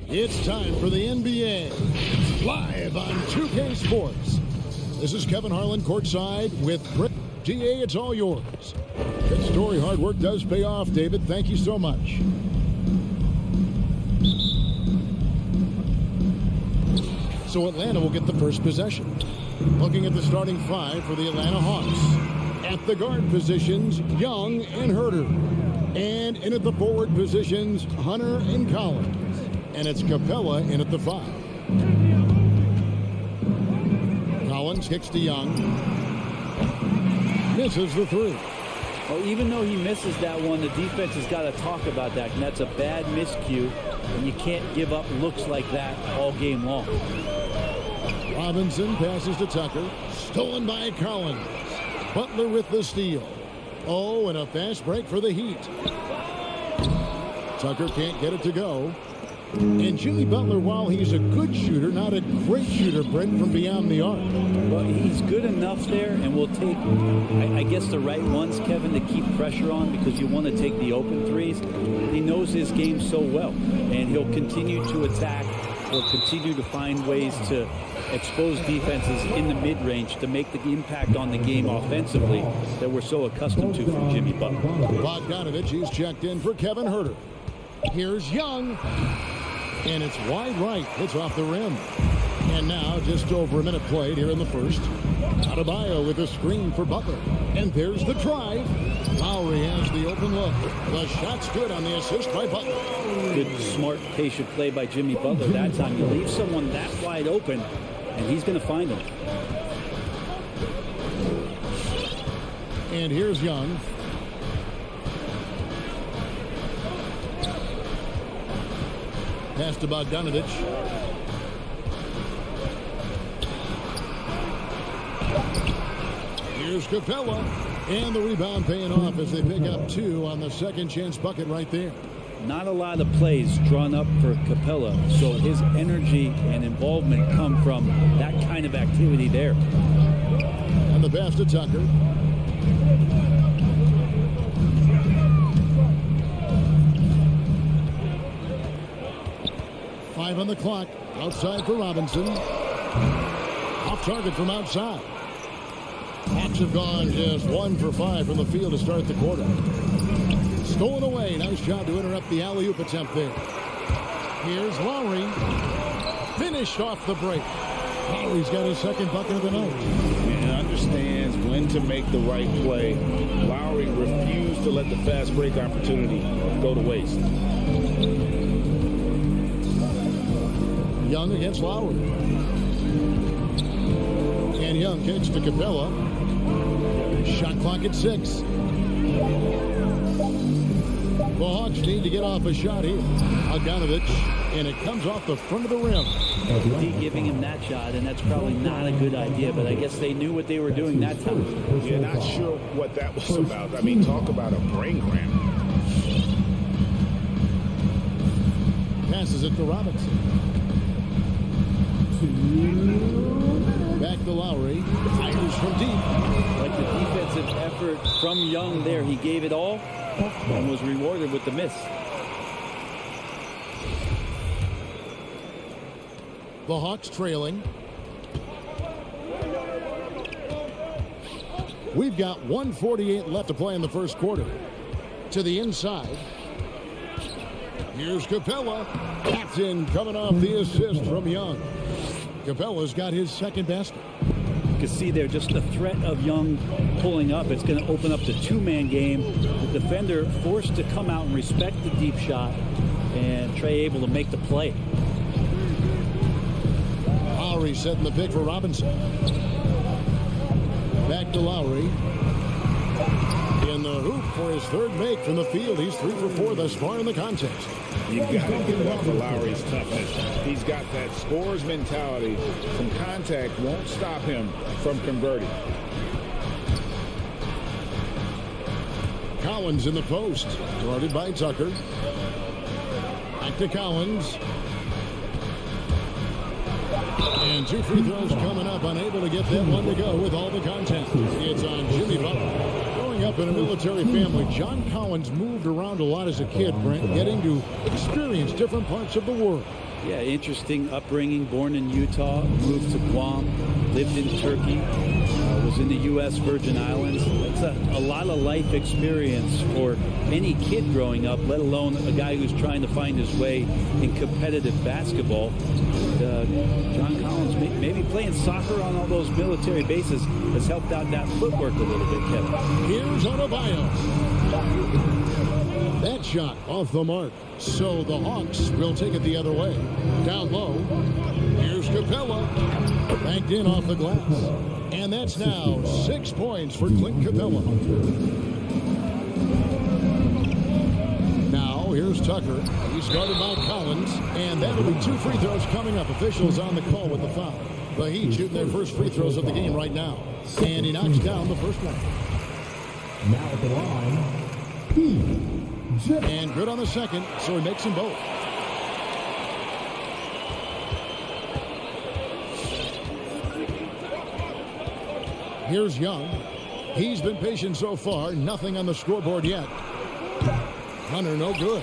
It's time for the NBA, live on 2K Sports. This is Kevin Harlan courtside with Britt. GA, it's all yours. Good story, hard work does pay off, David. Thank you so much. So Atlanta will get the first possession. Looking at the starting five for the Atlanta Hawks. At the guard positions, Young and Herter. And in at the forward positions, Hunter and Collins. And it's Capella in at the five. Collins kicks to Young. Misses the three. Well, even though he misses that one, the defense has got to talk about that. And that's a bad miscue. And you can't give up looks like that all game long. Robinson passes to Tucker. Stolen by Collins. Butler with the steal. Oh, and a fast break for the Heat. Tucker can't get it to go. And Jimmy Butler, while he's a good shooter, not a great shooter, Brent, from beyond the arc. Well, he's good enough there, and we'll take, I guess, the right ones, Kevin, to keep pressure on, because you want to take the open threes. He knows his game so well, and he'll continue to attack. He'll continue to find ways to expose defenses in the mid-range to make the impact on the game offensively that we're so accustomed to from Jimmy Butler. Bogdanovich, he's checked in for Kevin Herter. Here's Young. And it's wide right. It's off the rim. And now just over a minute played here in the first. Adebayo with a screen for Butler. And there's the drive. Lowry has the open look. The shot's good on the assist by Butler. Good, smart, patient play by Jimmy Butler. That time you leave someone that wide open, and he's going to find him. And here's Young. Pass to Bogdanovich. Here's Capella. And the rebound paying off as they pick up two on the second chance bucket right there. Not a lot of plays drawn up for Capella, so his energy and involvement come from that kind of activity there. And the pass to Tucker. Five on the clock. Outside for Robinson. Off target from outside. Hawks have gone just 1 for 5 from the field to start the quarter. Stolen away. Nice job to interrupt the alley-oop attempt there. Here's Lowry. Finished off the break. Lowry's got his second bucket of the night. And understands when to make the right play. Lowry refused to let the fast break opportunity go to waste. Young against Lowry. And Young kicks to Capella. Shot clock at 6. The Hawks need to get off a shot here. Bogdanovich, and it comes off the front of the rim. D giving him that shot, and that's probably not a good idea, but I guess they knew what they were doing that time. Yeah, not sure what that was about. I mean, talk about a brain cramp. Passes it to Robinson. Back to Lowry. Fires from deep. Like the defensive effort from Young there. He gave it all and was rewarded with the miss. The Hawks trailing. We've got 1:48 left to play in the first quarter. To the inside. Here's Capella. Captain coming off the assist from Young. Capella's got his second basket. You can see there just the threat of Young pulling up. It's going to open up the two-man game. The defender forced to come out and respect the deep shot, and Trey able to make the play. Lowry setting the pick for Robinson. Back to Lowry. In the hoop for his third make from the field. He's 3 for 4 thus far in the contest. You got to give it up for Lowry's toughness. He's got that scorer's mentality. Some contact won't stop him from converting. Collins in the post. Guarded by Tucker. Back to Collins. And 2 free throws coming up, unable to get that one to go with all the contact. It's on Jimmy Butler. Growing up in a military family, John Collins moved around a lot as a kid, Brent, getting to experience different parts of the world. Yeah, interesting upbringing. Born in Utah, moved to Guam, lived in Turkey, was in the U.S. Virgin Islands. That's a lot of life experience for any kid growing up, let alone a guy who's trying to find his way in competitive basketball. John Collins, maybe playing soccer on all those military bases has helped out that footwork a little bit, Kevin. Here's Adebayo. That shot off the mark. So the Hawks will take it the other way. Down low. Here's Capella. Banked in off the glass. And that's now 6 points for Clint Capella. Now here's Tucker. He's guarded by Collins. And that'll be 2 free throws coming up. Officials on the call with the foul. The Heat shooting their first free throws of the game right now. And he knocks down the first one. Now at the line, and good on the second, so he makes them both. Here's Young. He's been patient so far. Nothing on the scoreboard yet. Hunter, no good.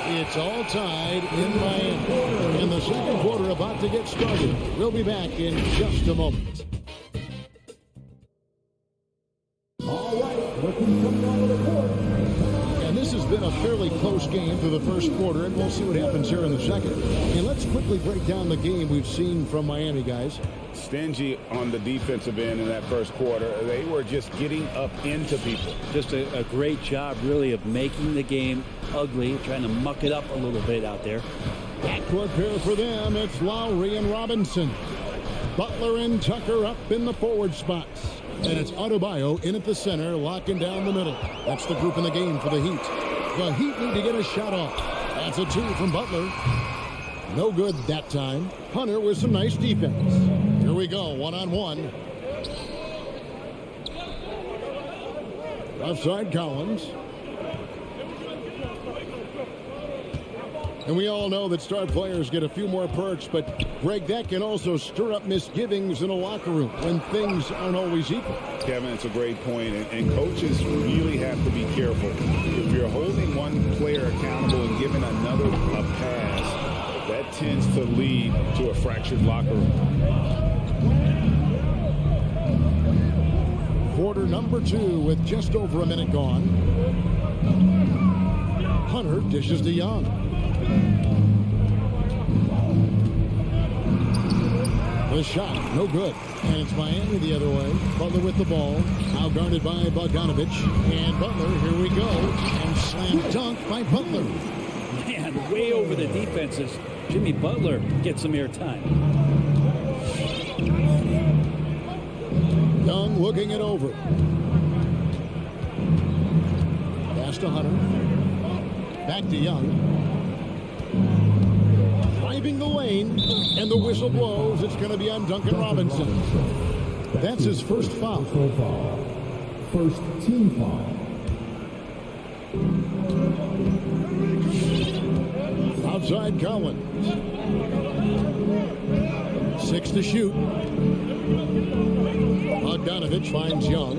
It's all tied in Miami. And the second quarter about to get started. We'll be back in just a moment. And this has been a fairly close game through the first quarter, and we'll see what happens here in the second. And let's quickly break down the game we've seen from Miami, guys. Stingy on the defensive end in that first quarter. They were just getting up into people. Just a great job, really, of making the game ugly, trying to muck it up a little bit out there. Backcourt pair for them. It's Lowry and Robinson. Butler and Tucker up in the forward spots. And it's Adebayo in at the center, locking down the middle. That's the group in the game for the Heat. The Heat need to get a shot off. That's a 2 from Butler. No good that time. Hunter with some nice defense. Here we go, one-on-one. Offside Collins. And we all know that star players get a few more perks, but, Greg, that can also stir up misgivings in a locker room when things aren't always equal. Kevin, it's a great point, and coaches really have to be careful. If you're holding one player accountable and giving another a pass, that tends to lead to a fractured locker room. Quarter number 2 with just over a minute gone. Hunter dishes to Young. The shot, no good. And it's Miami the other way. Butler with the ball. Now guarded by Bogdanovich. And Butler, here we go. And slam dunk by Butler. Man, way over the defenses. Jimmy Butler gets some airtime. Young looking it over. Pass to Hunter. Back to Young. Driving the lane, and the whistle blows. It's going to be on Duncan Robinson. That's his first foul. First team foul. Outside Collins. 6 to shoot. Bogdanovich finds Young.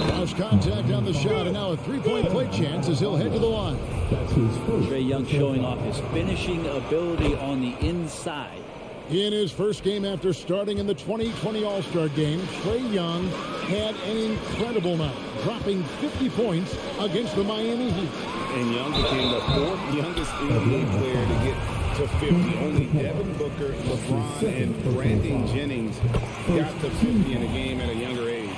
Lost contact on the shot, and now a 3-point play chance as he'll head to the line. Trae Young showing off his finishing ability on the inside. In his first game after starting in the 2020 All-Star Game, Trae Young had an incredible night, dropping 50 points against the Miami Heat. And Young became the 4th youngest NBA player to get to 50. Only Devin Booker, LeBron, and Brandon Jennings got to 50 in a game at a younger age.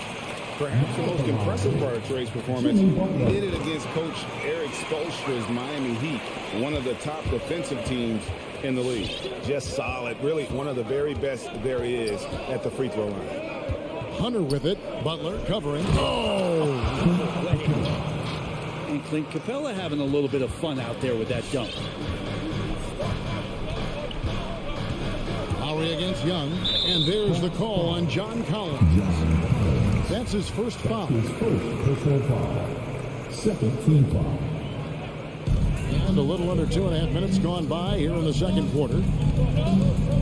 Perhaps the most impressive part of Trae's performance, he did it against Coach Eric Spoelstra's Miami Heat, one of the top defensive teams in the league. Just solid, really one of the very best there is at the free throw line. Hunter with it, Butler covering. Oh! And Clint Capella having a little bit of fun out there with that dunk. Lowry against Young, and there's the call on John Collins. That's his first foul. His first personal foul. Second team foul. And a little under 2.5 minutes gone by here in the second quarter.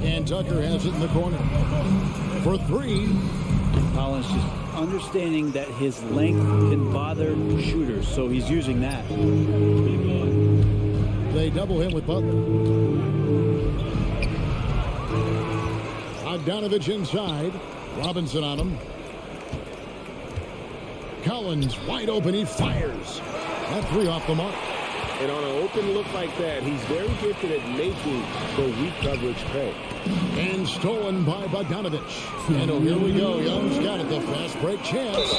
And Tucker has it in the corner for three. Collins just understanding that his length can bother shooters, so he's using that. They double him with Butler. Bogdanovich inside. Robinson on him. Collins wide open. He fires. That three off the mark. And on an open look like that, he's very gifted at making the weak coverage pay. And stolen by Bogdanovich. And here we go. Young's got it. The fast break chance.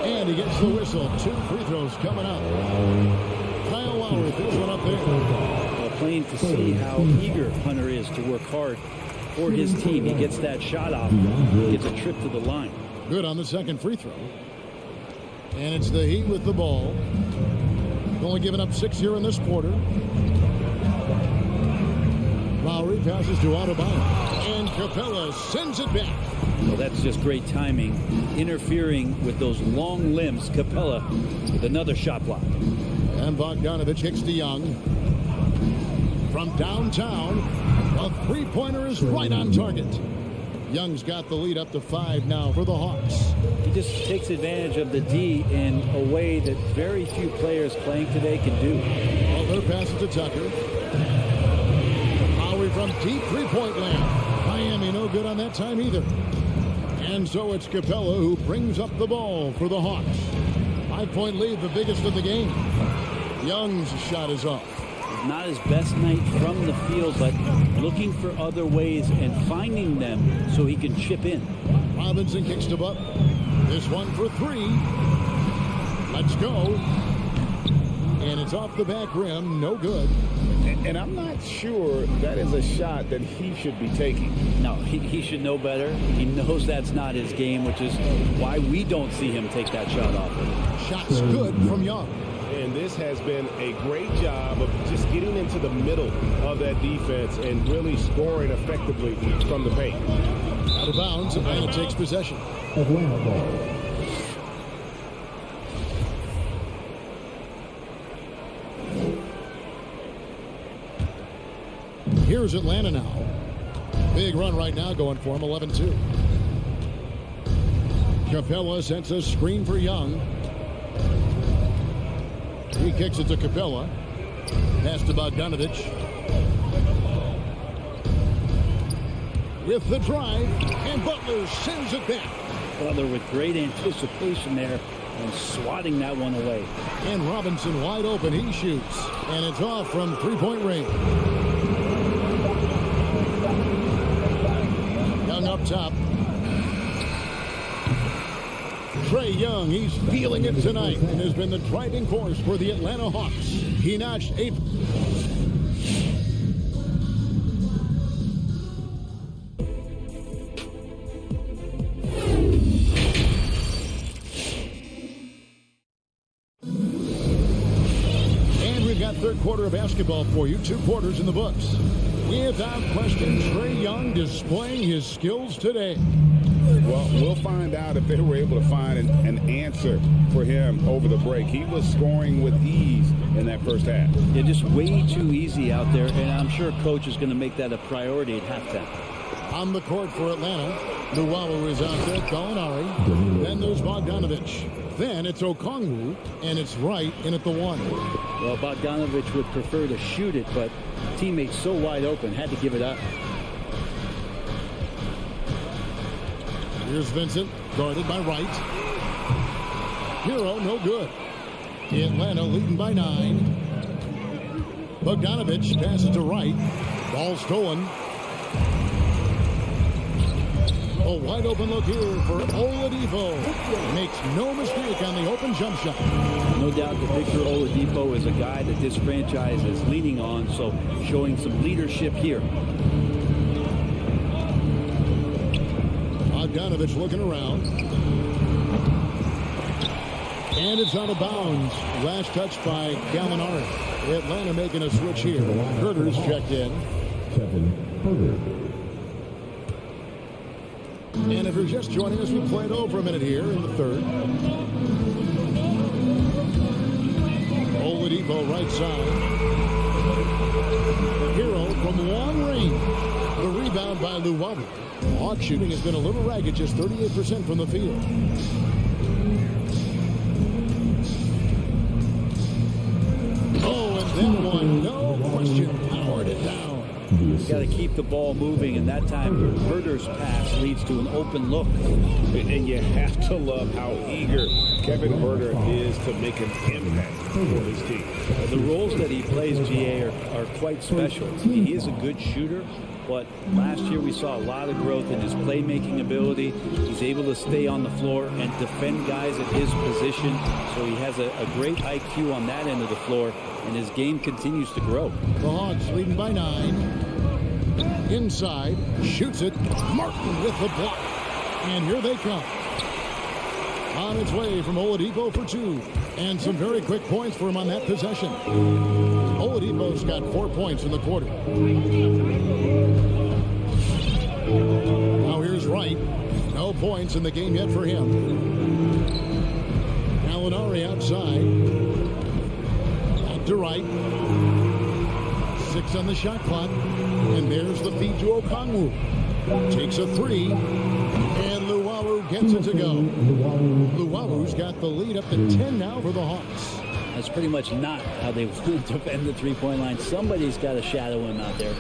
And he gets the whistle. 2 free throws coming up. Kyle Lowry throws one up there. Well, plain to see how eager Hunter is to work hard for his team. He gets that shot off. He gets a trip to the line. Good on the second free throw. And it's the Heat with the ball. Only giving up 6 here in this quarter. Lowry passes to Adebayo. And Capella sends it back. Well, that's just great timing. Interfering with those long limbs. Capella with another shot block. And Bogdanovich kicks to Young. From downtown, a three-pointer is right on target. Young's got the lead up to 5 now for the Hawks. He just takes advantage of the D in a way that very few players playing today can do. Butler passes to Tucker. Lowry from deep three-point land. Miami no good on that time either. And so it's Capella who brings up the ball for the Hawks. 5-point lead, the biggest of the game. Young's shot is off. Not his best night from the field, but looking for other ways and finding them so he can chip in. Robinson kicks to Butler. This one for 3. Let's go. And it's off the back rim. No good. And I'm not sure that is a shot that he should be taking. No, he should know better. He knows that's not his game, which is why we don't see him take that shot off. Shot's good from Young. And this has been a great job of just getting into the middle of that defense and really scoring effectively from the paint. Out of bounds, Atlanta takes possession. Atlanta ball. Here's Atlanta now. Big run right now going for him, 11-2. Capella sends a screen for Young. He kicks it to Capella. Pass to Bogdanovich. With the drive, and Butler sends it back. Butler with great anticipation there and swatting that one away. And Robinson wide open. He shoots. And it's off from three-point range. Young up top. Trae Young, he's feeling it tonight and has been the driving force for the Atlanta Hawks. He notched 8. And we've got third quarter of basketball for you. 2 quarters in the books. Without question, Trae Young displaying his skills today. Well, we'll find out if they were able to find an answer for him over the break. He was scoring with ease in that first half. Yeah, just way too easy out there, and I'm sure coach is going to make that a priority at halftime. On the court for Atlanta, Nuwawu is out there, Gallinari. Then there's Bogdanovich. Then it's Okongwu, and it's Wright in at the 1. Well, Bogdanovich would prefer to shoot it, but teammates so wide open, had to give it up. Here's Vincent, guarded by Wright. Hero, no good. Atlanta leading by 9. Bogdanovich passes to Wright. Ball stolen. A wide open look here for Oladipo. Makes no mistake on the open jump shot. No doubt that Victor Oladipo is a guy that this franchise is leaning on, so showing some leadership here. Bogdanovich looking around. And it's out of bounds. Last touch by Gallinari. Atlanta making a switch here. Herter's checked in. Kevin Herter. And if you're just joining us, we played over a minute here in the third. Oladipo right side. Hero from long range. The rebound by Luwawu. Hawk shooting has been a little ragged, just 38% from the field. Oh, and that one, no question, powered it down. You got to keep the ball moving, and that time Herder's pass leads to an open look. And you have to love how eager Kevin Herder is to make an impact for his team. The roles that he plays, GA, are quite special. He is a good shooter, but last year we saw a lot of growth in his playmaking ability. He's able to stay on the floor and defend guys at his position, so he has a great IQ on that end of the floor, and his game continues to grow. The Hawks leading by 9. Inside, shoots it. Martin with the block. And here they come. On its way from Oladipo for 2. And some very quick points for him on that possession. Oladipo's got 4 points in the quarter. Now here's Wright. No points in the game yet for him. Gallinari outside. Back to Wright. 6 on the shot clock. And there's the feed to Okongwu. Takes a 3. And Luwawu gets it to go. Luwawu's got the lead up to 10 now for the Hawks. That's pretty much not how they want to defend the three-point line. Somebody's got to shadow him out there.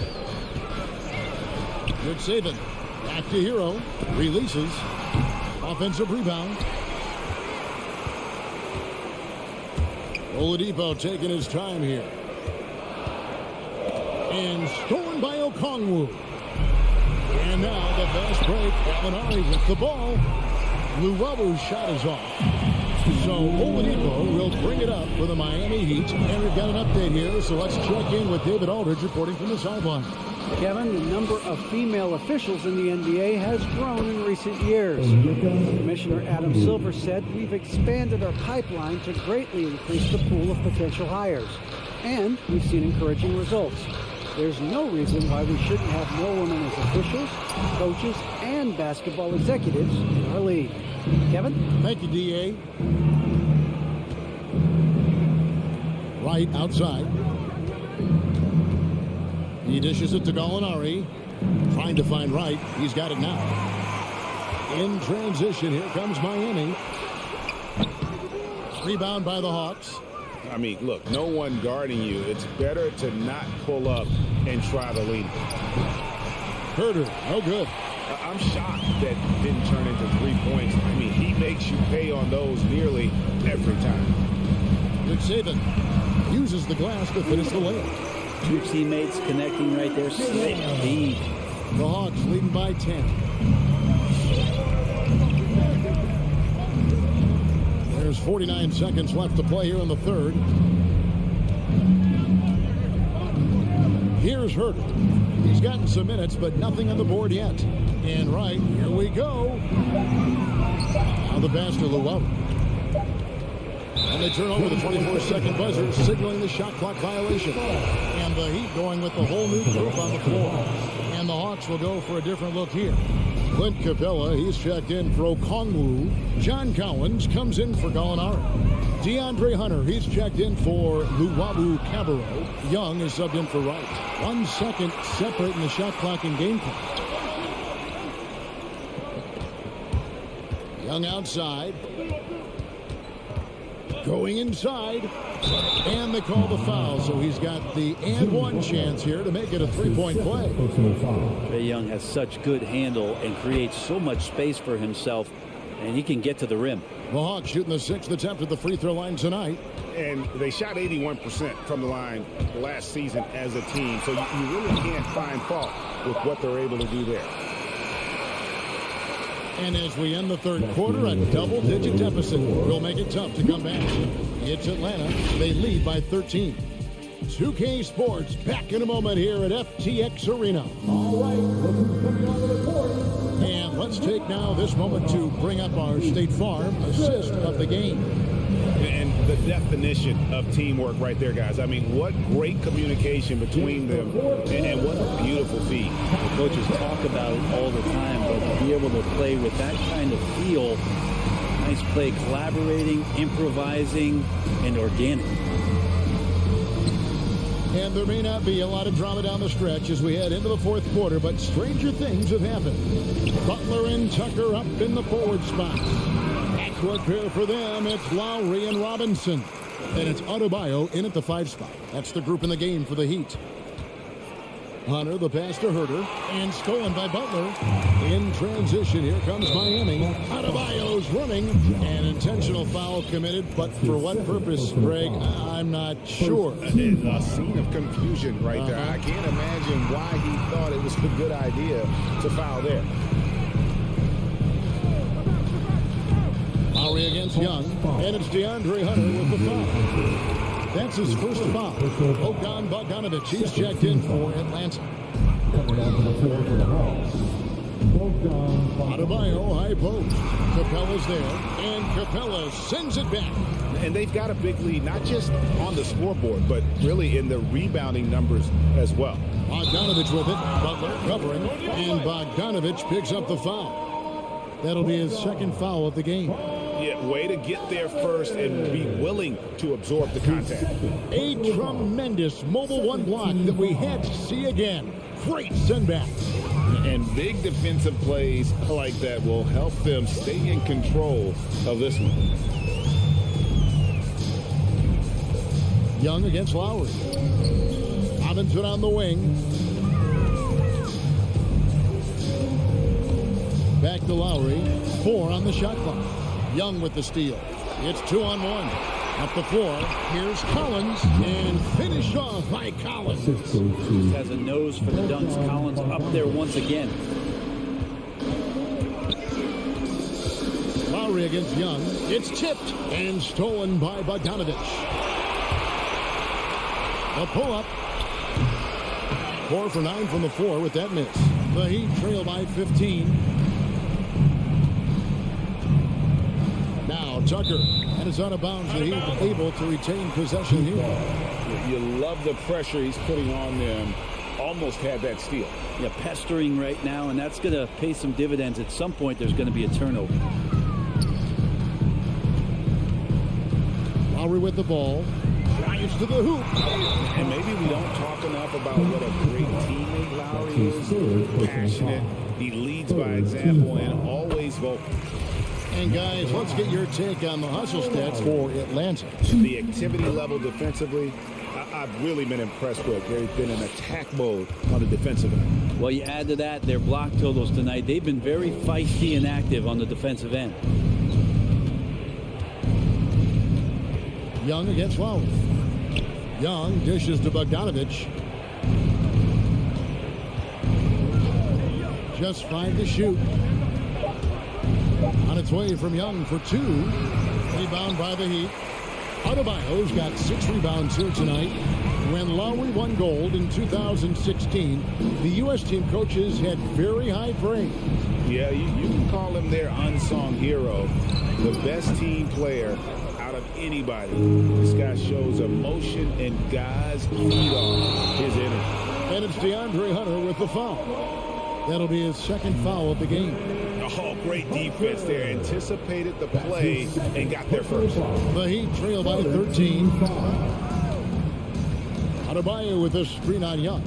Good saving. Back to Hero. Releases. Offensive rebound. Oladipo taking his time here. And stolen by Okongwu. And now the fast break. Gallinari with the ball. Luwawu's shot is off. So Oladipo will bring it up for the Miami Heat. And we've got an update here, so let's check in with David Aldridge reporting from the sideline. Kevin, the number of female officials in the NBA has grown in recent years. Commissioner Adam Silver said, "We've expanded our pipeline to greatly increase the pool of potential hires. And we've seen encouraging results. There's no reason why we shouldn't have more women as officials, coaches, and basketball executives in our league." Kevin? Thank you, D.A. Wright outside. He dishes it to Gallinari. Trying to find Wright. He's got it now. In transition, here comes Miami. Rebound by the Hawks. I mean, look, no one guarding you. It's better to not pull up and try the lead. Herder, no good. I'm shocked that didn't turn into 3 points. I mean, he makes you pay on those nearly every time. Good saving. Uses the glass to finish the layup. 2 teammates connecting right there. Slick feed. The Hawks leading by 10. There's 49 seconds left to play here in the third. Here's Herder. He's gotten some minutes, but nothing on the board yet. And right, here we go. Now the pass to Luwawu. And they turn over the 24-second buzzer, signaling the shot clock violation. And the Heat going with the whole new group on the floor. And the Hawks will go for a different look here. Clint Capella, he's checked in for Okongwu. John Collins comes in for Gallinari. DeAndre Hunter, he's checked in for Luwawu Cabarro. Young is subbed in for Wright. 1 second separating the shot clock and game clock. Young outside. Going inside. And they call the foul, so he's got the and one chance here to make it a three-point play. Trae Young has such good handle and creates so much space for himself, and he can get to the rim. The Hawks shooting the 6th attempt at the free throw line tonight. And they shot 81% from the line last season as a team, so you really can't find fault with what they're able to do there. And as we end the third quarter, a double-digit deficit will make it tough to come back. It's Atlanta. They lead by 13. 2K Sports back in a moment here at FTX Arena. All right, coming on the court. And let's take now this moment to bring up our State Farm assist of the game. And the definition of teamwork right there, guys. I mean, what great communication between them, and what a beautiful feed. The coaches talk about it all the time, but to be able to play with that kind of feel, nice play, collaborating, improvising, and organic. And there may not be a lot of drama down the stretch as we head into the fourth quarter, but stranger things have happened. Butler and Tucker up in the forward spots. Backcourt pair for them, it's Lowry and Robinson. And it's Adebayo in at the 5 spot. That's the group in the game for the Heat. Hunter, the pass to Herter, and stolen by Butler. In transition, here comes Miami. Adebayo's running. An intentional foul committed, but for what purpose, Greg, I'm not sure. A scene of confusion right there. I can't imagine why he thought it was a good idea to foul there. Lowry against Young, and it's DeAndre Hunter with the foul. That's his first foul. Bogdan Bogdanovic, he's checked in for Atlanta. Coming onto the floor for the Hawks. Adebayo, high post. Capella's there, and Capella sends it back. And they've got a big lead, not just on the scoreboard, but really in the rebounding numbers as well. Bogdanovic with it, Butler covering, and Bogdanovic picks up the foul. That'll be his second foul of the game. Yeah, way to get there first and be willing to absorb the contact. A tremendous mobile one block that we had to see again. Great send back. And big defensive plays like that will help them stay in control of this one. Young against Lowry. Robinson on the wing. Back to Lowry. 4 on the shot clock. Young with the steal. It's 2-on-1. Up the floor. Here's Collins. And finished off by Collins. Just has a nose for the dunks. Collins up there once again. Lowry against Young. It's tipped and stolen by Bogdanovic. The pull-up. 4 for 9 from the floor with that miss. The Heat trail by 15. Now Tucker, and it's out of bounds. The Heat able to retain possession here. You love the pressure he's putting on them. Almost had that steal. Yeah, pestering right now, and that's going to pay some dividends. At some point, there's going to be a turnover. Lowry with the ball. Drives to the hoop. And maybe we don't talk enough about what a great teammate Lowry is. Passionate. He leads by example and always vocal. And guys, let's get your take on the hustle stats for Atlanta. The activity level defensively, I've really been impressed with. They've been in attack mode on the defensive end. Well, you add to that their block totals tonight. They've been very feisty and active on the defensive end. Young against Lowry. Young dishes to Bogdanovic. Just 5 to shoot. On its way from Young for 2. Rebound by the Heat. Adebayo's got 6 rebounds here tonight. When Lowry won gold in 2016, the U.S. team coaches had very high praise. Yeah, you can call him their unsung hero. The best team player out of anybody. This guy shows emotion, and guys feed on his energy. And it's DeAndre Hunter with the foul. That'll be his second foul of the game. Oh, great defense there. Anticipated the play and got there first. The Heat trail by 13. Adebayo with a screen on Young.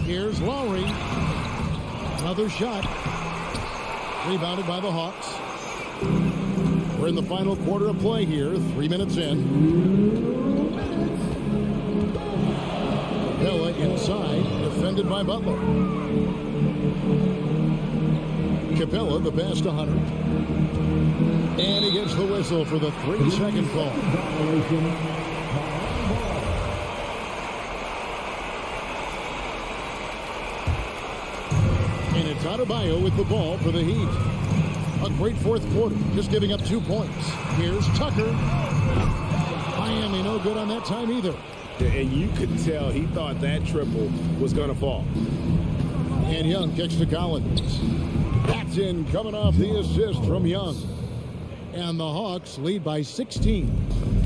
Here's Lowry. Another shot. Rebounded by the Hawks. We're in the final quarter of play here. 3 minutes in. Capella inside. Defended by Butler. Capella, the pass to Hunter. And he gets the whistle for the 3-second call. And it's Adebayo with the ball for the Heat. A great fourth quarter, just giving up 2 points. Here's Tucker. Miami no good on that time either. And you could tell he thought that triple was going to fall. And Young kicks to Collins. That's in, coming off the assist from Young. And the Hawks lead by 16.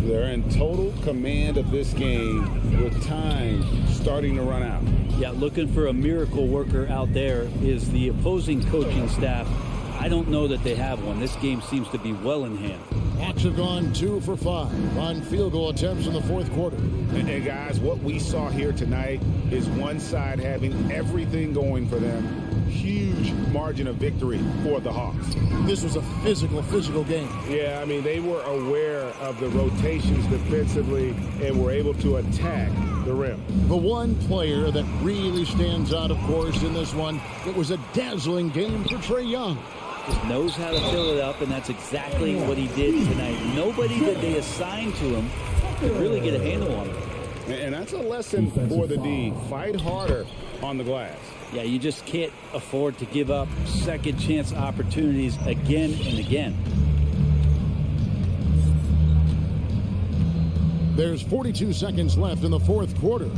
They're in total command of this game with time starting to run out. Yeah, looking for a miracle worker out there is the opposing coaching staff. I don't know that they have one. This game seems to be well in hand. Hawks have gone 2 for 5 on field goal attempts in the fourth quarter. And guys, what we saw here tonight is one side having everything going for them. Huge margin of victory for the Hawks. This was a physical game. Yeah, I mean, they were aware of the rotations defensively and were able to attack the rim. The one player that really stands out, of course, in this one, it was a dazzling game for Trae Young. Just knows how to fill it up, and that's exactly what he did tonight. Nobody that they assigned to him could really get a handle on him. And that's a lesson for the D. Fight harder on the glass. Yeah, you just can't afford to give up second chance opportunities again and again. There's 42 seconds left in the fourth quarter.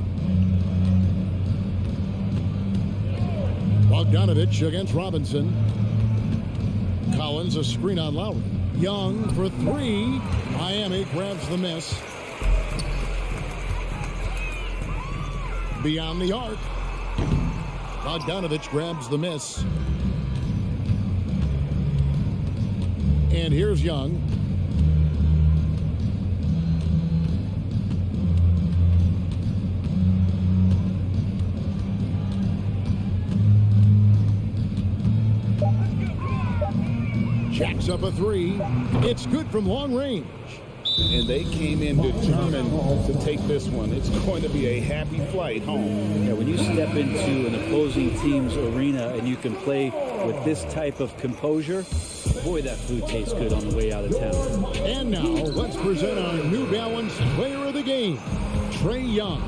Bogdanovich against Robinson. Collins, a screen on Lowry. Young for 3. Miami grabs the miss. Beyond the arc. Bogdanovich grabs the miss. And here's Young. Jacks up a 3. It's good from long range. And they came in determined to take this one. It's going to be a happy flight home. Yeah, when you step into an opposing team's arena and you can play with this type of composure, boy, that food tastes good on the way out of town. And now, let's present our New Balance Player of the Game, Trae Young.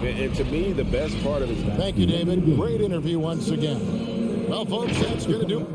And to me, the best part of his night. Thank you, David. Great interview once again. Well, folks, that's going to do it.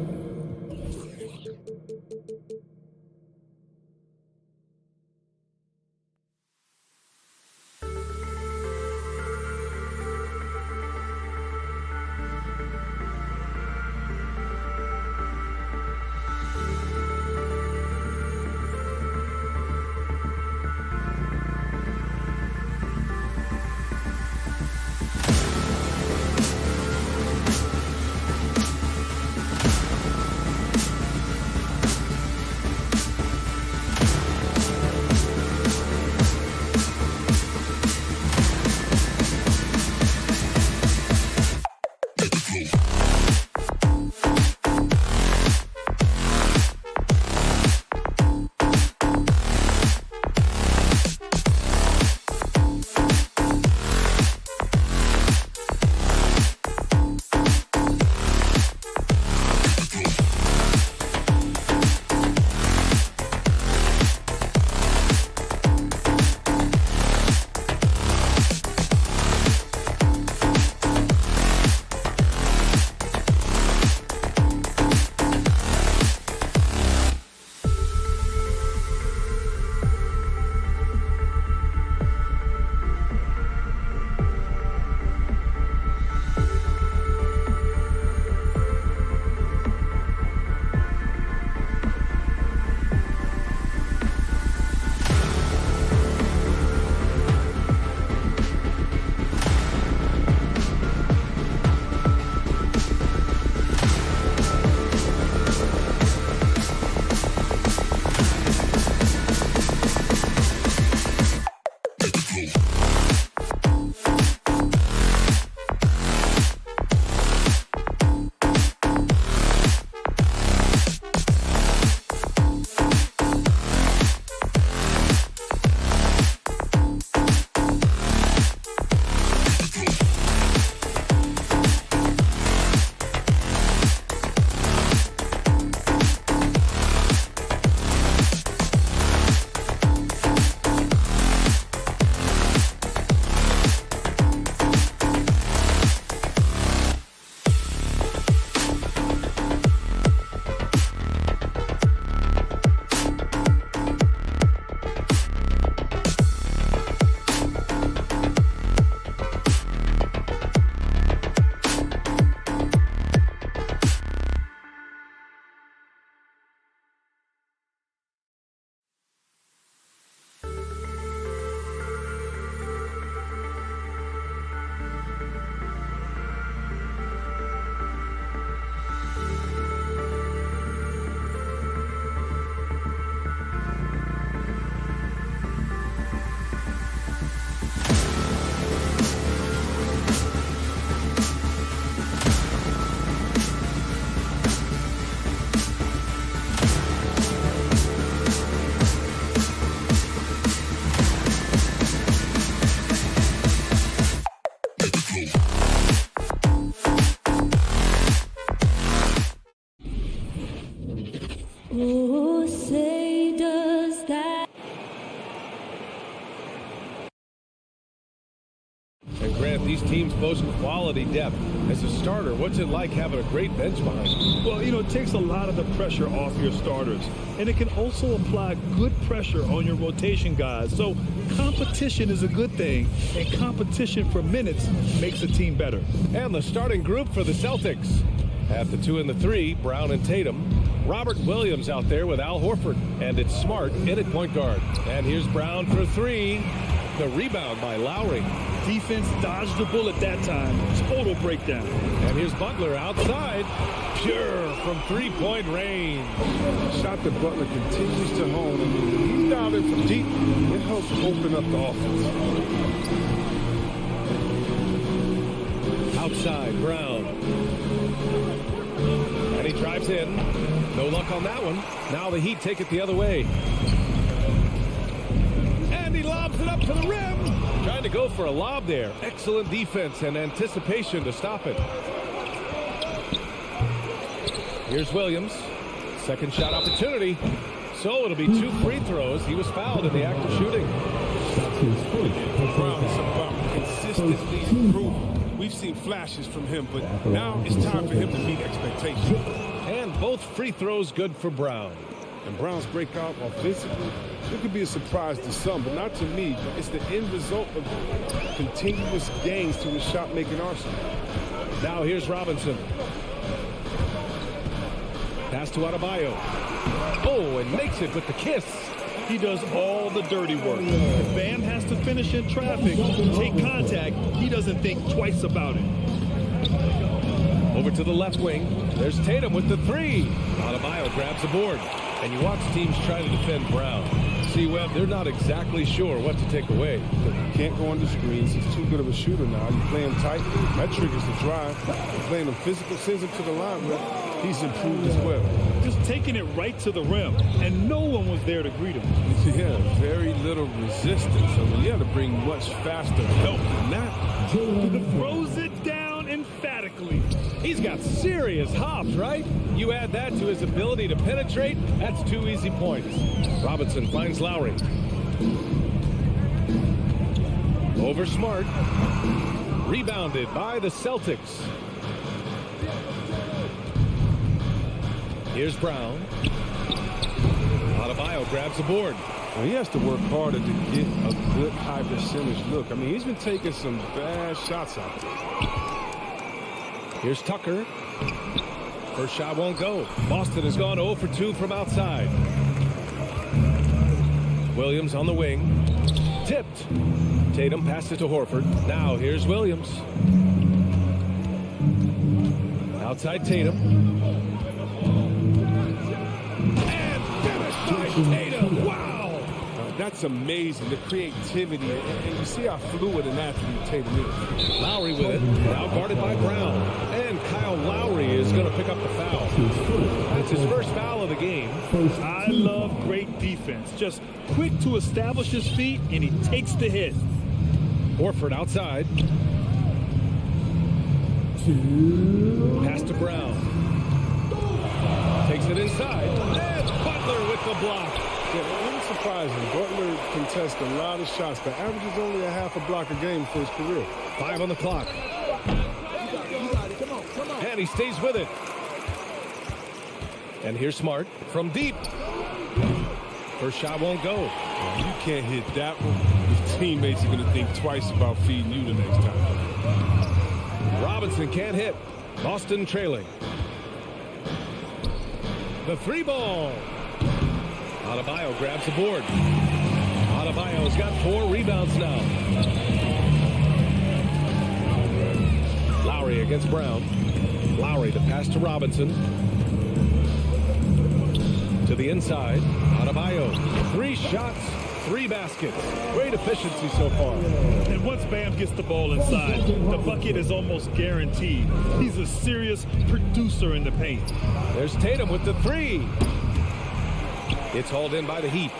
Oh, say does that. And Grant, these teams boast quality depth. As a starter, what's it like having a great bench behind you? Well, it takes a lot of the pressure off your starters. And it can also apply good pressure on your rotation guys. So competition is a good thing. And competition for minutes makes a team better. And the starting group for the Celtics. At the 2 and the 3, Brown and Tatum. Robert Williams out there with Al Horford. And it's Smart in at point guard. And here's Brown for 3. The rebound by Lowry. Defense dodged the bullet that time. Total breakdown. And here's Butler outside. Pure from three-point range. Shot that Butler continues to hone. I mean, when he's down there from deep, it helps open up the offense. Outside, Brown. And he drives in. No luck on that one. Now the Heat take it the other way. And he lobs it up to the rim. Trying to go for a lob there. Excellent defense and anticipation to stop it. Here's Williams. Second shot opportunity. So it'll be 2 free throws. He was fouled in the act of shooting. Brown is about consistently improving. We've seen flashes from him, but now it's time for him to meet expectations. And both free throws good for Brown. And Brown's breakout offensively, it could be a surprise to some, but not to me. It's the end result of continuous gains to his shot-making arsenal. Now here's Robinson. Pass to Adebayo. Oh, and makes it with the kiss. He does all the dirty work. If Bam has to finish in traffic, take contact, he doesn't think twice about it. Over to the left wing. There's Tatum with the 3. Adebayo grabs the board. And you watch teams try to defend Brown. See, Webb, they're not exactly sure what to take away. You can't go under screens. He's too good of a shooter now. You play him tight. That triggers the drive. You're playing him physical, sends him to the line. But he's improved as well. Just taking it right to the rim. And no one was there to greet him. Yeah, very little resistance. So you had to bring much faster help than that. Throws it down emphatically. He's got serious hops, right? You add that to his ability to penetrate, that's 2 easy points. Robinson finds Lowry. Over Smart. Rebounded by the Celtics. Here's Brown. Adebayo grabs the board. Well, he has to work harder to get a good high percentage look. I mean, he's been taking some bad shots out there. Here's Tucker. First shot won't go. Boston has gone 0 for 2 from outside. Williams on the wing. Tipped. Tatum passed it to Horford. Now here's Williams. Outside Tatum. And finished by Tatum. Wow! That's amazing, the creativity. And you see how fluid an athlete Tatum is. Lowry with it. Now guarded by Brown. And Kyle Lowry is going to pick up the foul. That's his first foul of the game. I love great defense. Just quick to establish his feet, and he takes the hit. Horford outside. Pass to Brown. Takes it inside. And Butler with the block. Yeah, it wasn't surprising. Butler contests a lot of shots, but averages only a half a block a game for his career. 5 on the clock. And he stays with it. And here's Smart from deep. First shot won't go. You can't hit that one. Your teammates are going to think twice about feeding you the next time. Robinson can't hit. Boston trailing. The 3 ball. Adebayo grabs the board. Adebayo's got 4 rebounds now. Lowry against Brown. Lowry to pass to Robinson. To the inside. Adebayo. 3 shots, 3 baskets. Great efficiency so far. And once Bam gets the ball inside, the bucket is almost guaranteed. He's a serious producer in the paint. There's Tatum with the 3. It's hauled in by the Heat.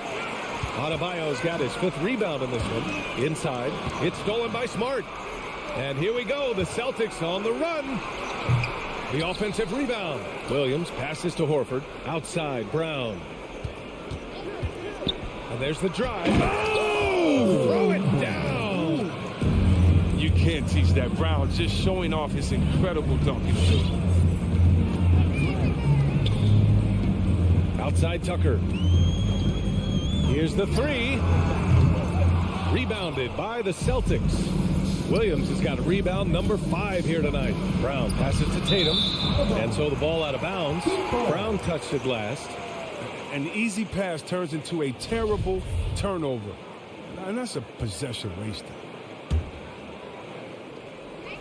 Adebayo's got his 5th rebound in this one. Inside. It's stolen by Smart. And here we go. The Celtics on the run. The offensive rebound. Williams passes to Horford. Outside, Brown. And there's the drive. Oh! Throw it down. You can't teach that. Brown just showing off his incredible dunking ability. Outside Tucker. Here's the three. Rebounded by the Celtics. Williams has got rebound number 5 here tonight. Brown passes to Tatum. And so the ball out of bounds. Brown touched it last. An easy pass turns into a terrible turnover. And that's a possession waster.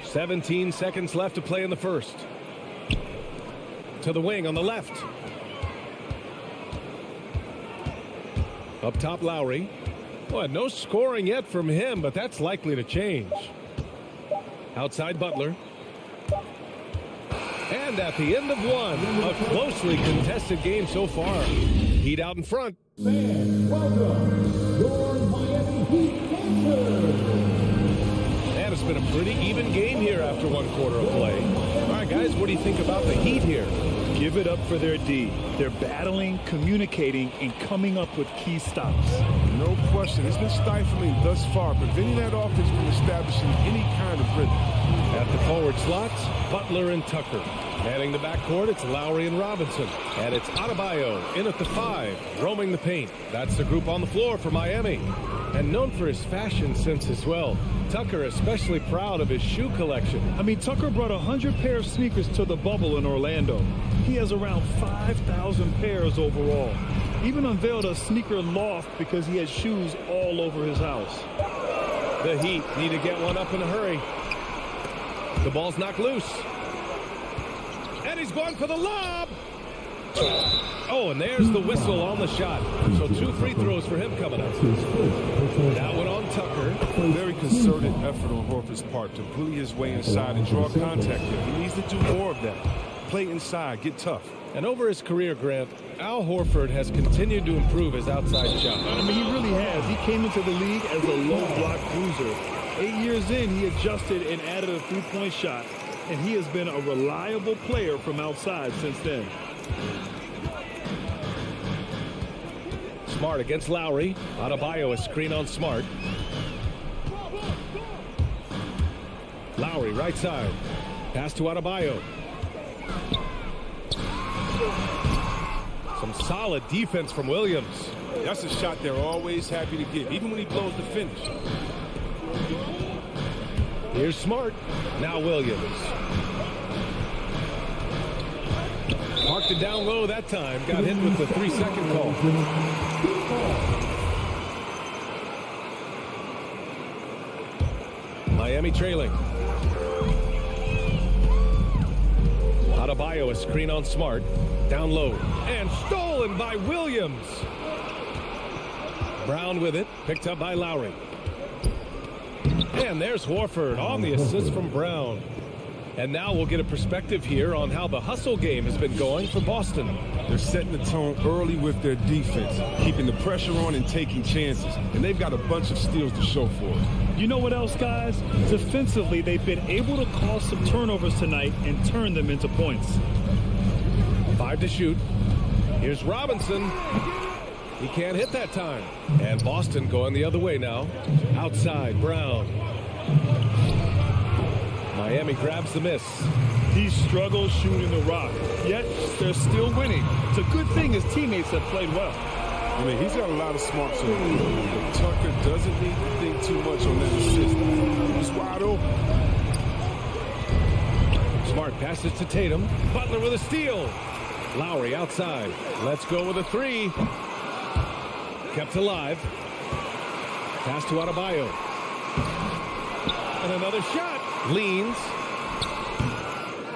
17 seconds left to play in the first. To the wing on the left. Up top, Lowry. Boy, no scoring yet from him, but that's likely to change. Outside Butler. And at the end of one, a closely contested game so far. Heat out in front. Fans, welcome your Miami Heat dancers. And it's been a pretty even game here after 1 quarter of play. All right, guys, what do you think about the Heat here? Give it up for their D. They're battling, communicating, and coming up with key stops. No question. It's been stifling thus far, preventing that offense from establishing any kind of rhythm. At the forward slots, Butler and Tucker. Manning the backcourt, it's Lowry and Robinson. And it's Adebayo in at the 5, roaming the paint. That's the group on the floor for Miami. And known for his fashion sense as well. Tucker especially proud of his shoe collection. I mean, Tucker brought 100 pair of sneakers to the bubble in Orlando. He has around 5,000 pairs overall. Even unveiled a sneaker loft because he has shoes all over his house. The Heat need to get one up in a hurry. The ball's knocked loose. And he's going for the lob. Oh, and there's the whistle on the shot. So 2 free throws for him coming up. That one on Tucker. Very concerted effort on Horford's part to bully his way inside and draw contact there. He needs to do more of that. Play inside, get tough. And over his career, Grant, Al Horford has continued to improve his outside shot. I mean, he really has. He came into the league as a low block bruiser. 8 years in, he adjusted and added a 3-point shot. And he has been a reliable player from outside since then. Smart against Lowry. Adebayo a screen on Smart. Lowry right side. Pass to Adebayo. Some solid defense from Williams. That's a shot they're always happy to give, even when he blows the finish. Here's Smart. Now Williams. Marked it down low that time. Got hit with the 3-second call. Miami trailing. Adebayo a screen on Smart. Down low. And stolen by Williams. Brown with it. Picked up by Lowry. And there's Horford on the assist from Brown. And now we'll get a perspective here on how the hustle game has been going for Boston. They're setting the tone early with their defense, keeping the pressure on and taking chances. And they've got a bunch of steals to show for it. You know what else, guys? Defensively, they've been able to cause some turnovers tonight and turn them into points. 5 to shoot. Here's Robinson. He can't hit that time. And Boston going the other way now. Outside, Brown. Miami grabs the miss. He struggles shooting the rock, yet they're still winning. It's a good thing his teammates have played well. I mean, he's got a lot of smarts on him. But Tucker doesn't need to think too much on that assist. He's wide open. Smart passes to Tatum. Butler with a steal. Lowry outside. Let's go with a 3. Kept alive. Pass to Adebayo. And another shot. Leans.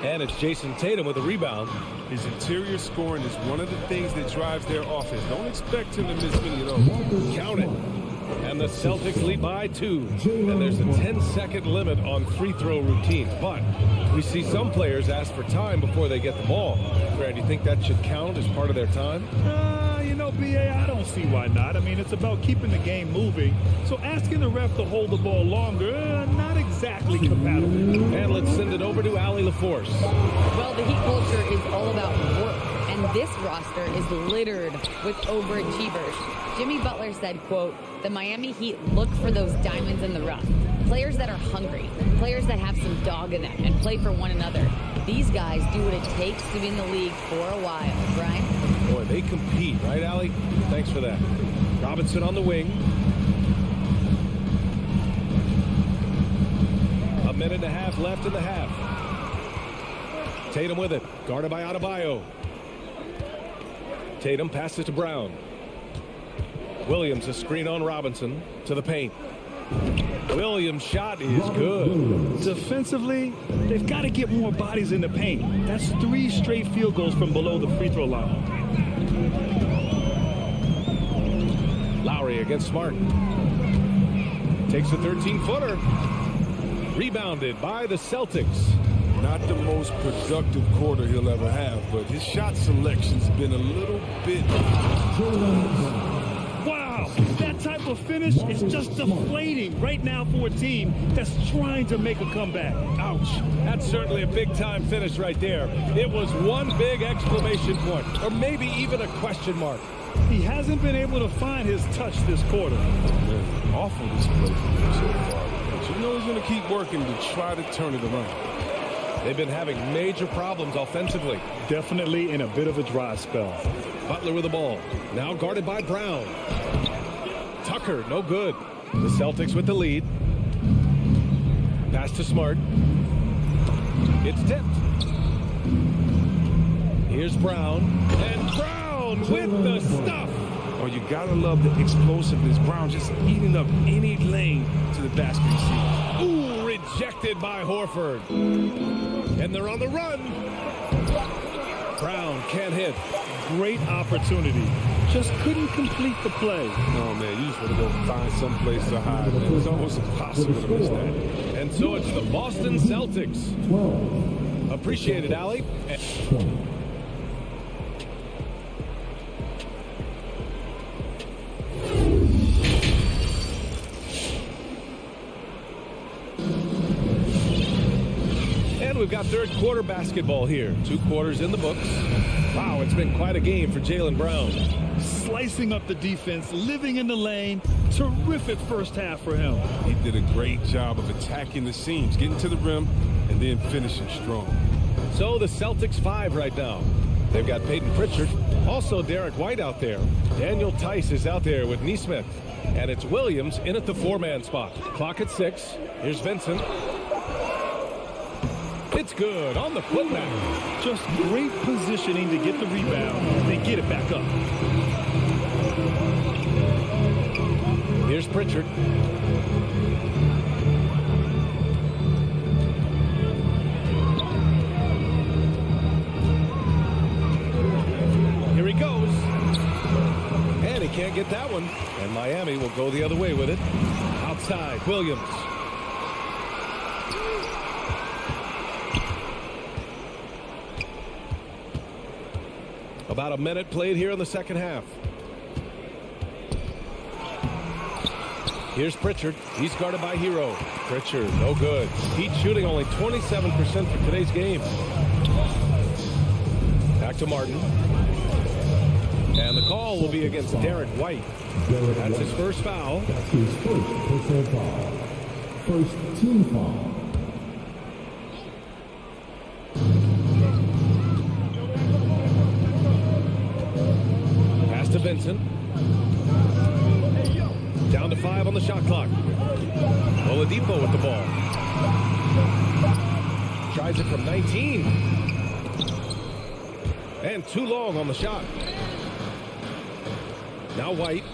And it's Jason Tatum with a rebound. His interior scoring is one of the things that drives their offense. Don't expect him to miss many of those. Count it. And the Celtics lead by 2. And there's a 10-second limit on free throw routines. But we see some players ask for time before they get the ball. Brad, do you think that should count as part of their time? You know, B.A., I don't see why not. I mean, it's about keeping the game moving. So asking the ref to hold the ball longer, not exactly compatible. And let's send it over to Allie LaForce. Well, the Heat culture is all about work, and this roster is littered with overachievers. Jimmy Butler said, quote, "The Miami Heat look for those diamonds in the rough. Players that are hungry, players that have some dog in them and play for one another. These guys do what it takes to be in the league for a while," Brian? Boy, they compete, right, Allie? Thanks for that. Robinson on the wing. A minute and a half left in the half. Tatum with it, guarded by Adebayo. Tatum passes to Brown. Williams, a screen on Robinson to the paint. Williams' shot is good. Defensively, they've got to get more bodies in the paint. That's 3 straight field goals from below the free throw line. Lowry against Smart. Takes a 13-footer. Rebounded by the Celtics. Not the most productive quarter he'll ever have, but his shot selection's been a little bit... Wow, that type of finish is just deflating right now for a team that's trying to make a comeback. Ouch. That's certainly a big-time finish right there. It was one big exclamation point, or maybe even a question mark. He hasn't been able to find his touch this quarter. Awful display from him so far. But you know he's going to keep working to try to turn it around. They've been having major problems offensively. Definitely in a bit of a dry spell. Butler with the ball. Now guarded by Brown. Tucker, no good. The Celtics with the lead. Pass to Smart. It's tipped. Here's Brown. And Brown with the stuff. Oh, you gotta love the explosiveness. Brown just eating up any lane to the basket he sees. Ooh, rejected by Horford. And they're on the run. Brown can't hit. Great opportunity. Just couldn't complete the play. Oh, man, you just want to go find some place to hide, man. It's almost impossible to miss that. And so it's the Boston Celtics. Appreciate it, Allie. And we've got third quarter basketball here. 2 quarters in the books. Wow, it's been quite a game for Jaylen Brown. Slicing up the defense, living in the lane. Terrific first half for him. He did a great job of attacking the seams, getting to the rim, and then finishing strong. So the Celtics 5 right now. They've got Peyton Pritchard, also Derek White out there. Daniel Tice is out there with Nesmith. And it's Williams in at the 4-man spot. Clock at 6. Here's Vincent. It's good on the putback. Just great positioning to get the rebound and get it back up. Here's Pritchard. Here he goes. And he can't get that one. And Miami will go the other way with it. Outside, Williams. About a minute played here in the second half. Here's Pritchard. He's guarded by Hero. Pritchard, no good. Heat shooting only 27% for today's game. Back to Martin. And the call will be against Derek White. That's his first foul. That's his first personal foul. First team foul. Pass to Vincent. Down to 5 on the shot clock. Oladipo with the ball. Tries it from 19. And too long on the shot. Now White.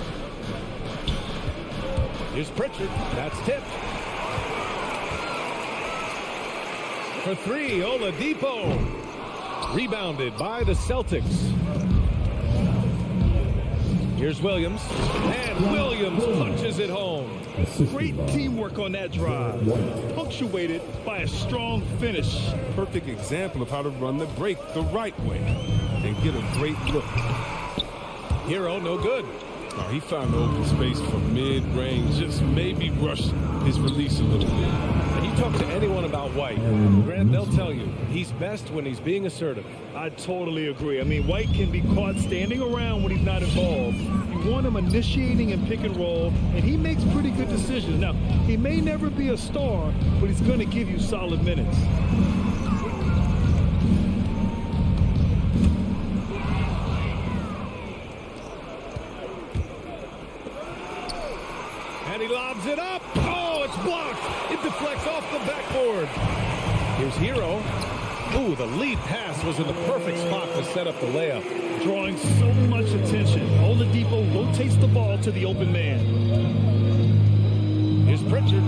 Here's Pritchard. That's tipped. For 3, Oladipo. Rebounded by the Celtics. Here's Williams. And Williams punches it home. Great teamwork on that drive. Punctuated by a strong finish. Perfect example of how to run the break the right way and get a great look. Hero, no good. Oh, he found the open space for mid-range, just maybe rushed his release a little bit. And you talk to anyone about White, Grant, they'll tell you he's best when he's being assertive. I totally agree. I mean, White can be caught standing around when he's not involved. You want him initiating and pick and roll, and he makes pretty good decisions. Now, he may never be a star, but he's going to give you solid minutes. And he lobs it up. Oh, it's blocked. It deflects off the backboard. Here's Hero. Ooh, the lead pass was in the perfect spot to set up the layup. Drawing so much attention. Oladipo rotates the ball to the open man. Here's Pritchard.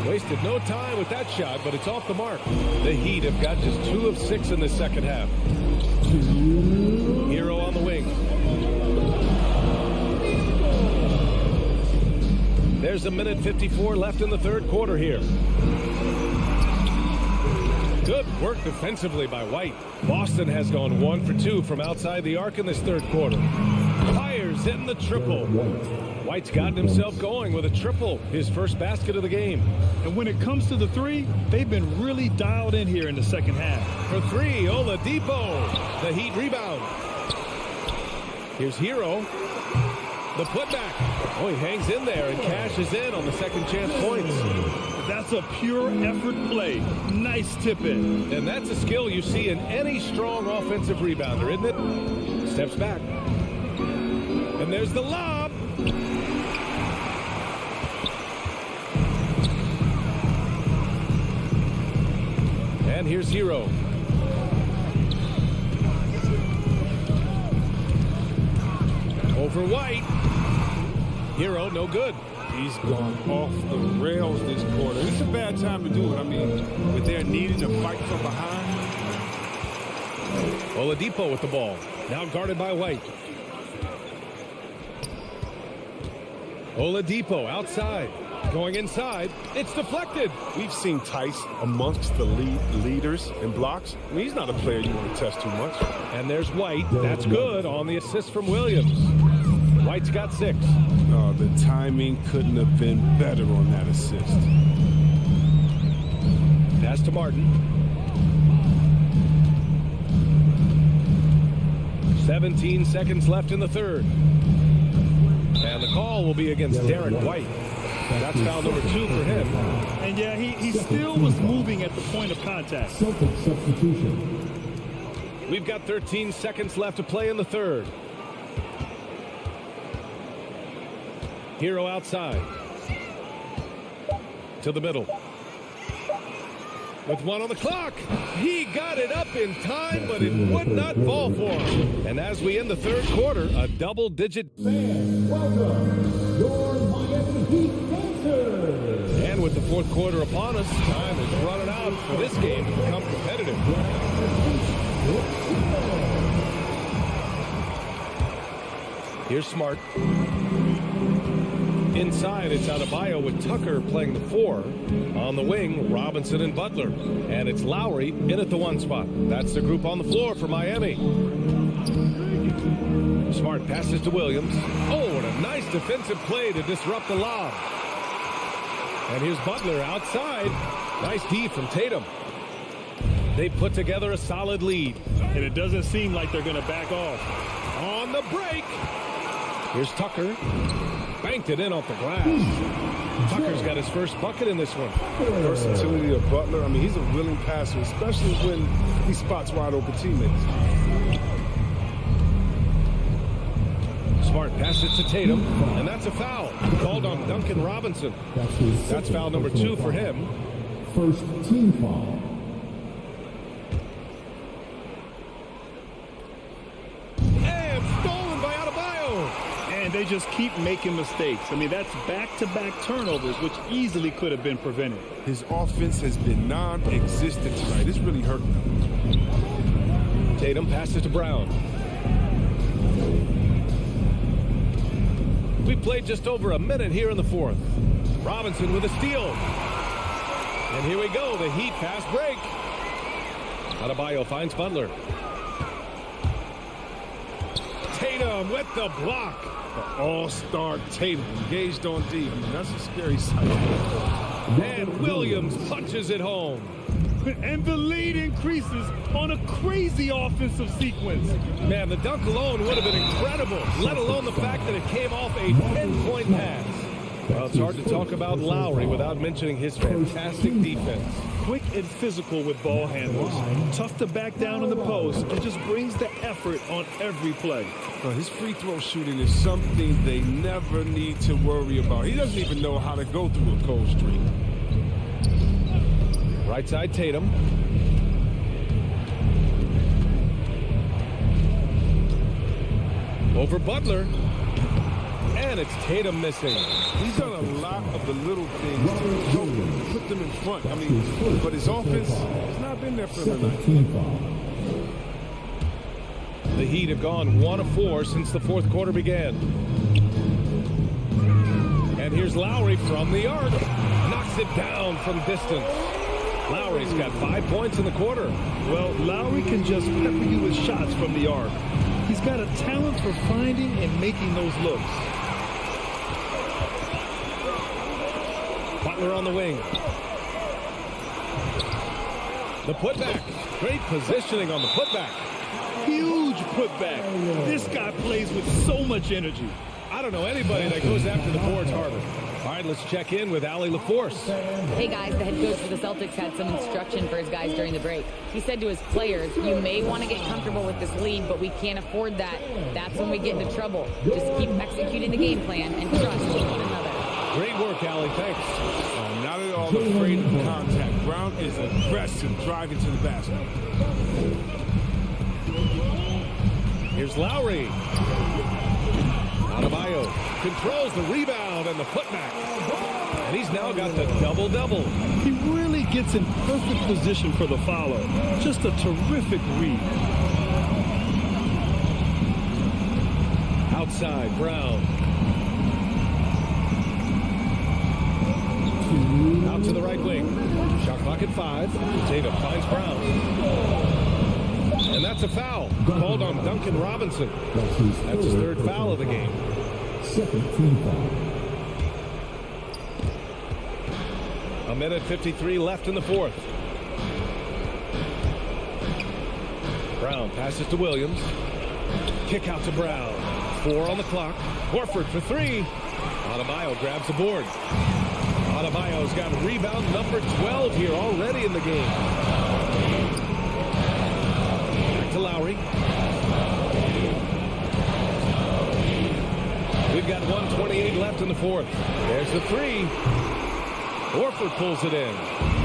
Wasted no time with that shot, but it's off the mark. The Heat have got just 2 of 6 in the second half. Hero on the wing. There's a minute 54 left in the third quarter here. Good work defensively by White. Boston has gone 1 for 2 from outside the arc in this third quarter. Fires in the triple. White's gotten himself going with a triple, his first basket of the game. And when it comes to the three, they've been really dialed in here in the second half. For 3, Oladipo. The Heat rebound. Here's Hero. The putback. Oh, he hangs in there and cashes in on the second chance points. That's a pure effort play. Nice tip in. And that's a skill you see in any strong offensive rebounder, isn't it? Steps back. And there's the lob. And here's Hero. Over White. Hero, no good. He's gone off the rails this quarter. It's a bad time to do it. I mean, but they're needing to fight from behind. Oladipo with the ball. Now guarded by White. Oladipo outside. Going inside. It's deflected. We've seen Tice amongst the leaders in blocks. I mean, he's not a player you want to test too much. And there's White. That's good on the assist from Williams. White's got 6. Oh, the timing couldn't have been better on that assist. Pass to Martin. 17 seconds left in the third. And the call will be against Derek White. That's foul number 2 for him. And yeah, he still was moving at the point of contact. Celtics substitution. We've got 13 seconds left to play in the third. Hero outside. To the middle. With 1 on the clock. He got it up in time, but it would not fall for him. And as we end the third quarter, a double-digit. Fans, welcome your Miami Heat dancers. And with the fourth quarter upon us, time is running out for this game to become competitive. Here's Smart. Inside, it's Adebayo with Tucker playing the 4. On the wing, Robinson and Butler. And it's Lowry in at the 1 spot. That's the group on the floor for Miami. Smart passes to Williams. Oh, what a nice defensive play to disrupt the lob. And here's Butler outside. Nice D from Tatum. They put together a solid lead. And it doesn't seem like they're going to back off. On the break. Here's Tucker. Banked it in off the glass. Tucker's got his first bucket in this one. Versatility of Butler. I mean, he's a willing passer, especially when he spots wide open teammates. Smart passes to Tatum, and that's a foul. Called on Duncan Robinson. That's foul number 2 for him. First team foul. And stolen by Adebayo. And they just keep making mistakes. I mean, that's back-to-back turnovers, which easily could have been prevented. His offense has been non-existent tonight. It's really hurting him. Tatum passes to Brown. We played just over a minute here in the fourth. Robinson with a steal. And here we go, the Heat fast break. Adebayo finds Butler. Tatum with the block. The all-star Tatum engaged on D. I mean, that's a scary sight. And Williams punches it home. And the lead increases on a crazy offensive sequence. Man, the dunk alone would have been incredible, let alone the fact that it came off a 10-point pass. Well, it's hard to talk about Lowry without mentioning his fantastic defense. Quick and physical with ball handlers. Tough to back down in the post. It just brings the effort on every play. His free throw shooting is something they never need to worry about. He doesn't even know how to go through a cold streak. Right side Tatum. Over Butler. And it's Tatum missing. He's done a lot of the little things to help him, put them in front. I mean, but his offense has not been there for him tonight. The Heat have gone 1 of 4 since the fourth quarter began. And here's Lowry from the arc. Knocks it down from distance. Lowry's got 5 points in the quarter. Well, Lowry can just pepper you with shots from the arc. He's got a talent for finding and making those looks. Butler on the wing. The putback. Great positioning on the putback. Huge putback. This guy plays with so much energy. I don't know anybody that goes after the boards harder. All right, let's check in with Allie LaForce. Hey guys, the head coach for the Celtics had some instruction for his guys during the break. He said to his players, you may want to get comfortable with this lead, but we can't afford that. That's when we get into trouble. Just keep executing the game plan and trust in one another. Great work, Allie. Thanks. Not at all afraid of contact. Brown is aggressive driving to the basket. Here's Lowry. Adebayo controls the rebound and the putback. And he's now got the double-double. He really gets in perfect position for the follow. Just a terrific read. Outside, Brown. Out to the right wing. Shot clock at 5. Tatum finds Brown. And that's a foul called on Duncan Robinson. That's his third foul of the game. Second team foul. 1:53 left in the fourth. Brown passes to Williams. Kick out to Brown. 4 on the clock. Horford for 3. Adebayo grabs the board. Adebayo's got rebound number 12 here already in the game. Back to Lowry. We've got 1:28 left in the fourth. There's the 3. Horford pulls it in.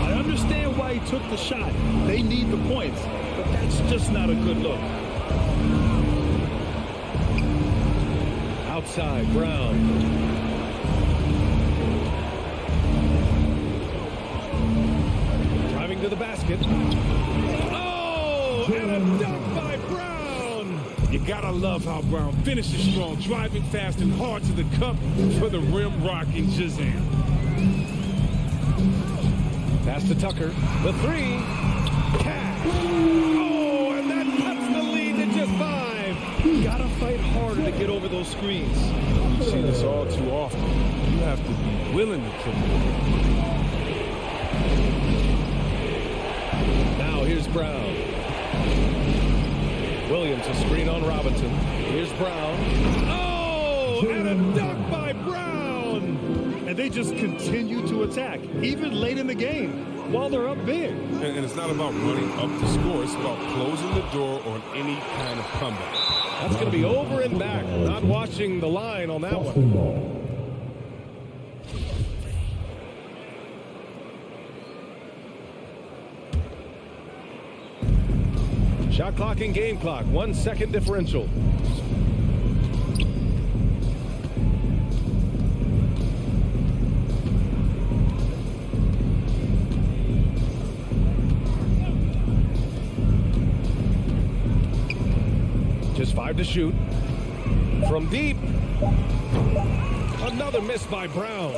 I understand why he took the shot. They need the points, but that's just not a good look. Outside, Brown. To the basket. Oh, and a dunk by Brown. You gotta love how Brown finishes strong, driving fast and hard to the cup for the rim rocking Shazam. Pass to Tucker. The 3. Cash. Oh, and that cuts the lead to just 5. You gotta fight harder to get over those screens. You see this all too often. You have to be willing to kill it. Now here's Brown. Williams a screen on Robinson. Here's Brown. Oh, and a dunk by Brown. And they just continue to attack, even late in the game, while they're up big. And it's not about running up the score. It's about closing the door on any kind of comeback. That's going to be over and back. Not watching the line on that one. Shot clock and game clock. 1 second differential. Just 5 to shoot. From deep. Another miss by Brown.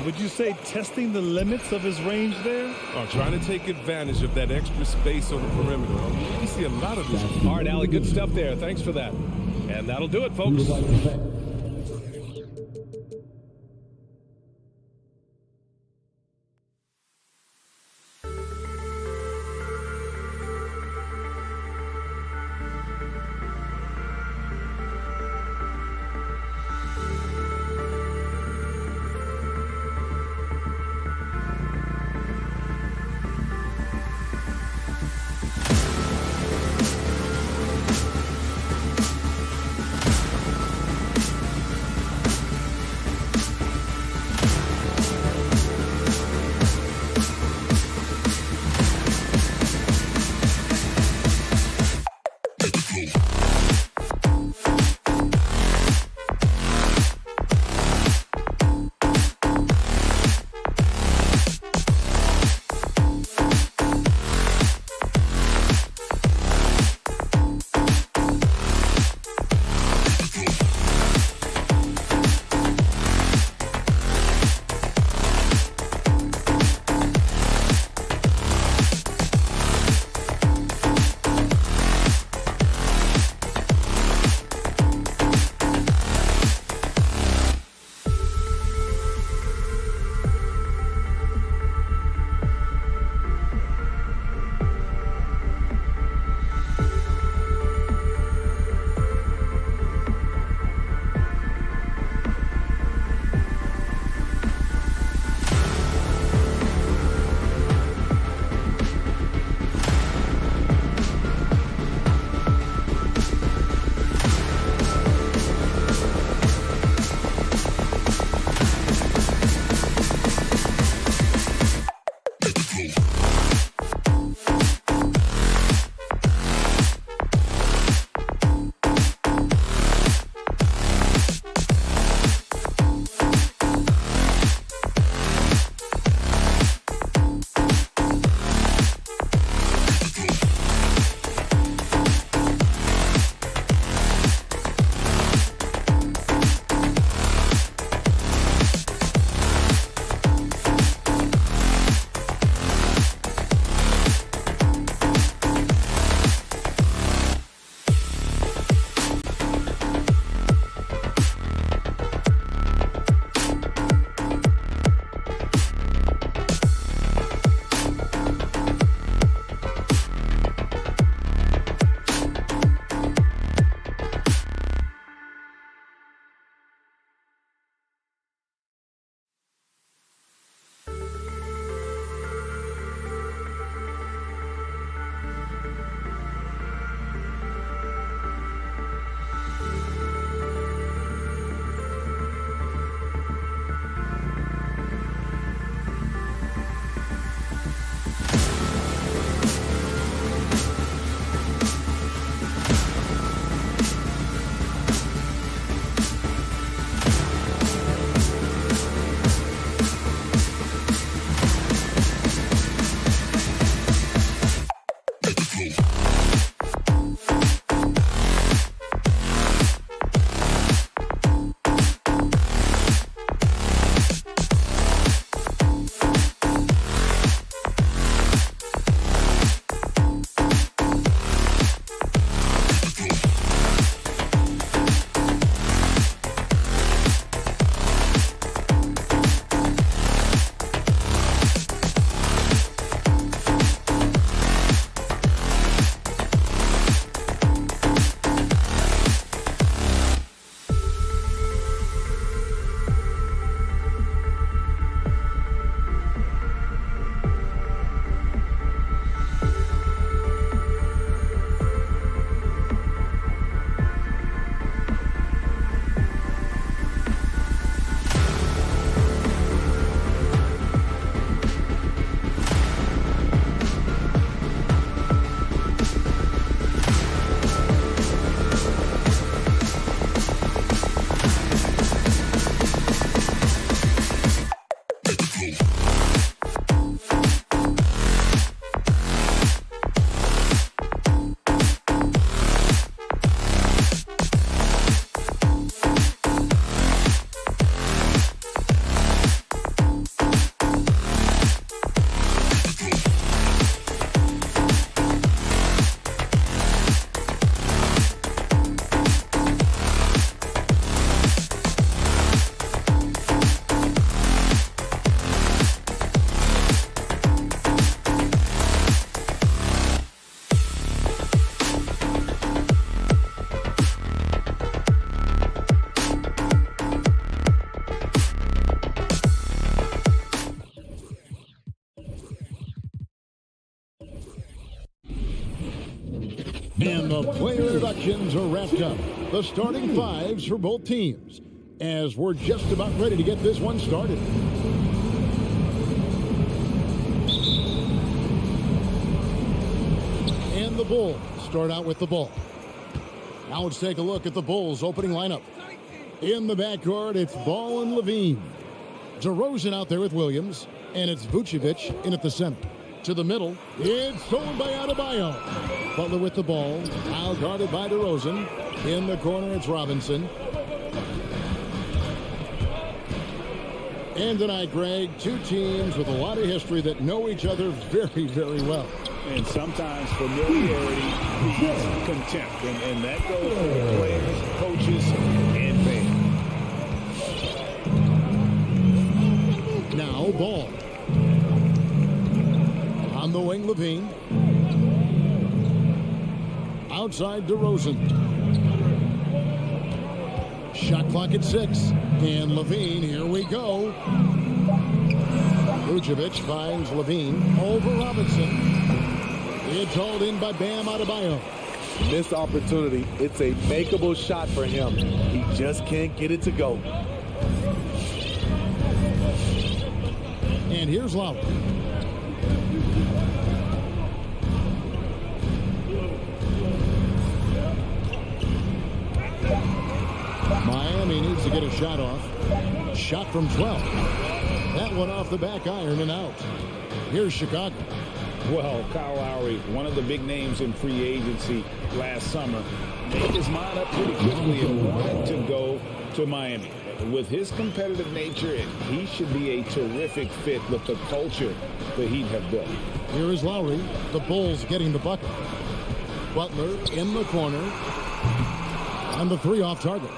Would you say testing the limits of his range there? Trying to take advantage of that extra space on the perimeter. You see a lot of this. All right, Allie, good stuff there. Thanks for that. And that'll do it, folks. the player introductions are wrapped up. The starting fives for both teams, as we're just about ready to get this one started. And the Bulls start out with the ball. Now let's take a look at the Bulls' opening lineup. In the backcourt, it's Ball and Levine. DeRozan out there with Williams, and it's Vucevic in at the center. To the middle, it's stolen by Adebayo. Butler with the ball, now guarded by DeRozan. In the corner, it's Robinson. And tonight, Greg, two teams with a lot of history that know each other very, very well. And sometimes familiarity leads contempt. And that goes for the players, coaches, and fans. Now, Ball. On the wing, Levine. Outside, DeRozan. Shot clock at 6. And Levine, here we go. Vucevic finds Levine over Robinson. It's hauled in by Bam Adebayo. Missed opportunity. It's a makeable shot for him. He just can't get it to go. And here's Lowry. Miami needs to get a shot off. Shot from 12. That one off the back iron and out. Here's Chicago. Well, Kyle Lowry, one of the big names in free agency last summer, made his mind up pretty quickly and wanted to go to Miami. With his competitive nature, he should be a terrific fit with the culture the Heat have built. Here is Lowry. The Bulls getting the bucket. Butler in the corner. And the three off target.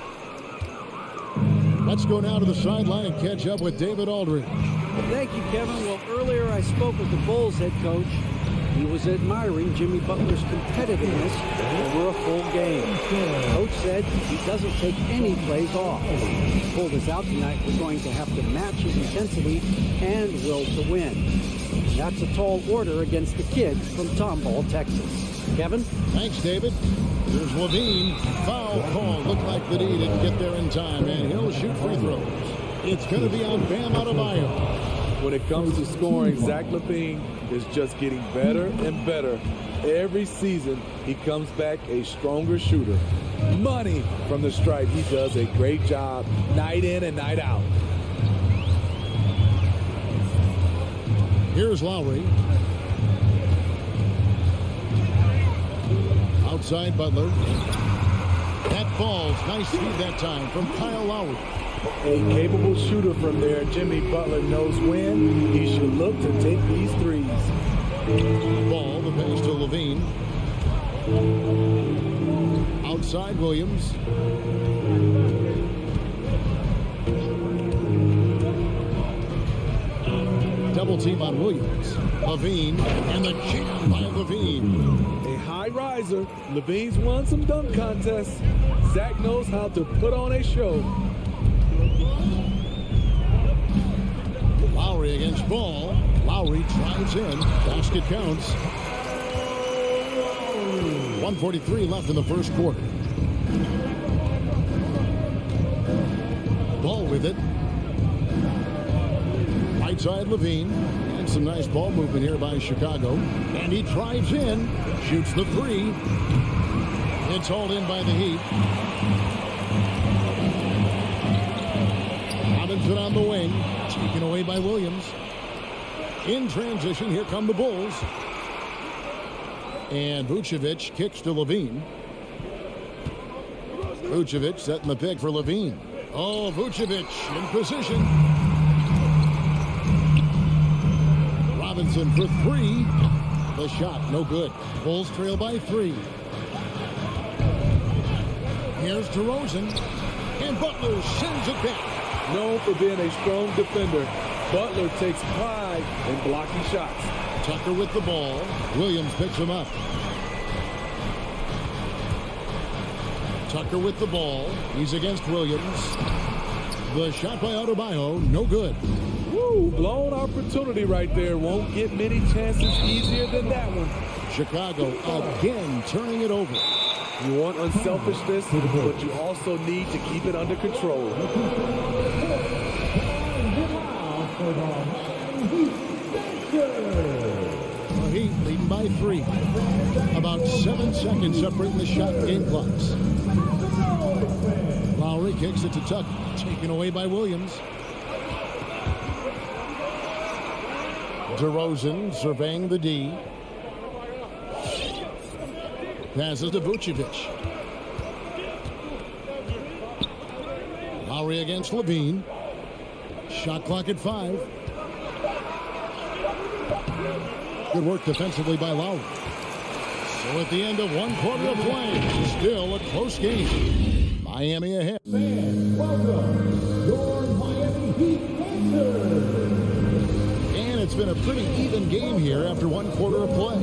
Let's go now to the sideline and catch up with David Aldridge. Thank you, Kevin. Well, earlier I spoke with the Bulls head coach. He was admiring Jimmy Butler's competitiveness over a full game. Coach said he doesn't take any plays off. If he pulled us out tonight, we're going to have to match his intensity and will to win. That's a tall order against the kid from Tomball, Texas. Kevin? Thanks, David. Here's Levine. Foul call. Looked like the D didn't get there in time, and he'll shoot free throws. It's going to be on Bam Adebayo. When it comes to scoring, Zach LaVine is just getting better and better. Every season, he comes back a stronger shooter. Money from the stripe. He does a great job night in and night out. Here's Lowry. Outside Butler. That falls. Nice feed that time from Kyle Lowry. A capable shooter from there. Jimmy Butler knows when he should look to take these threes. Ball, the pass to Levine. Outside Williams. Double team on Williams. Levine, and the jam by Levine. A high riser. Levine's won some dunk contests. Zach knows how to put on a show. Lowry against Ball. Lowry drives in. Basket counts. 1:43 left in the first quarter. Ball with it. Right side Levine. And some nice ball movement here by Chicago. And he drives in. Shoots the three. It's hauled in by the Heat. Robinson on the wing. Taken away by Williams. In transition, here come the Bulls. And Vucevic kicks to Levine. Vucevic setting the pick for Levine. Oh, Vucevic in position. Robinson for three. The shot, no good. Bulls trail by 3. Here's DeRozan. And Butler sends it back. Known for being a strong defender, Butler takes pride in blocking shots. Tucker with the ball. Williams picks him up. Tucker with the ball. He's against Williams. The shot by Adebayo, no good. Woo, blown opportunity right there. Won't get many chances easier than that one. Chicago again turning it over. You want unselfishness, but you also need to keep it under control. The Heat leading by 3. About 7 seconds separating the shot game clocks. Lowry kicks it to Tucker. Taken away by Williams. DeRozan surveying the D. Passes to Vucevic. Lowry against Levine. Shot clock at 5. Good work defensively by Lowry. So at the end of 1 quarter of play, still a close game. Miami ahead. Fans, welcome your Miami Heat Pacers. And it's been a pretty even game here after 1 quarter of play.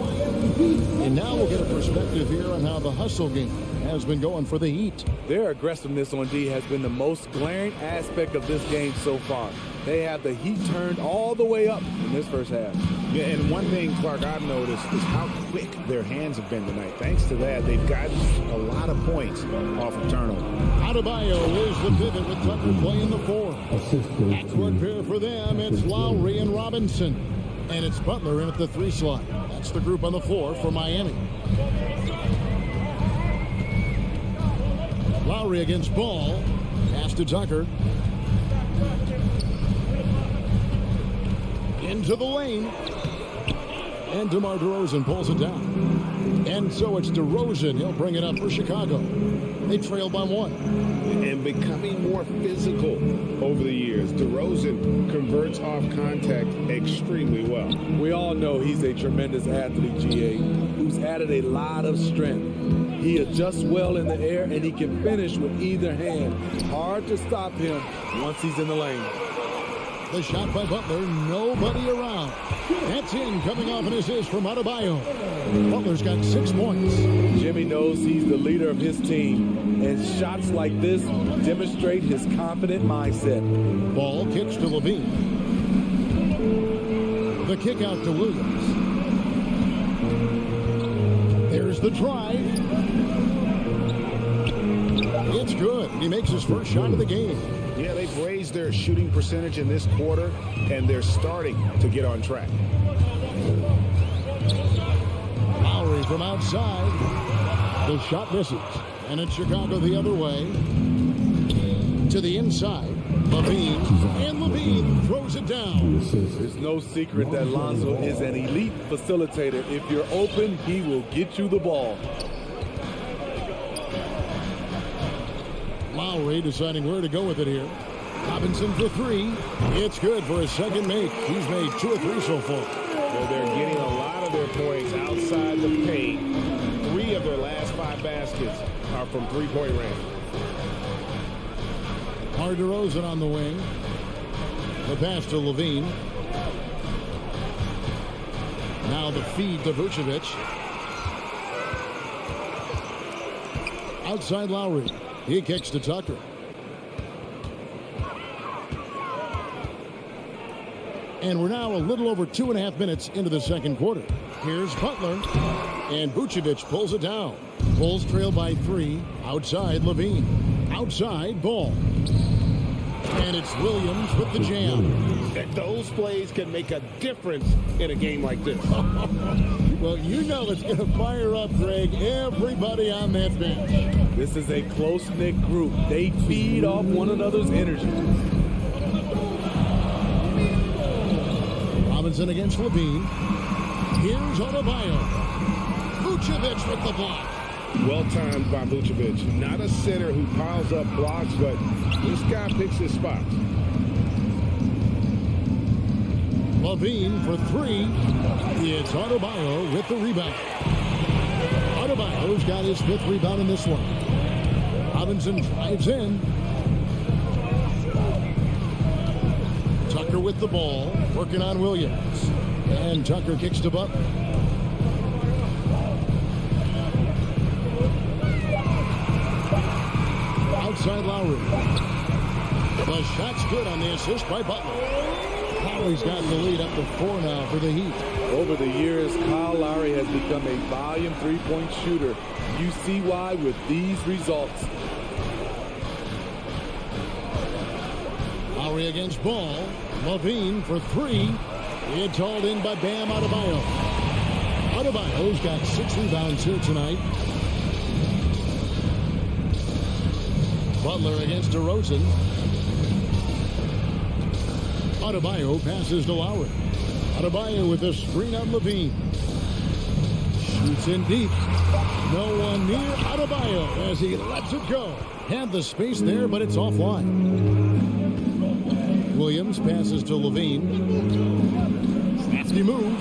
And now we'll get a perspective here on how the hustle game has been going for the Heat. Their aggressiveness on D has been the most glaring aspect of this game so far. They have the heat turned all the way up in this first half. Yeah, and one thing, Clark, I've noticed is how quick their hands have been tonight. Thanks to that, they've gotten a lot of points off of turnover. Adebayo is the pivot with Tucker playing the 4. Backcourt pair for them. It's Lowry and Robinson. And it's Butler in at the 3 slot. That's the group on the floor for Miami. Lowry against Ball. Pass to Tucker. Into the lane. And DeMar DeRozan pulls it down. And so it's DeRozan. He'll bring it up for Chicago. They trail by 1. And becoming more physical over the years. DeRozan converts off contact extremely well. We all know he's a tremendous athlete, GA, who's added a lot of strength. He adjusts well in the air, and he can finish with either hand. It's hard to stop him once he's in the lane. The shot by Butler, nobody around. That's in, coming off an assist from Adebayo. Butler's got 6 points. Jimmy knows he's the leader of his team, and shots like this demonstrate his confident mindset. Ball kicks to Levine. The kick out to Williams. There's the drive. It's good. He makes his first shot of the game. Yeah, they've raised their shooting percentage in this quarter, and they're starting to get on track. Lowry from outside. The shot misses. And it's Chicago the other way. To the inside. Levine. And Levine throws it down. There's no secret that Lonzo is an elite facilitator. If you're open, he will get you the ball. Lowry deciding where to go with it here. Robinson for 3. It's good for his second make. He's made 2 or 3 so far. Well, they're getting a lot of their points outside the paint. 3 of their last 5 baskets are from three-point range. DeRozan on the wing. The pass to Levine. Now the feed to Vucevic. Outside Lowry. He kicks to Tucker. And we're now a little over 2.5 minutes into the second quarter. Here's Butler. And Vucevic pulls it down. Bulls trail by 3. Outside Levine. Outside Ball. And it's Williams with the jam. Those plays can make a difference in a game like this. Well, you know it's going to fire up, Greg, everybody on that bench. This is a close-knit group. They feed off one another's energy. Robinson against Levine. Here's Adebayo. Vucevic with the block. Well timed by Vucevic. Not a center who piles up blocks, but this guy picks his spots. Levine for 3. It's Adebayo with the rebound. Adebayo's got his 5th rebound in this one. Robinson drives in. Tucker with the ball, working on Williams. And Tucker kicks to Butler. Outside Lowry. The shot's good on the assist by Butler. Lowry's got the lead up to 4 now for the Heat. Over the years, Kyle Lowry has become a volume three-point shooter. You see why with these results. Lowry against Ball. Levine for three. It's hauled in by Bam Adebayo. Adebayo's got 6 rebounds here tonight. Butler against DeRozan. Adebayo passes to Lowry. Adebayo with a screen on Levine. Shoots in deep. No one near Adebayo as he lets it go. Had the space there, but it's offline. Williams passes to Levine. Crafty move.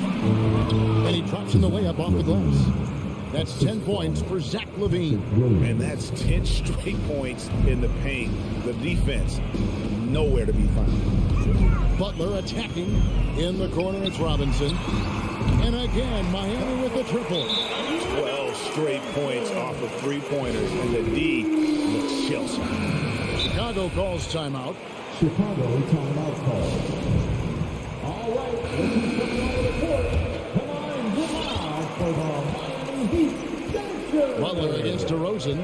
And he drops in the layup off the glass. That's 10 points for Zach LaVine. And that's 10 straight points in the paint. The defense, nowhere to be found. Butler attacking. In the corner, it's Robinson. And again, Miami with the triple. 12 straight points off of three-pointers, and the D looks Chelsea. Chicago calls timeout. Chicago timeout call. All right, this is coming over the court. Come on, get out for the Miami Heat. Butler against DeRozan.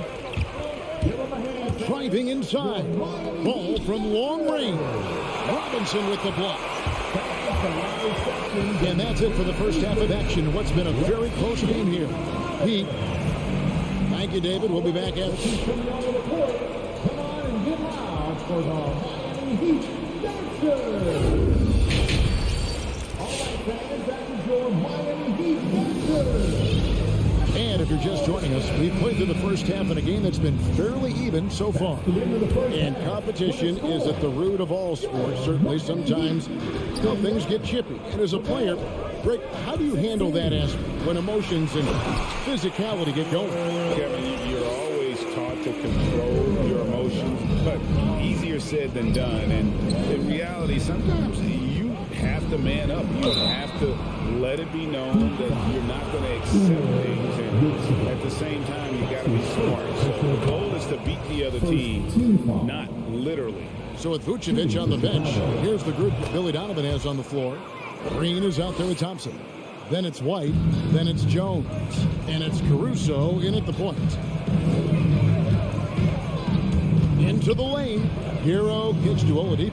Driving inside. Ball from long range. Robinson with the block. And that's it for the first half of action. What's been a very close game here. Heat. Thank you, David. We'll be back after. Come on and get out for the Miami Heat Dancers. All right, fans, that is your Miami Heat Dancers. And if you're just joining us, we've played through the first half in a game that's been fairly even so far. And competition is at the root of all sports. Certainly, sometimes things get chippy. And as a player, Rick, how do you handle that aspect when emotions and physicality get going? Kevin, you're always taught to control your emotions, but easier said than done. And in reality, sometimes you have to man up. You have to let it be known that you're not going to accept things. And at the same time, you got to be smart. So the goal is to beat the other team, not literally. So with Vucevic on the bench, here's the group that Billy Donovan has on the floor. Green is out there with Thompson. Then it's White. Then it's Jones. And it's Caruso in at the point. Into the lane. Hero pitch to Oladipo.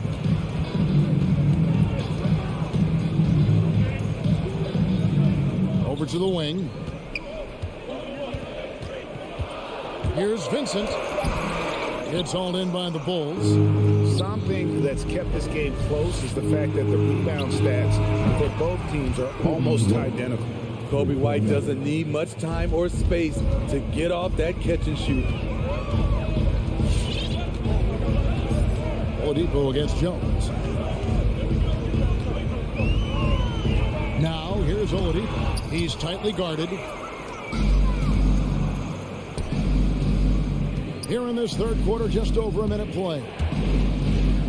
Over to the wing. Here's Vincent. It's hauled in by the Bulls. Something that's kept this game close is the fact that the rebound stats for both teams are almost identical. Kobe White doesn't need much time or space to get off that catch and shoot. Oladipo against Jones. Now, here's Oladipo. He's tightly guarded. Here in this third quarter, just over a minute play.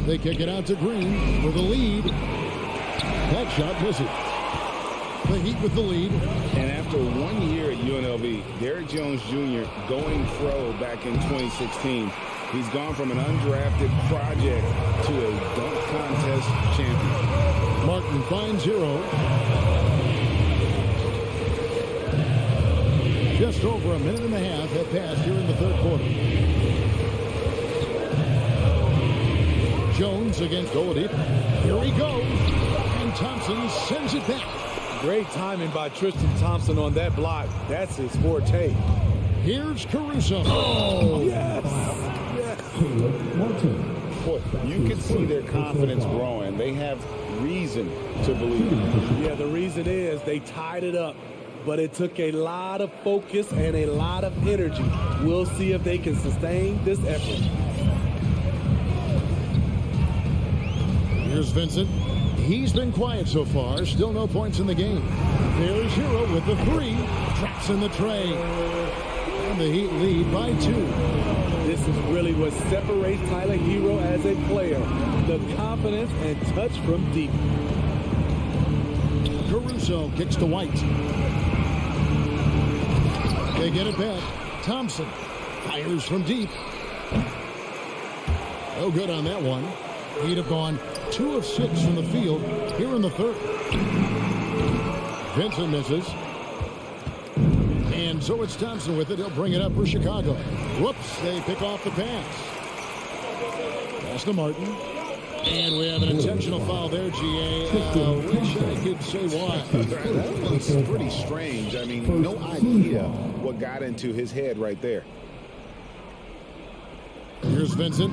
They kick it out to Green for the lead. That shot misses. The Heat with the lead. And after 1 year at UNLV, Derrick Jones Jr. going pro back in 2016. He's gone from an undrafted project to a dunk contest champion. Martin finds zero. Just over a minute and a half have passed here in the third quarter. Jones against Oladipo. Here he goes. And Thompson sends it back. Great timing by Tristan Thompson on that block. That's his forte. Here's Caruso. Oh, yes. Boy, you can see their confidence growing. They have reason to believe it. Yeah, the reason is they tied it up. But it took a lot of focus and a lot of energy. We'll see if they can sustain this effort. Here's Vincent. He's been quiet so far. Still no points in the game. There's Hero with the three. Traps in the tray. And the Heat lead by 2. This is really what separates Tyler Hero as a player. The confidence and touch from deep. Caruso kicks to White. They get it back. Thompson fires from deep. No good on that one. He'd have gone 2 of 6 from the field here in the third. Vincent misses. And so it's Thompson with it. He'll bring it up for Chicago. Whoops, they pick off the pass. Pass to Martin. And we have an intentional foul there, G.A. Wish I could say why. That was pretty strange. I mean, no idea what got into his head right there. Here's Vincent.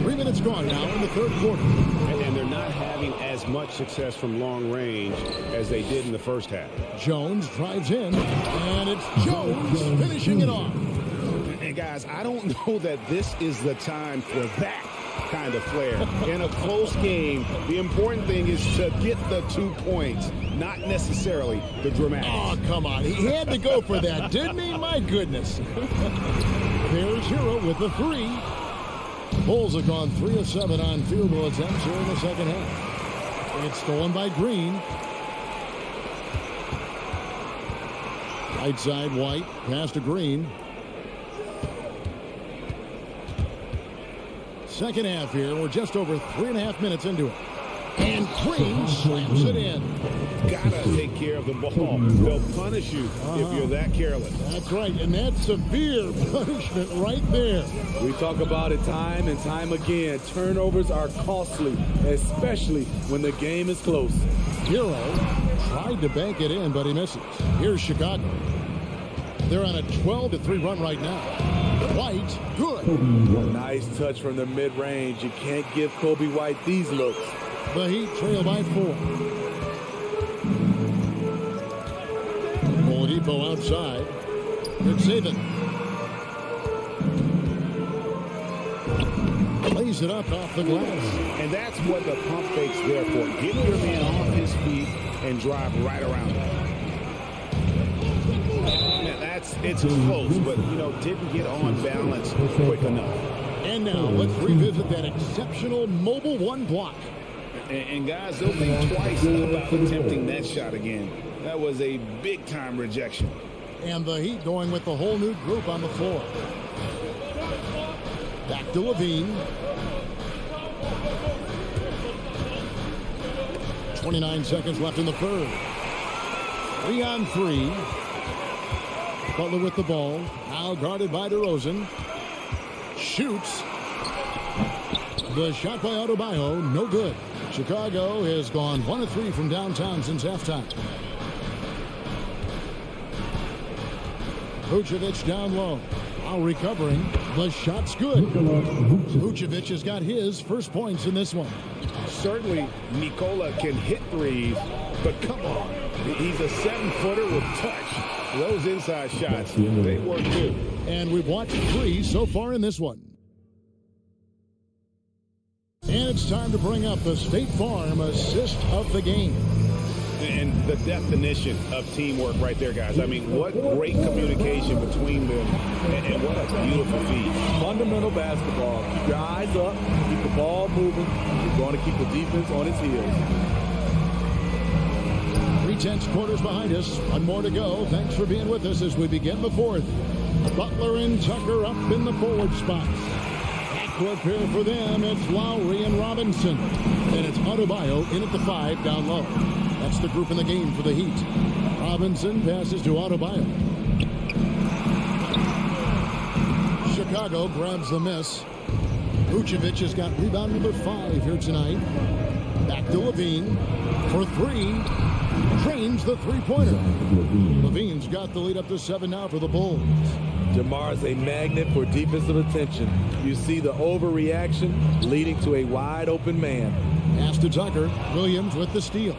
3 minutes gone now in the third quarter. And they're not having as much success from long range as they did in the first half. Jones drives in, and it's Jones finishing it off. And guys, I don't know that this is the time for that kind of flair. In a close game, the important thing is to get the 2 points, not necessarily the dramatics. Oh, come on. He had to go for that, didn't he? My goodness. There's Hero with the 3. Bulls have gone 3 of 7 on field goal attempts here in the second half. And it's stolen by Green. Right side, White. Pass to Green. Second half here. We're just over 3.5 minutes into it. And Green slams it in. Gotta take care of the ball. They'll punish you if you're that careless. That's right, and that's severe punishment right there. We talk about it time and time again. Turnovers are costly, especially when the game is close. Hero tried to bank it in, but he misses. Here's Chicago. They're on a 12-3 run right now. White, good. Nice touch from the mid-range. You can't give Kobe White these looks. The Heat trail by 4. Oladipo outside. It's Tatum. Lays it up off the glass. And that's what the pump fake's there for. Get your man off his feet and drive right around him. It's close, but, didn't get on balance quick enough. And now let's revisit that exceptional mobile 1 block. And guys, they'll think twice about attempting that shot again. That was a big-time rejection. And the Heat going with the whole new group on the floor. Back to Levine. 29 seconds left in the third. 3 on 3. Butler with the ball. Now guarded by DeRozan. Shoots. The shot by Adebayo, no good. Chicago has gone 1 of 3 from downtown since halftime. Vucevic down low. While recovering, the shot's good. Vucevic has got his first points in this one. Certainly, Nikola can hit threes, but come on. He's a 7-footer with touch. Those inside shots, they work too. And we've watched 3 so far in this one. And it's time to bring up the State Farm assist of the game. And the definition of teamwork right there, guys. I mean, what great communication between them, and what a beautiful feed. Fundamental basketball. Keep your eyes up, keep the ball moving. You're going to keep the defense on its heels. 3/10 quarters behind us. 1 more to go. Thanks for being with us as we begin the fourth. Butler and Tucker up in the forward spots. Backcourt pair for them. It's Lowry and Robinson. And it's Adebayo in at the 5 down low. That's the group in the game for the Heat. Robinson passes to Adebayo. Chicago grabs the miss. Vucevic has got rebound number 5 here tonight. Back to Levine for 3. Drains the three-pointer. Levine's got the lead up to 7 now for the Bulls. Jamar's a magnet for defensive attention. You see the overreaction leading to a wide-open man. Pass to Tucker. Williams with the steal.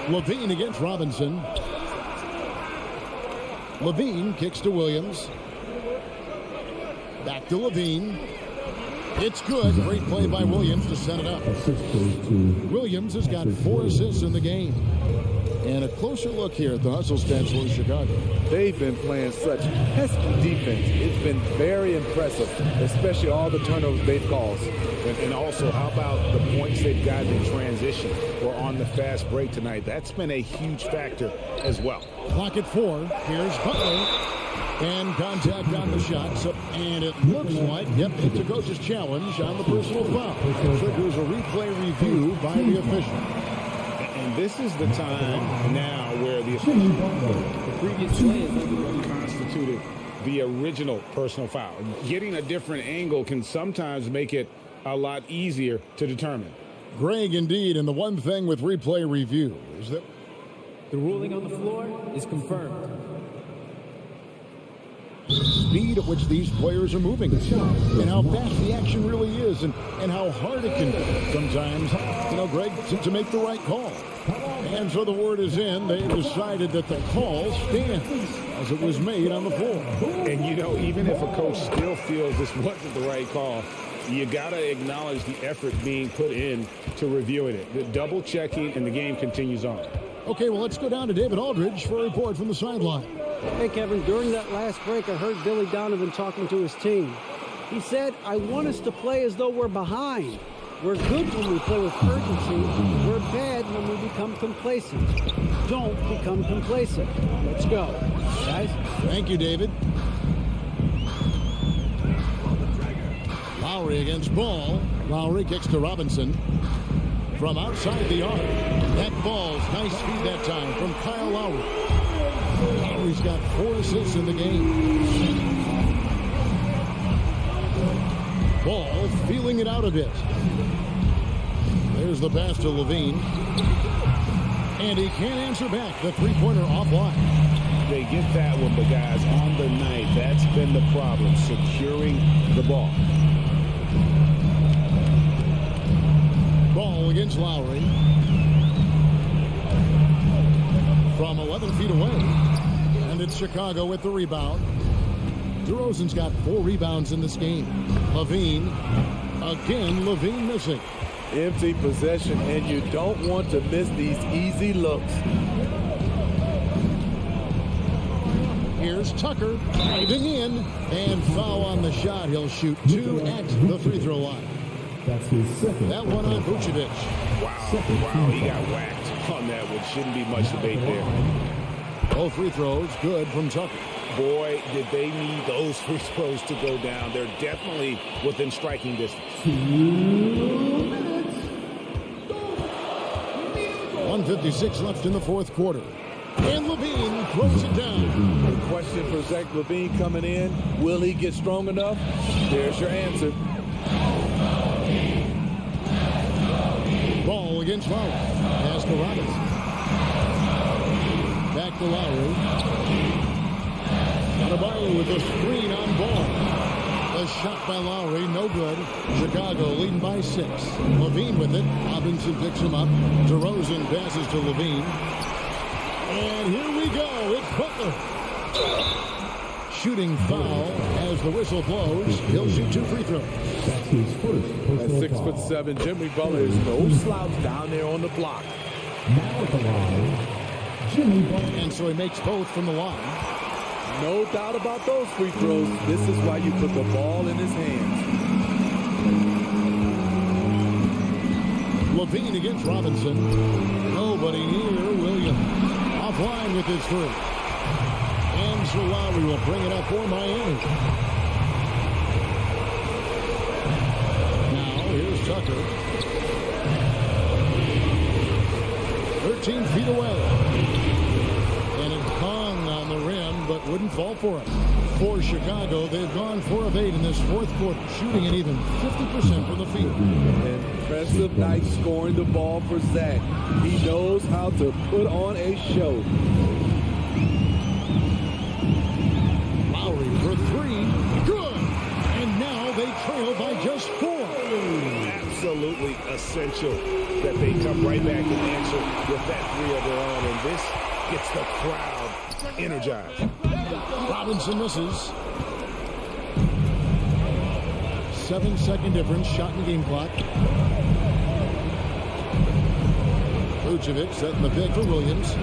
Levine against Robinson. Levine kicks to Williams. Back to Levine. It's good. Great play by Williams to set it up. Williams has got 4 assists in the game. And a closer look here at the hustle stats for Chicago. They've been playing such pesky defense. It's been very impressive, especially all the turnovers they've caused. And also, how about the points they've gotten in transition or on the fast break tonight? That's been a huge factor as well. Clock at 4. Here's Butler. And contact on the shot. And it looks like, it's a coach's challenge on the personal foul. Triggers a replay review by the official. And this is the time now where the previous play is constituted the original personal foul. Getting a different angle can sometimes make it a lot easier to determine. Greg, indeed, and the one thing with replay review is that the ruling on the floor is confirmed. Speed at which these players are moving and how fast the action really is and how hard it can be sometimes, Greg, to make the right call. And so the word is in. They decided that the call stands as it was made on the floor. And, even if a coach still feels this wasn't the right call, you got to acknowledge the effort being put in to reviewing it. The double checking, and the game continues on. Okay, well, let's go down to David Aldridge for a report from the sideline. Hey, Kevin, during that last break, I heard Billy Donovan talking to his team. He said, I want us to play as though we're behind. We're good when we play with urgency. We're bad when we become complacent. Don't become complacent. Let's go, guys. Thank you, David. Lowry against Ball. Lowry kicks to Robinson from outside the arc. That ball's nice speed that time from Kyle Lowry. Lowry's got 4 assists in the game. Ball feeling it out a bit. There's the pass to Levine. And he can't answer back. The three-pointer offline. They get that one, but guys, on the night, that's been the problem, securing the ball. Ball against Lowry. From 11 feet away. And it's Chicago with the rebound. DeRozan's got 4 rebounds in this game. Levine. Again, Levine missing. Empty possession, and you don't want to miss these easy looks. Here's Tucker driving in, and foul on the shot. He'll shoot 2 at the free throw line. That's his second. That one on Vucevic. Wow, he got whacked on that one. Shouldn't be much debate there. Both free throws good from Tucker. Boy, did they need those free throws to go down. They're definitely within striking distance. 1:56 left in the fourth quarter. And Levine throws it down. The question for Zach Levine coming in, will he get strong enough? There's your answer. Ball against Lowry. Pass to Robinson. Back to Lowry. Adebayo with a screen on Ball. A shot by Lowry, no good. Chicago leading by 6. Levine with it. Robinson picks him up. DeRozan passes to Levine. And here we go. It's Butler. Shooting foul as the whistle blows. He'll shoot 2 free throws. That's his first. At 6'7", Jimmy Butler is no slouch down there on the block. Now at the line, Jimmy Butler. And so he makes both from the line. No doubt about those free throws. This is why you put the ball in his hands. Levine against Robinson. Nobody near Williams. Offline with his 3. And so Lowry will bring it up for Miami. Now here's Tucker. 13 feet away. And it hung on the rim, but wouldn't fall for it. For Chicago, they've gone 4 of 8 in this fourth quarter, shooting it even 50% from the field. Impressive night scoring the ball for Zach. He knows how to put on a show. Lowry for 3. Good! And now they trail by just 4. Absolutely essential that they come right back and answer with that 3 of their own. And this gets the crowd energized. Robinson misses. 7-second difference. Shot in the game clock. Vucevic setting the pick for Williams.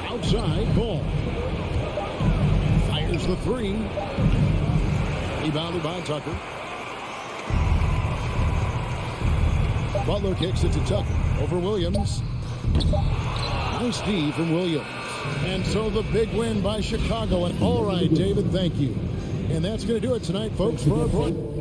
Outside, ball. Fires the three. Rebounded by Tucker. Butler kicks it to Tucker. Over Williams. Nice D from Williams. And so the big win by Chicago. And all right, David, thank you. And that's going to do it tonight, folks, for our point.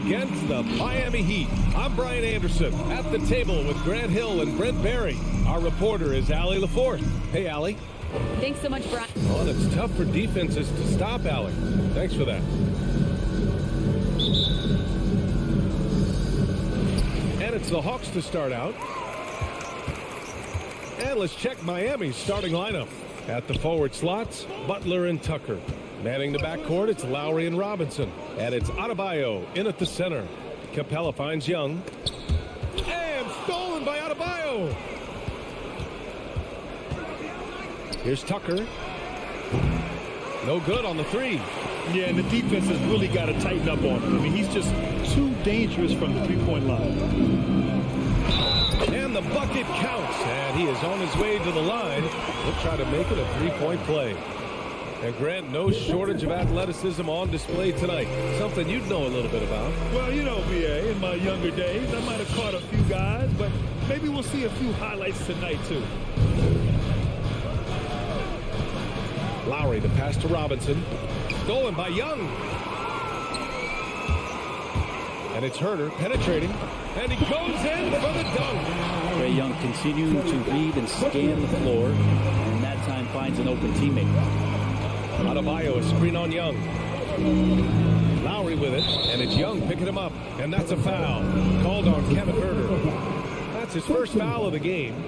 against the Miami Heat. I'm Brian Anderson at the table with Grant Hill and Brent Barry. Our reporter is Allie LaForce. Hey, Allie. Thanks so much, Brian. Well, it's tough for defenses to stop Allie. Thanks for that. And it's the Hawks to start out. And let's check Miami's starting lineup. At the forward slots, Butler and Tucker. Manning the backcourt, it's Lowry and Robinson. And it's Adebayo in at the center. Capella finds Young. And stolen by Adebayo. Here's Tucker. No good on the three. Yeah, and the defense has really got to tighten up on him. I mean, he's just too dangerous from the three-point line. And the bucket counts, and he is on his way to the line. He'll try to make it a three-point play. And Grant, no shortage of athleticism on display tonight. Something you'd know a little bit about. Well, you know, BA, in my younger days, I might have caught a few guys, but maybe we'll see a few highlights tonight, too. Lowry, the pass to Robinson. Stolen by Young. And it's Herter penetrating. And he goes in for the dunk. Trae Young continuing to read and scan the floor. And that time finds an open teammate. Adebayo, a screen on Young. Lowry with it. And it's Young picking him up. And that's a foul. Called on Kevin Herter. That's his first foul of the game.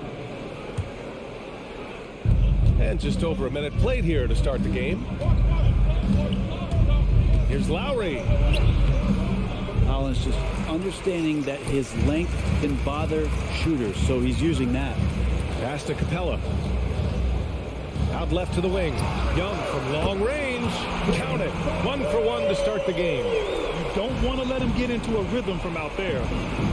And just over a minute played here to start the game. Here's Lowry. Collins just understanding that his length can bother shooters, so he's using that. Pass to Capella. Out left to the wing. Young from long range. Count it. 1 for 1 to start the game. You don't want to let him get into a rhythm from out there.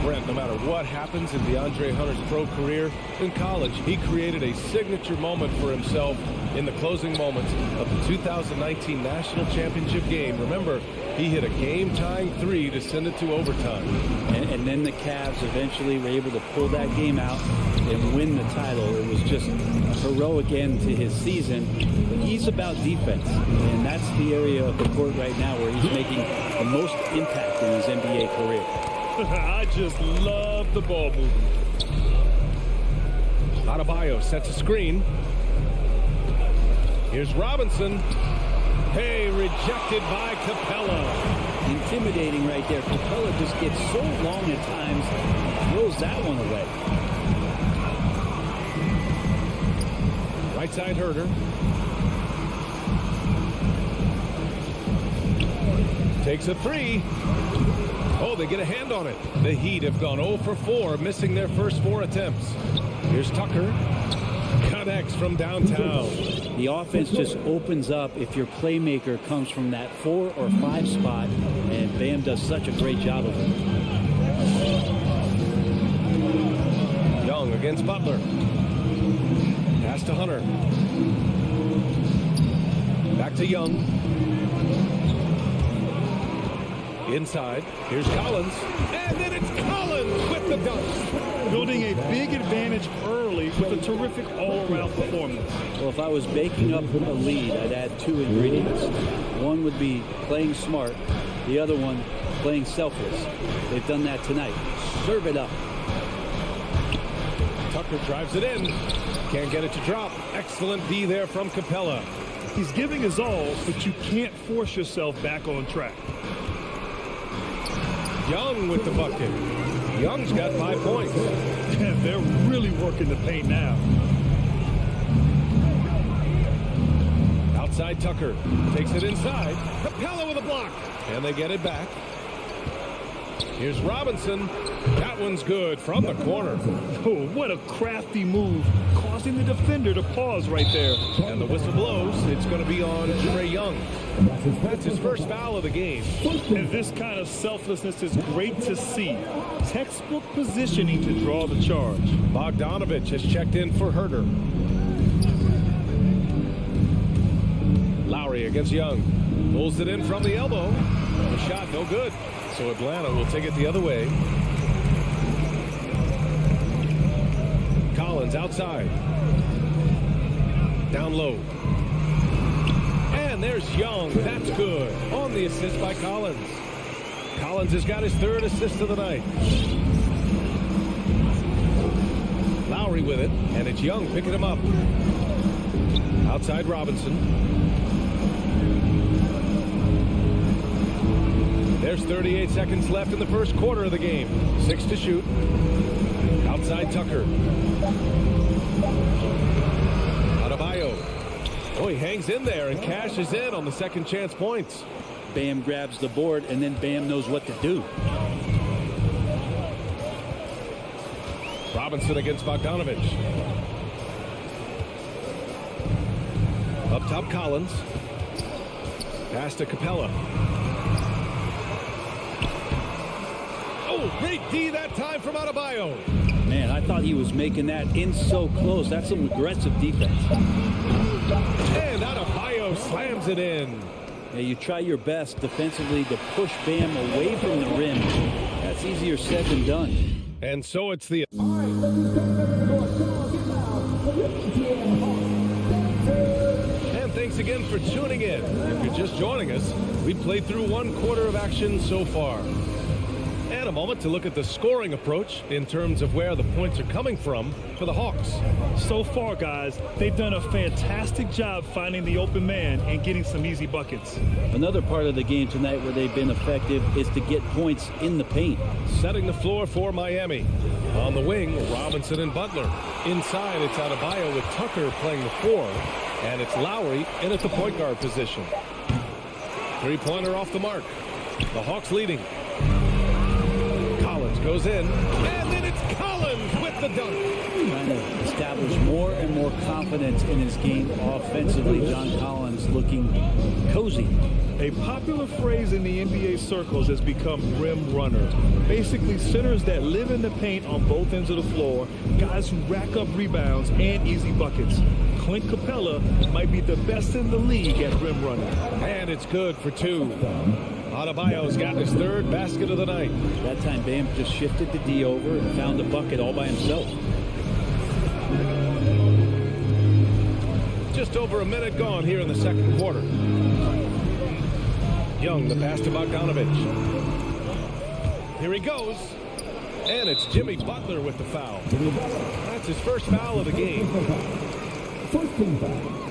Brent, no matter what happens in DeAndre Hunter's pro career, in college, he created a signature moment for himself in the closing moments of the 2019 National Championship game. Remember, he hit a game-tying three to send it to overtime. And then the Cavs eventually were able to pull that game out and win the title. It was just a heroic end to his season. But he's about defense, and that's the area of the court right now where he's making the most impact in his NBA career. I just love the ball movement. Adebayo sets a screen. Here's Robinson. Hey, rejected by Capella. Intimidating right there. Capella just gets so long at times, throws that one away. Right side Herter. Takes a three. Oh, they get a hand on it. The Heat have gone 0 for 4, missing their first 4 attempts. Here's Tucker. Connects from downtown. The offense just opens up if your playmaker comes from that 4 or 5 spot, and Bam does such a great job of it. Young against Butler. Pass to Hunter. Back to Young. Inside. Here's Collins. And then it's Collins with the dunk. Building a big advantage early with a terrific all-around performance. Well, if I was baking up a lead, I'd add 2 ingredients. One would be playing smart. The other one, playing selfless. They've done that tonight. Serve it up. Tucker drives it in. Can't get it to drop. Excellent D there from Capella. He's giving his all, but you can't force yourself back on track. Young with the bucket. Young's got 5 points. They're really working the paint now. Outside Tucker. Takes it inside. Capella with a block. And they get it back. Here's Robinson. That one's good from the corner. Oh, what a crafty move, causing the defender to pause right there. And the whistle blows. It's going to be on Trae Young. That's his first foul of the game. And this kind of selflessness is great to see. Textbook positioning to draw the charge. Bogdanovich has checked in for Herter. Lowry against Young. Pulls it in from the elbow. The shot no good. So Atlanta will take it the other way. Collins outside. Down low. And there's Young. That's good. On the assist by Collins. Collins has got his 3rd assist of the night. Lowry with it, and it's Young picking him up. Outside Robinson. There's 38 seconds left in the first quarter of the game. 6 to shoot. Outside Tucker. Adebayo. Oh, he hangs in there and cashes in on the second chance points. Bam grabs the board, and then Bam knows what to do. Robinson against Bogdanovich. Up top, Collins. Pass to Capella. Oh, great D that time from Adebayo. Man, I thought he was making that in so close. That's some aggressive defense. And Adebayo slams it in. Yeah, you try your best defensively to push Bam away from the rim. That's easier said than done. And so it's the... And thanks again for tuning in. If you're just joining us, we've played through 1 quarter of action so far. And a moment to look at the scoring approach in terms of where the points are coming from for the Hawks. So far, guys, they've done a fantastic job finding the open man and getting some easy buckets. Another part of the game tonight where they've been effective is to get points in the paint. Setting the floor for Miami. On the wing, Robinson and Butler. Inside, it's Adebayo with Tucker playing the 4. And it's Lowry in at the point guard position. 3-pointer off the mark. The Hawks leading. Goes in, and then it's Collins with the dunk. Trying to establish more and more confidence in his game offensively. John Collins looking cozy. A popular phrase in the NBA circles has become rim runner. Basically, centers that live in the paint on both ends of the floor, guys who rack up rebounds and easy buckets. Clint Capella might be the best in the league at rim running. And it's good for 2. Adebayo's got his 3rd basket of the night. That time, Bam just shifted the D over and found a bucket all by himself. Just over a minute gone here in the second quarter. Young, the pass to Bogdanovich. Here he goes. And it's Jimmy Butler with the foul. That's his first foul of the game. First team foul.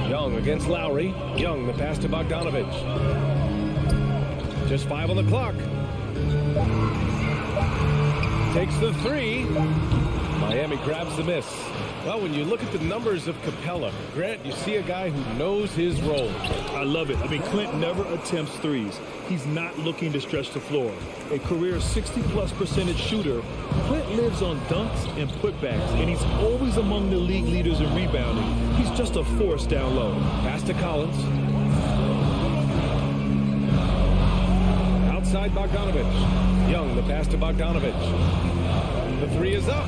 Young against Lowry. Young, the pass to Bogdanovich. Just 5 on the clock. Takes the 3. Miami grabs the miss. Well, when you look at the numbers of Capella, Grant, you see a guy who knows his role. I love it. I mean, Clint never attempts threes. He's not looking to stretch the floor. A career 60+% shooter, Clint lives on dunks and putbacks, and he's always among the league leaders in rebounding. He's just a force down low. Pass to Collins. Outside Bogdanovich. Young, the pass to Bogdanovich. The 3 is up.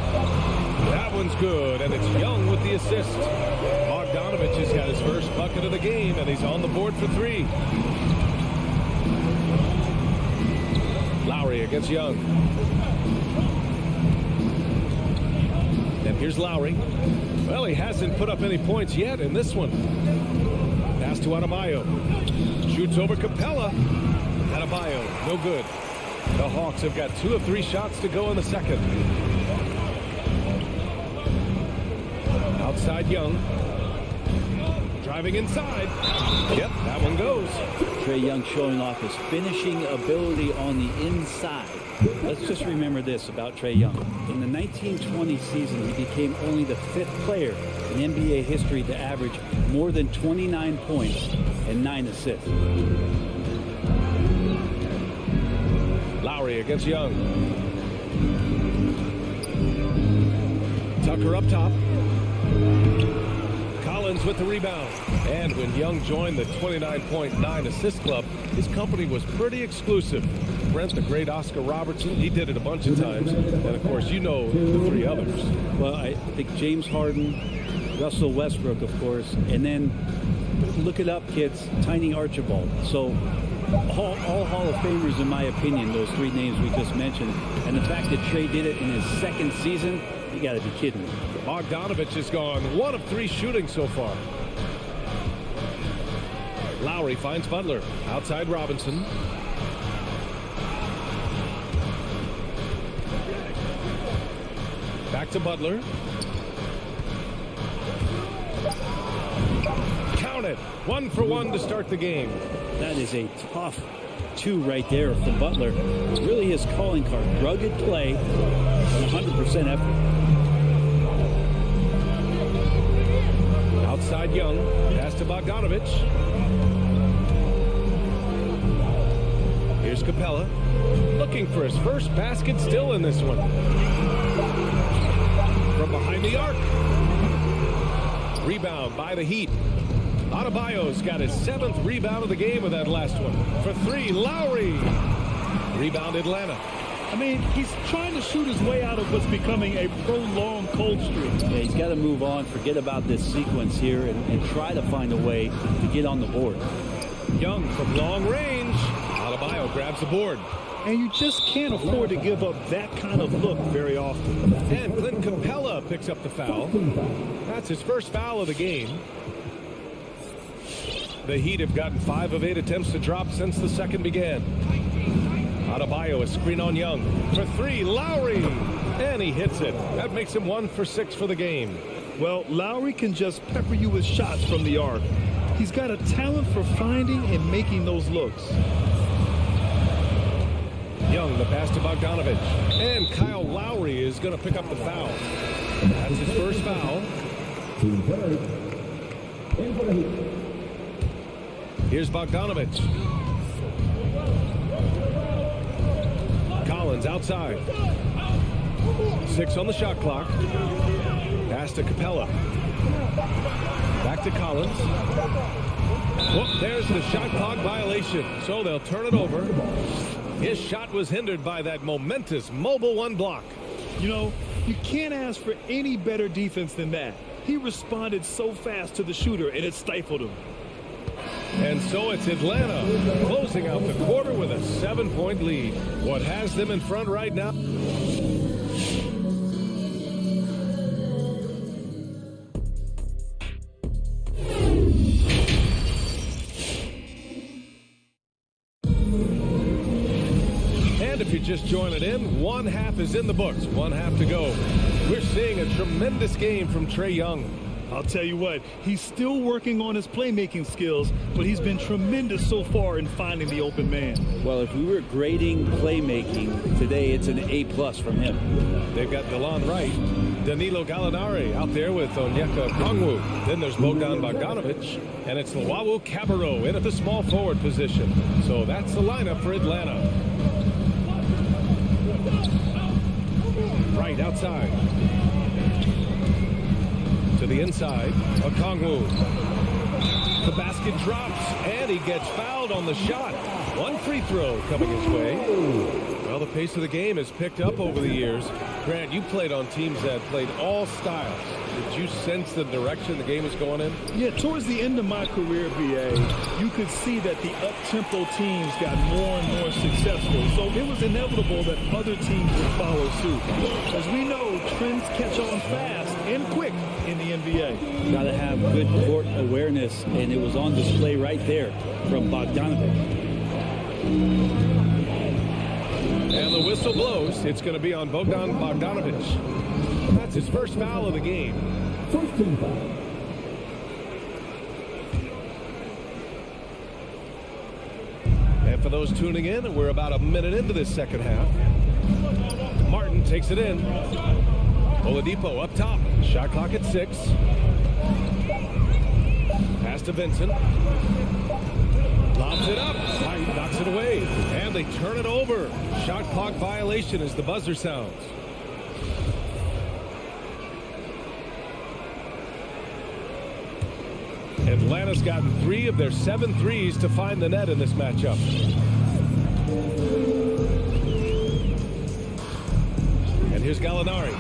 That one's good, and it's Young with the assist. Bogdanovich has got his first bucket of the game, and he's on the board for 3. Lowry against Young. And here's Lowry. Well, he hasn't put up any points yet in this one. Pass to Adebayo. Shoots over Capella. Adebayo, no good. The Hawks have got 2 of 3 shots to go in the second. Outside Young. Driving inside. Yep, that one goes. Trae Young showing off his finishing ability on the inside. Let's just remember this about Trae Young. In the 1920 season, he became only the 5th player in NBA history to average more than 29 points and 9 assists. Lowry against Young. Tucker up top. Collins with the rebound. And when Young joined the 29.9 assist club, his company was pretty exclusive. Brent, the great Oscar Robertson, he did it a bunch of times. And, of course, you know the 3 others. Well, I think James Harden, Russell Westbrook, of course, and then look it up, kids, Tiny Archibald. So all Hall of Famers, in my opinion, those 3 names we just mentioned. And the fact that Trae did it in his 2nd season, you got to be kidding me. Bogdanovich has gone 1 of 3 shooting so far. Lowry finds Butler. Outside Robinson. Back to Butler. Count it. 1 for 1 to start the game. That is a tough 2 right there from Butler. Really his calling card. Rugged play and 100% effort. Outside Young. Pass to Bogdanovich. Here's Capella. Looking for his first basket still in this one. From behind the arc. Rebound by the Heat. Adebayo's got his 7th rebound of the game with that last one. For 3, Lowry. Rebound Atlanta. I mean, he's trying to shoot his way out of what's becoming a prolonged cold streak. Yeah, he's got to move on, forget about this sequence here, and try to find a way to get on the board. Young from long range. Adebayo grabs the board. And you just can't afford to give up that kind of look very often. And Clint Capella picks up the foul. That's his first foul of the game. The Heat have gotten 5 of 8 attempts to drop since the second began. Adebayo, a screen on Young. For 3, Lowry. And he hits it. That makes him 1 for 6 for the game. Well, Lowry can just pepper you with shots from the arc. He's got a talent for finding and making those looks. Young, the pass to Bogdanovich. And Kyle Lowry is going to pick up the foul. That's his first foul. Here's Bogdanovich. Collins outside. 6 on the shot clock. Pass to Capella. Back to Collins. Whoop, there's the shot clock violation. So they'll turn it over. His shot was hindered by that momentous mobile 1 block. You know, you can't ask for any better defense than that. He responded so fast to the shooter, and it stifled him. And so it's Atlanta closing out the quarter with a 7-point lead. What has them in front right now? And if you're just joining in, 1 half is in the books, 1 half to go. We're seeing a tremendous game from Trae Young. I'll tell you what, he's still working on his playmaking skills, but he's been tremendous so far in finding the open man. Well, if we were grading playmaking today, it's an A+ from him. They've got Delon Wright, Danilo Gallinari out there with Onyeka Okongwu. Then there's Bogdan Bogdanovich, and it's Luwawu Cabarrot in at the small forward position. So that's the lineup for Atlanta. Right outside. To the inside, Okongwu. The basket drops, and he gets fouled on the shot. 1 free throw coming his way. Well, the pace of the game has picked up over the years. Grant, you played on teams that played all styles. Did you sense the direction the game is going in? Yeah, towards the end of my career, BA, you could see that the up-tempo teams got more and more successful. So it was inevitable that other teams would follow suit. As we know, trends catch on fast and quick in the NBA. Got to have good court awareness, and it was on display right there from Bogdanovich. And the whistle blows. It's going to be on Bogdan Bogdanovich. That's his first foul of the game. First team foul. And for those tuning in, we're about a minute into this second half. Martin takes it in. Oladipo up top. Shot clock at 6. Pass to Vincent. Lobs it up. White knocks it away. And they turn it over. Shot clock violation as the buzzer sounds. Atlanta's gotten 3 of their 7 threes to find the net in this matchup. And here's Gallinari.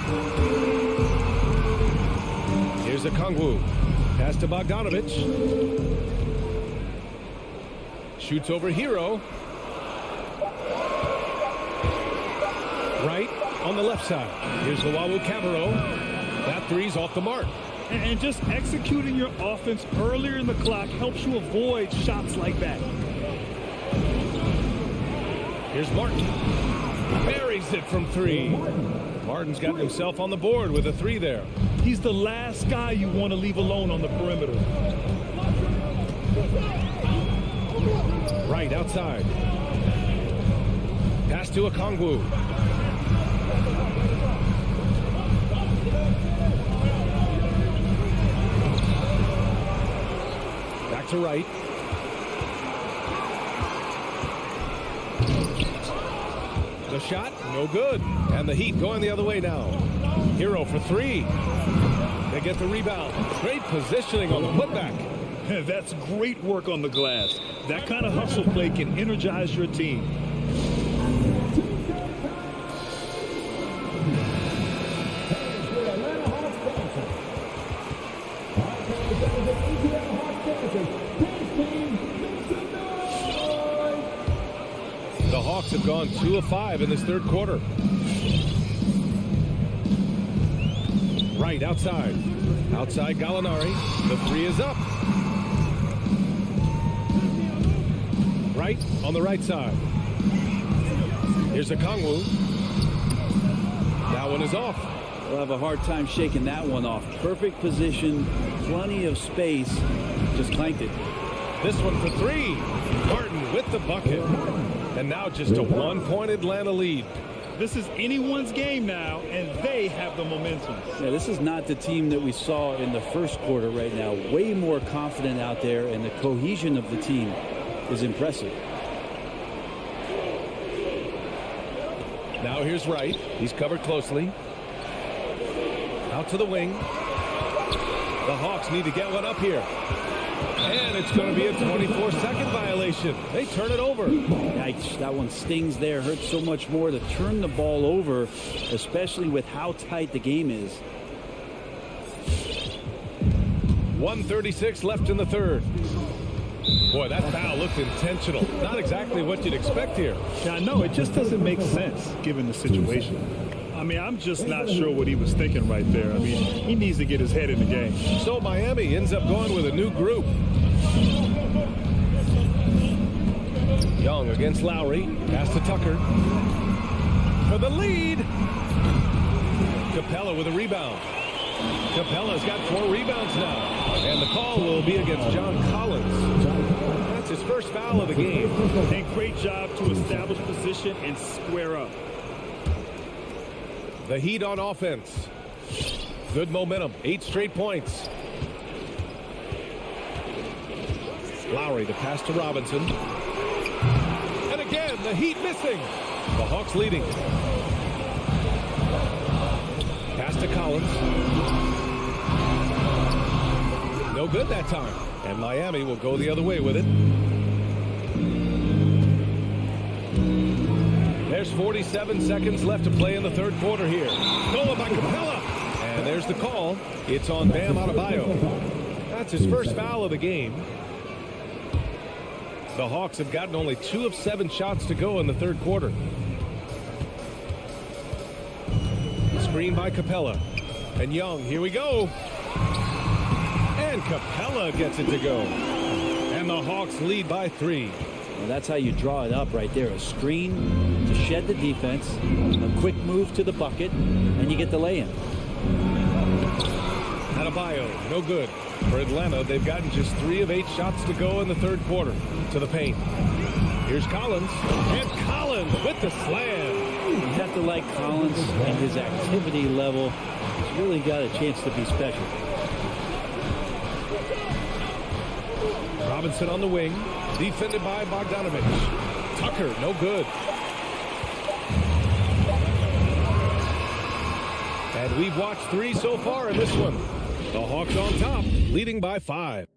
Here's Okongwu. Pass to Bogdanovich. Shoots over Hero. Right on the left side. Here's Luwawu Cabarrot. That three's off the mark. And just executing your offense earlier in the clock helps you avoid shots like that. Here's Martin. Buries it from three. Martin's got himself on the board with a three there. He's the last guy you want to leave alone on the perimeter. Right outside. Pass to Okongwu. Back to right. The shot, no good. And the Heat going the other way now. Hero for three. They get the rebound. Great positioning on the putback. That's great work on the glass. That kind of hustle play can energize your team. The Hawks have gone 2 of 5 in this third quarter. Right outside. Outside Gallinari. The three is up. Right on the right side. Here's Okongwu. That one is off. We'll have a hard time shaking that one off. Perfect position, plenty of space. Just clanked it. This one for three. Martin with the bucket. And now just a one-point Atlanta lead. This is anyone's game now, and they have the momentum. Yeah, this is not the team that we saw in the first quarter right now. Way more confident out there, and the cohesion of the team is impressive. Now here's Wright. He's covered closely. Out to the wing. The Hawks need to get one up here. And it's going to be a 24-second violation. They turn it over. Yikes, that one stings there. Hurts so much more to turn the ball over, especially with how tight the game is. 1:36 left in the third. Boy, that foul looked intentional. Not exactly what you'd expect here. Yeah, I know. It just doesn't make sense given the situation. I mean, I'm just not sure what he was thinking right there. I mean, he needs to get his head in the game. So Miami ends up going with a new group. Young against Lowry. Pass to Tucker. For the lead. Capella with a rebound. Capella's got 4 rebounds now. And the call will be against John Collins. That's his first foul of the game. And great job to establish position and square up. The Heat on offense. Good momentum. 8 straight points. Lowry to pass to Robinson. And again, the Heat missing. The Hawks leading. Pass to Collins. No good that time. And Miami will go the other way with it. There's 47 seconds left to play in the third quarter here. Goal by Capella. And there's the call. It's on Bam Adebayo. That's his first foul of the game. The Hawks have gotten only 2 of 7 shots to go in the third quarter. Screen by Capella. And Young, here we go. And Capella gets it to go. And the Hawks lead by 3. Well, that's how you draw it up right there. A screen to shed the defense, a quick move to the bucket, and you get the lay-in. Adebayo, no good. For Atlanta, they've gotten just 3 of 8 shots to go in the third quarter. To the paint. Here's Collins. And Collins with the slam. You have to like Collins and his activity level. He's really got a chance to be special. Robinson on the wing. Defended by Bogdanovich. Tucker, no good. And we've watched 3 so far in this one. The Hawks on top, leading by 5.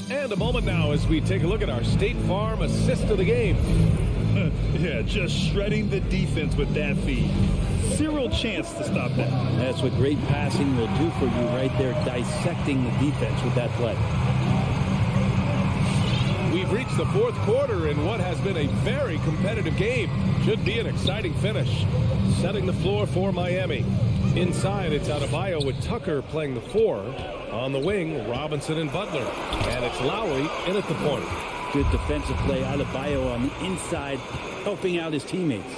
And a moment now as we take a look at our State Farm assist of the game. Yeah, just shredding the defense with that feed. Zero chance to stop that. That's what great passing will do for you right there, dissecting the defense with that play. We've reached the fourth quarter in what has been a very competitive game. Should be an exciting finish. Setting the floor for Miami. Inside, it's Adebayo with Tucker playing the 4. On the wing, Robinson and Butler. And it's Lowry in at the point. Good defensive play. Adebayo on the inside, helping out his teammates.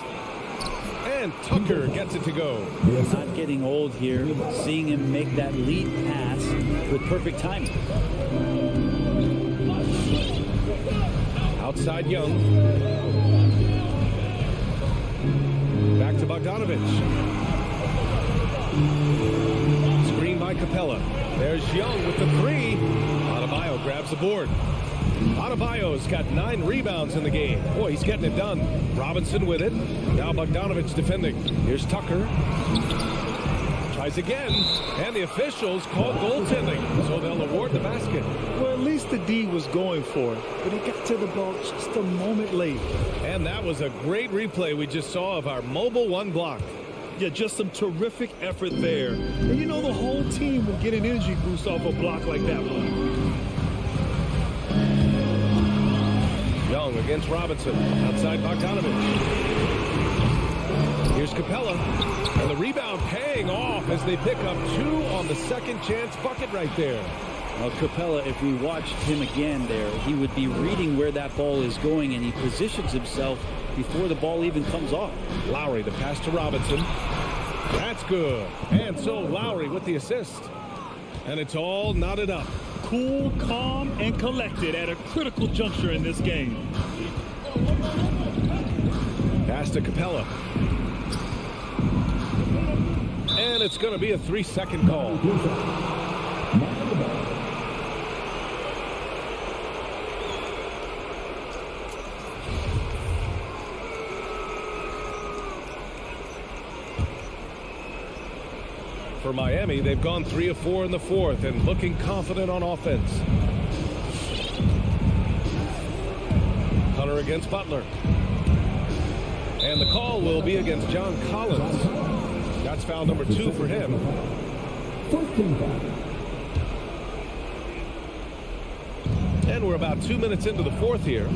And Tucker gets it to go. Not getting old here. Seeing him make that lead pass with perfect timing. Outside Young. Back to Bogdanovich. Screen by Capella. There's Young with the 3. Adebayo grabs the board. Adebayo's got 9 rebounds in the game. Boy, he's getting it done. Robinson with it. Now Bogdanovich defending. Here's Tucker. Tries again. And the officials call goaltending. So they'll award the basket. Well, at least the D was going for it. But he got to the ball just a moment late. And that was a great replay we just saw of our mobile 1 block. Yeah, just some terrific effort there. And you know the whole team will get an energy boost off a block like that one. Young against Robinson. Outside Bogdanovich. Here's Capella. And the rebound paying off as they pick up 2 on the second chance bucket right there. Well, Capella, if we watched him again there, he would be reading where that ball is going, and he positions himself before the ball even comes off. Lowry, the pass to Robinson. That's good. And so Lowry with the assist. And it's all knotted up. Cool, calm, and collected at a critical juncture in this game. Pass to Capella. And it's going to be a 3-second call. For Miami, they've gone 3 of 4 in the 4th and looking confident on offense. Hunter against Butler. And the call will be against John Collins. That's foul number 2 for him. And we're about 2 minutes into the 4th here.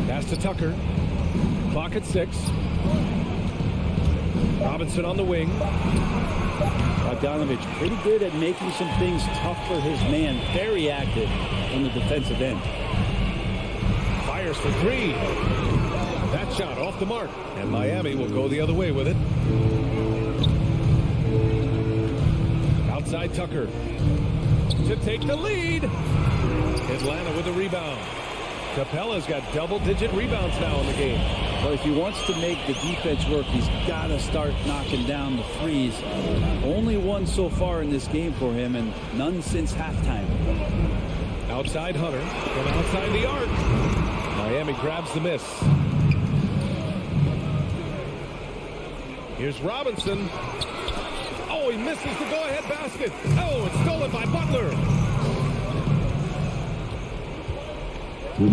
Pass to Tucker. Clock at 6. Robinson on the wing. Bogdanovich pretty good at making some things tough for his man. Very active on the defensive end. Fires for 3. That shot off the mark. And Miami will go the other way with it. Outside Tucker. To take the lead. Atlanta with the rebound. Capella's got double-digit rebounds now in the game. Well, if he wants to make the defense work, he's got to start knocking down the threes. Only one so far in this game for him, and none since halftime. Outside Hunter, from outside the arc. Miami grabs the miss. Here's Robinson. Oh, he misses the go-ahead basket. Oh, it's stolen by Butler.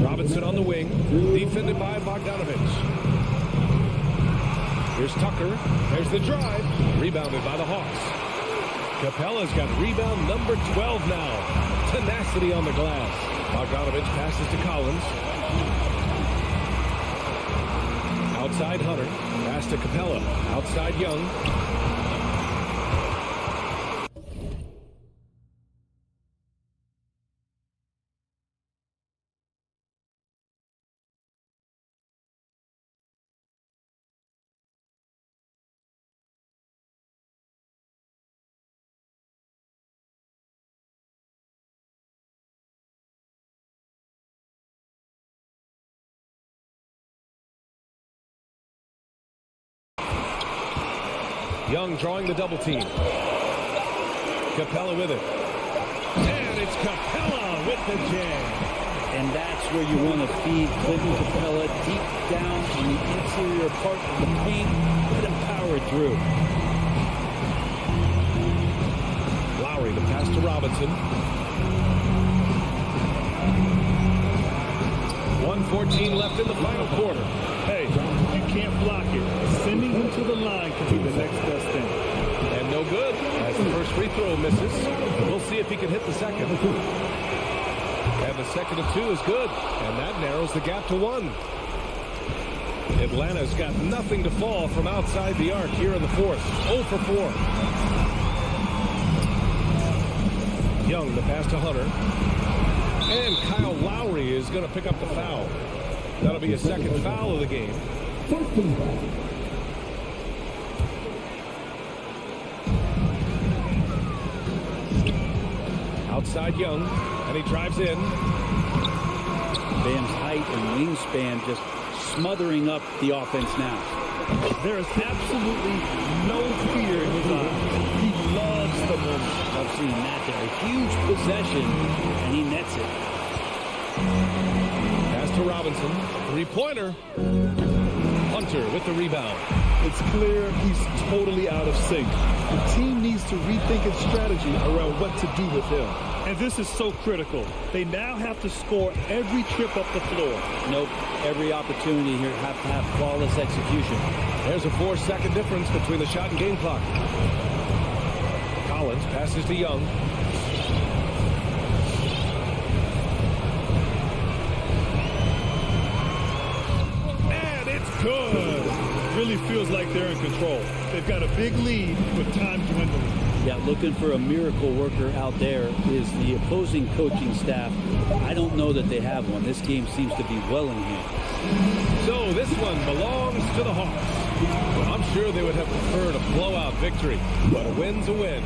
Robinson on the wing, defended by Bogdanovich. Here's Tucker. There's the drive. Rebounded by the Hawks. Capella's got rebound number 12 now. Tenacity on the glass. Bogdanovich passes to Collins. Outside Hunter. Pass to Capella. Outside Young. Young drawing the double team. Capella with it. And it's Capella with the jam. And that's where you want to feed Clinton Capella deep down on the interior part of the paint. Let him power it through. Lowry, the pass to Robinson. 1:14 left in the final quarter. Hey, you can't block it. Sending him to the line can be the next best thing. And no good as the first free throw misses. We'll see if he can hit the second. And the second of 2 is good. And that narrows the gap to 1. Atlanta's got nothing to fall from outside the arc here in the fourth. 0 for 4. Young, the pass to Hunter. And Kyle Lowry is going to pick up the foul. That'll be a second foul of the game. Outside Young, and he drives in. Bam's height and wingspan just smothering up the offense now. There is absolutely no fear in his eyes. He loves the moment. I've seen that there. A huge possession, and he nets it. Pass to Robinson. Three-pointer. Hunter with the rebound. It's clear he's totally out of sync. The team needs to rethink its strategy around what to do with him. And this is so critical. They now have to score every trip up the floor. Nope. Every opportunity here have to have flawless execution. There's a 4-second difference between the shot and game clock. Collins passes to Young. And it's good. Really feels like they're in control. They've got a big lead with time dwindling. Yeah, looking for a miracle worker out there is the opposing coaching staff. I don't know that they have one. This game seems to be well in hand. So this one belongs to the Hawks. Well, I'm sure they would have preferred a blowout victory, but a win's a win.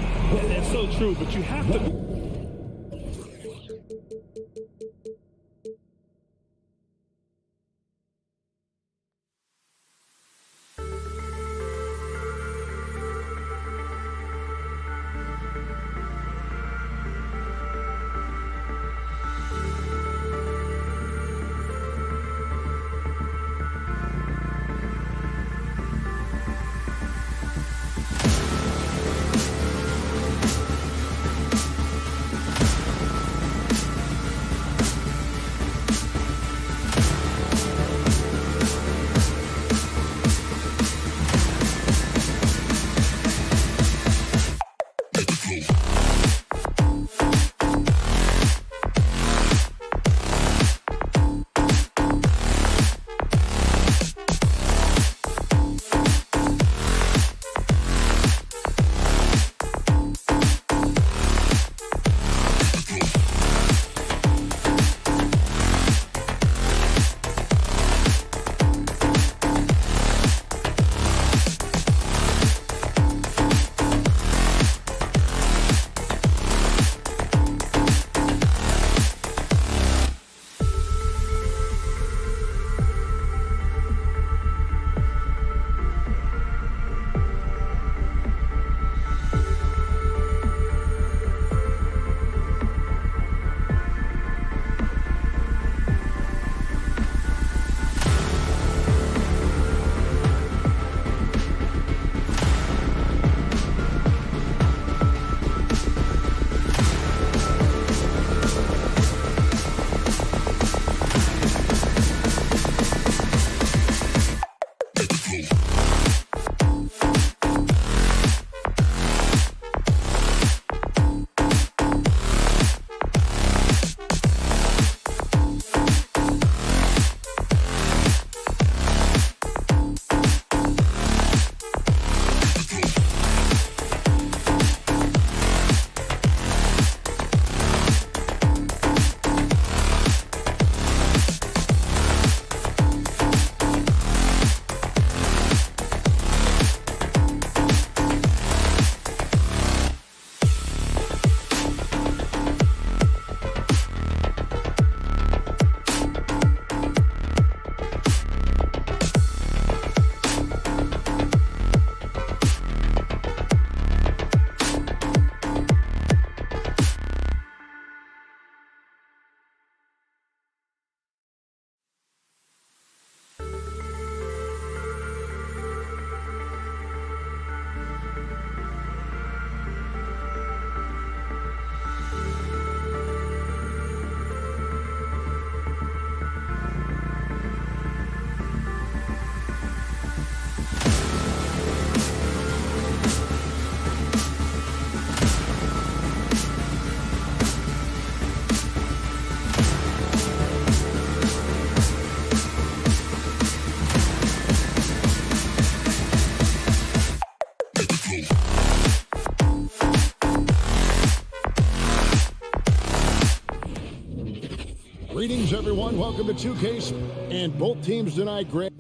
That's so true, but you have to... everyone. Welcome to 2K. And both teams tonight, Greg.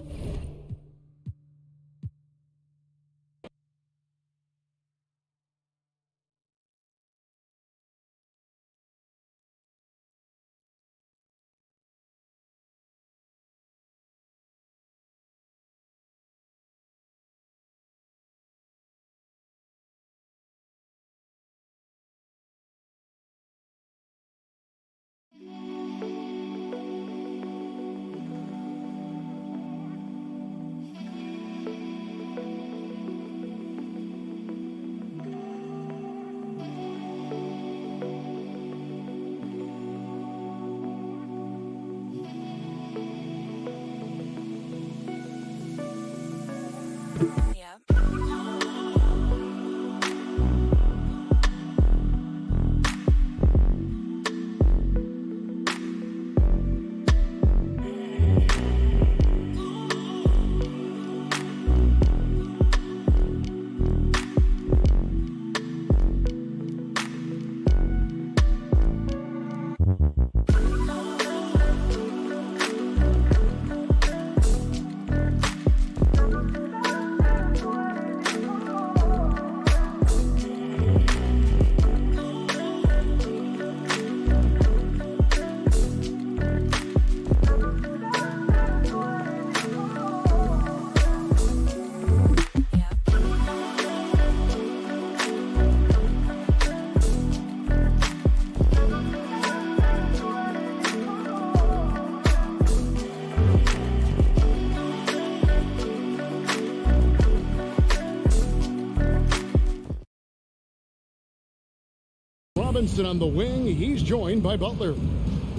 Robinson on the wing. He's joined by Butler.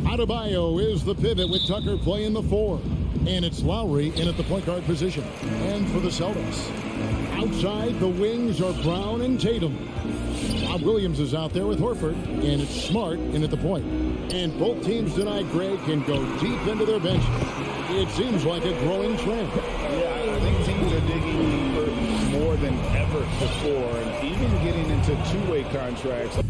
Adebayo is the pivot with Tucker playing the 4. And it's Lowry in at the point guard position. And for the Celtics, outside the wings are Brown and Tatum. Bob Williams is out there with Horford. And it's Smart in at the point. And both teams tonight, Greg, can go deep into their bench. It seems like a growing trend. Yeah, I think teams are digging deeper more than ever before. And even getting into two-way contracts.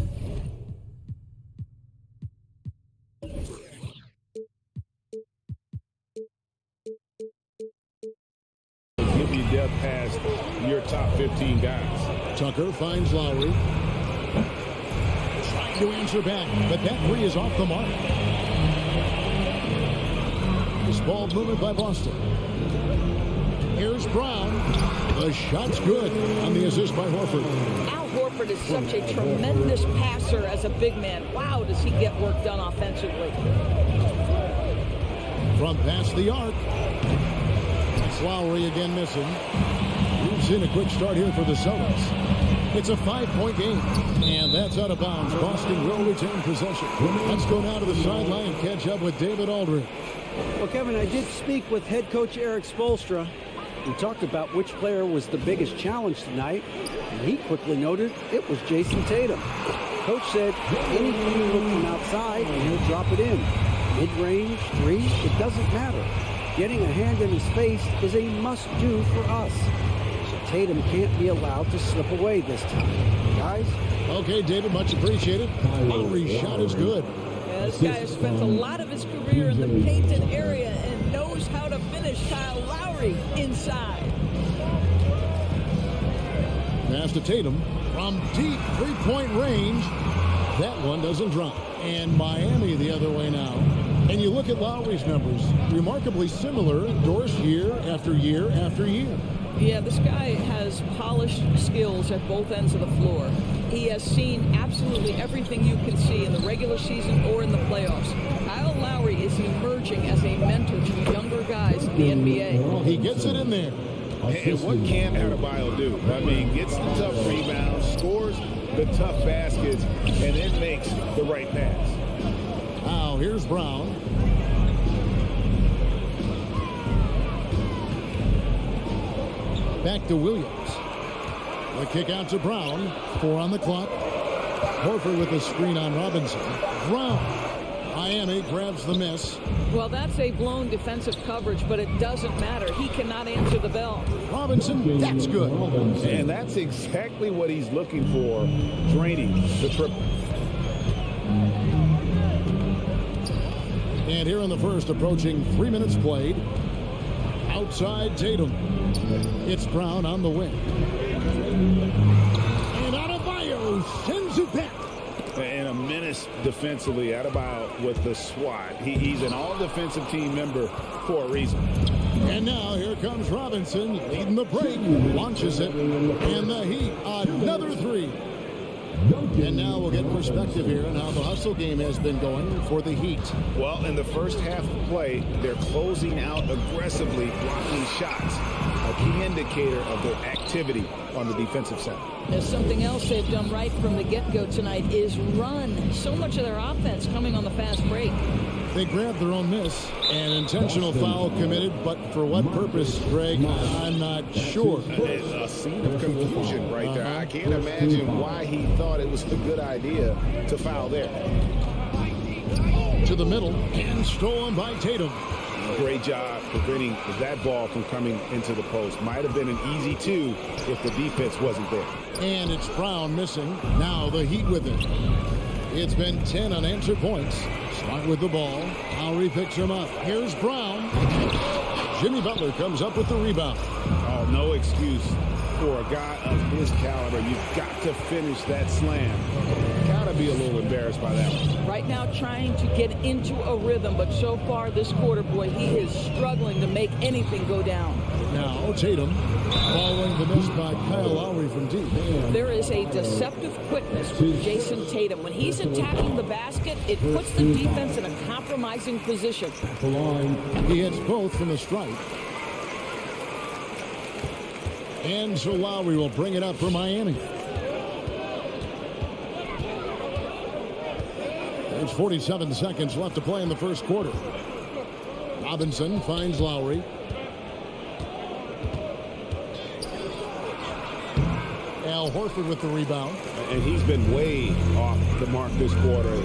Depth past your top 15 guys. Tucker finds Lowry. Trying to answer back, but that 3 is off the mark. This ball movement by Boston. Here's Brown. The shot's good on the assist by Horford. Al Horford is such a tremendous passer as a big man. Wow, does he get work done offensively. From past the arc. Lowry again missing. We've seen a quick start here for the Celtics. It's a 5-point game, and that's out of bounds. Boston will retain possession. Let's go now to the sideline and catch up with David Aldridge. Well, Kevin, I did speak with head coach Eric Spoelstra. We talked about which player was the biggest challenge tonight, and he quickly noted it was Jason Tatum. Coach said any clean look from outside, and he'll drop it in. Mid-range, 3, it doesn't matter. Getting a hand in his face is a must-do for us. So Tatum can't be allowed to slip away this time. Guys? Okay, David, much appreciated. Lowry's shot is good. Yeah, this guy has spent a lot of his career in the painted area and knows how to finish. Kyle Lowry inside. Pass to Tatum from deep three-point range. That one doesn't drop. And Miami the other way now. And you look at Lowry's numbers, remarkably similar, endorsed year after year after year. Yeah, this guy has polished skills at both ends of the floor. He has seen absolutely everything you can see in the regular season or in the playoffs. Kyle Lowry is emerging as a mentor to younger guys in the NBA. He gets it in there. And what can Adebayo do? I mean, gets the tough rebounds, scores the tough baskets, and then makes the right pass. Now, here's Brown. Back to Williams. The kick out to Brown. 4 on the clock. Horford with the screen on Robinson. Brown. Miami grabs the miss. Well, that's a blown defensive coverage, but it doesn't matter. He cannot answer the bell. Robinson, that's good. And that's exactly what he's looking for, draining the triple. And here in the first, approaching 3 minutes played. Outside Tatum. It's Brown on the wing. And Adebayo sends it back. And a menace defensively. Adebayo with the swat. He's an all-defensive team member for a reason. And now here comes Robinson leading the break. Launches it. And the Heat, another three. And now we'll get perspective here on how the hustle game has been going for the Heat. Well, in the first half of play, they're closing out aggressively, blocking shots. A key indicator of their activity on the defensive side. There's something else they've done right from the get-go tonight is run. So much of their offense coming on the fast break. They grabbed their own miss. An intentional foul committed, but for what purpose, Greg, I'm not sure. A scene of confusion right there. I can't imagine why he thought it was a good idea to foul there. To the middle, and stolen by Tatum. Great job preventing that ball from coming into the post. Might have been an easy two if the defense wasn't there. And it's Brown missing. Now the Heat with it. It's been 10 unanswered points. Smart with the ball. Lowry picks him up. Here's Brown. Jimmy Butler comes up with the rebound. Oh, no excuse for a guy of his caliber. You've got to finish that slam. Gotta be a little embarrassed by that one. Right now trying to get into a rhythm, but so far this quarter, boy, he is struggling to make anything go down. Now Tatum following the miss by Kyle Lowry from deep. There is a deceptive quickness with Jason Tatum. When he's attacking the basket, it puts the defense in a compromising position. He hits both from the stripe. And so Lowry will bring it up for Miami. There's 47 seconds left to play in the first quarter. Robinson finds Lowry. Al Horford with the rebound. And he's been way off the mark this quarter.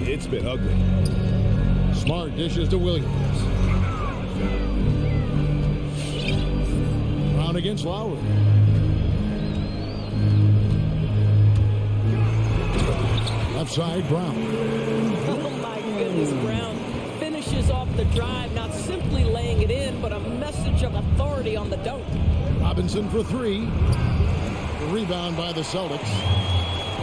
It's been ugly. Smart dishes to Williams. Brown against Lowry. Left side, Brown. Oh, my goodness, Brown finishes off the drive, not simply laying it in, but a message of authority on the dunk. Robinson for three. The rebound by the Celtics.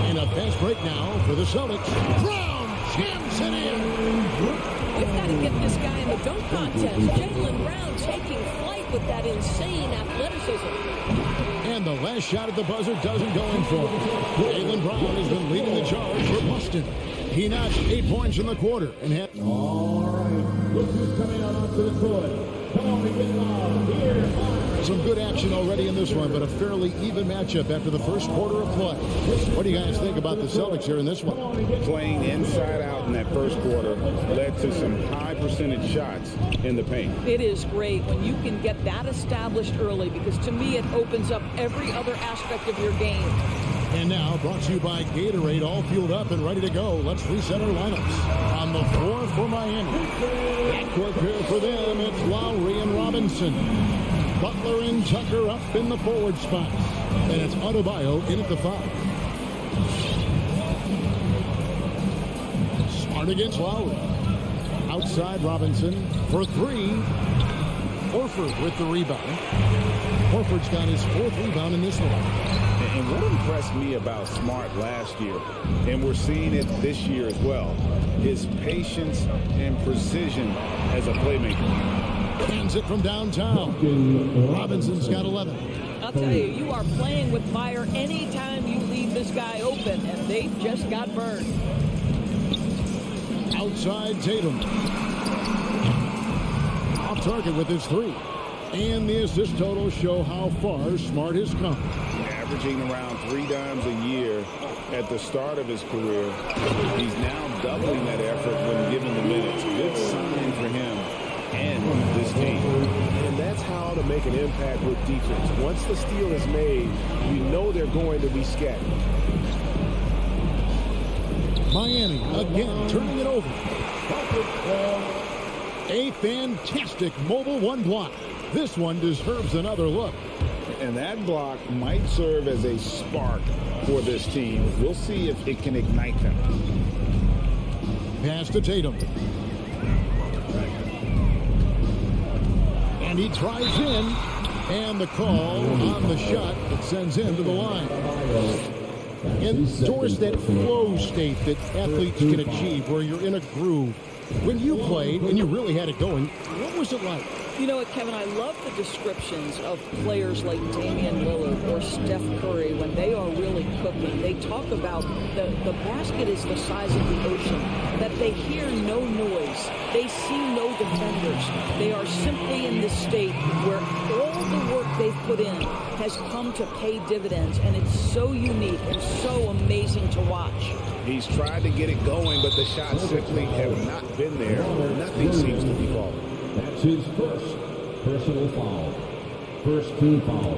And a fast break now for the Celtics. Brown jams it in. We've got to get this guy in the dunk contest. Jaylen Brown taking flight with that insane athleticism. And the last shot at the buzzer doesn't go in for him. Jaylen Brown has been leading the charge for Boston. He notched 8 points in the quarter and had. All right, look who's coming out onto the court. Come on, we get loud. Here. Some good action already in this one, but a fairly even matchup after the first quarter of play. What do you guys think about the Celtics here in this one? Playing inside out in that first quarter led to some high percentage shots in the paint. It is great when you can get that established early, because to me it opens up every other aspect of your game. And now brought to you by Gatorade, all fueled up and ready to go. Let's reset our lineups. On the floor for Miami. Backcourt here for them, it's Lowry and Robinson. Butler and Tucker up in the forward spots. And it's Adebayo in at the 5. Smart against Lowry. Outside Robinson for 3. Horford with the rebound. Horford's got his 4th rebound in this one. And what impressed me about Smart last year, and we're seeing it this year as well, his patience and precision as a playmaker. Hands it from downtown. Robinson's got 11. I'll tell you, you are playing with fire anytime you leave this guy open, and they just got burned. Outside Tatum. Off target with his 3. And the assist totals show how far Smart has come. Averaging around 3 dimes a year at the start of his career. He's now doubling that effort when given the minutes. Good sign for him and this team. And that's how to make an impact with defense. Once the steal is made, you know they're going to be scattered. Miami again turning it over. A fantastic mobile 1 block. This one deserves another look. And that block might serve as a spark for this team. We'll see if it can ignite them. Pass to Tatum. And he drives in. And the call on the shot that sends him to the line. Endorse that flow state that athletes can achieve where you're in a groove. When you played and you really had it going, what was it like? You know what, Kevin, I love the descriptions of players like Damian Lillard or Steph Curry when they are really cooking. They talk about the basket is the size of the ocean, that they hear no noise. They see no defenders. They are simply in this state where all the work they've put in has come to pay dividends, and it's so unique and so amazing to watch. He's tried to get it going, but the shots simply have not been there. Nothing seems to be falling. That's his first personal foul. First team foul.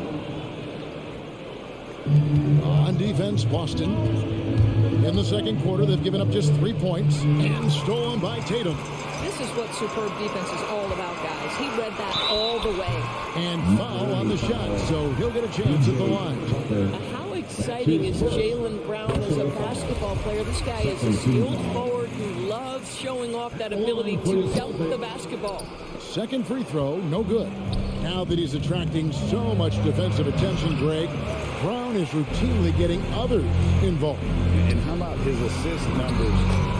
On defense, Boston. In the second quarter, they've given up just 3 points and stolen by Tatum. This is what superb defense is all about, guys. He read that all the way. And foul on the shot, so he'll get a chance at the line. How exciting is Jaylen Brown as a basketball player? This guy is a skilled forward who loves showing off that ability to dunk the basketball. Second free throw, no good. Now that he's attracting so much defensive attention, Greg, Brown is routinely getting others involved. And how about his assist numbers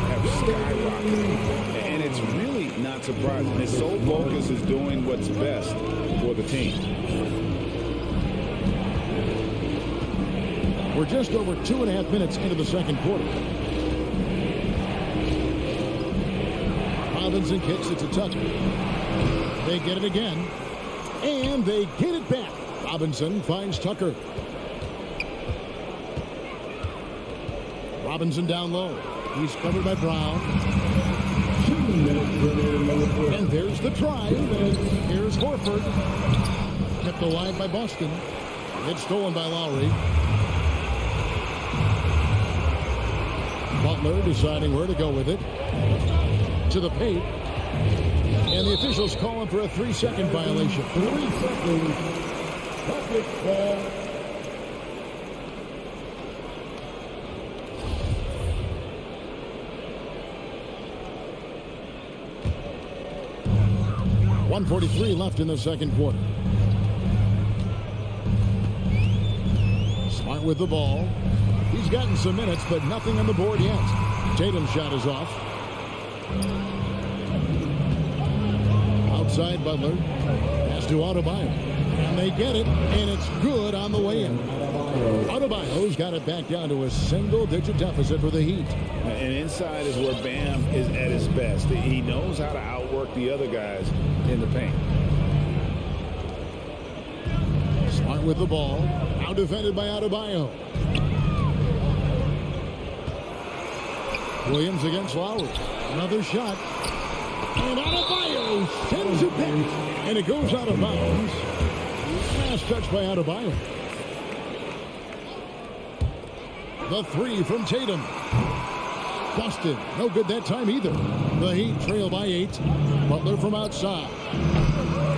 have skyrocketed? And it's really not surprising. His sole focus is doing what's best for the team. We're just over 2.5 minutes into the second quarter. Robinson kicks it to Tucker. They get it again. And they get it back. Robinson finds Tucker. Robinson down low. He's covered by Brown. And there's the drive. And here's Horford. Kept alive by Boston. It's stolen by Lowry. Butler deciding where to go with it. To the paint. And the officials calling for a 3-second violation. 3 seconds. Bucket ball. .143 left in the second quarter. Smart with the ball. He's gotten some minutes, but nothing on the board yet. Tatum's shot is off. Outside Butler. Pass to Adebayo. And they get it, and it's good on the way in. Adebayo's got it back down to a single-digit deficit for the Heat. And inside is where Bam is at his best. He knows how to outwork the other guys in the paint. Smart with the ball. Now defended by Adebayo. Williams against Lowry. Another shot. And Adebayo sends it back. And it goes out of bounds. Last touch by Adebayo. The three from Tatum. Busted. No good that time either. The Heat trail by 8. Butler from outside.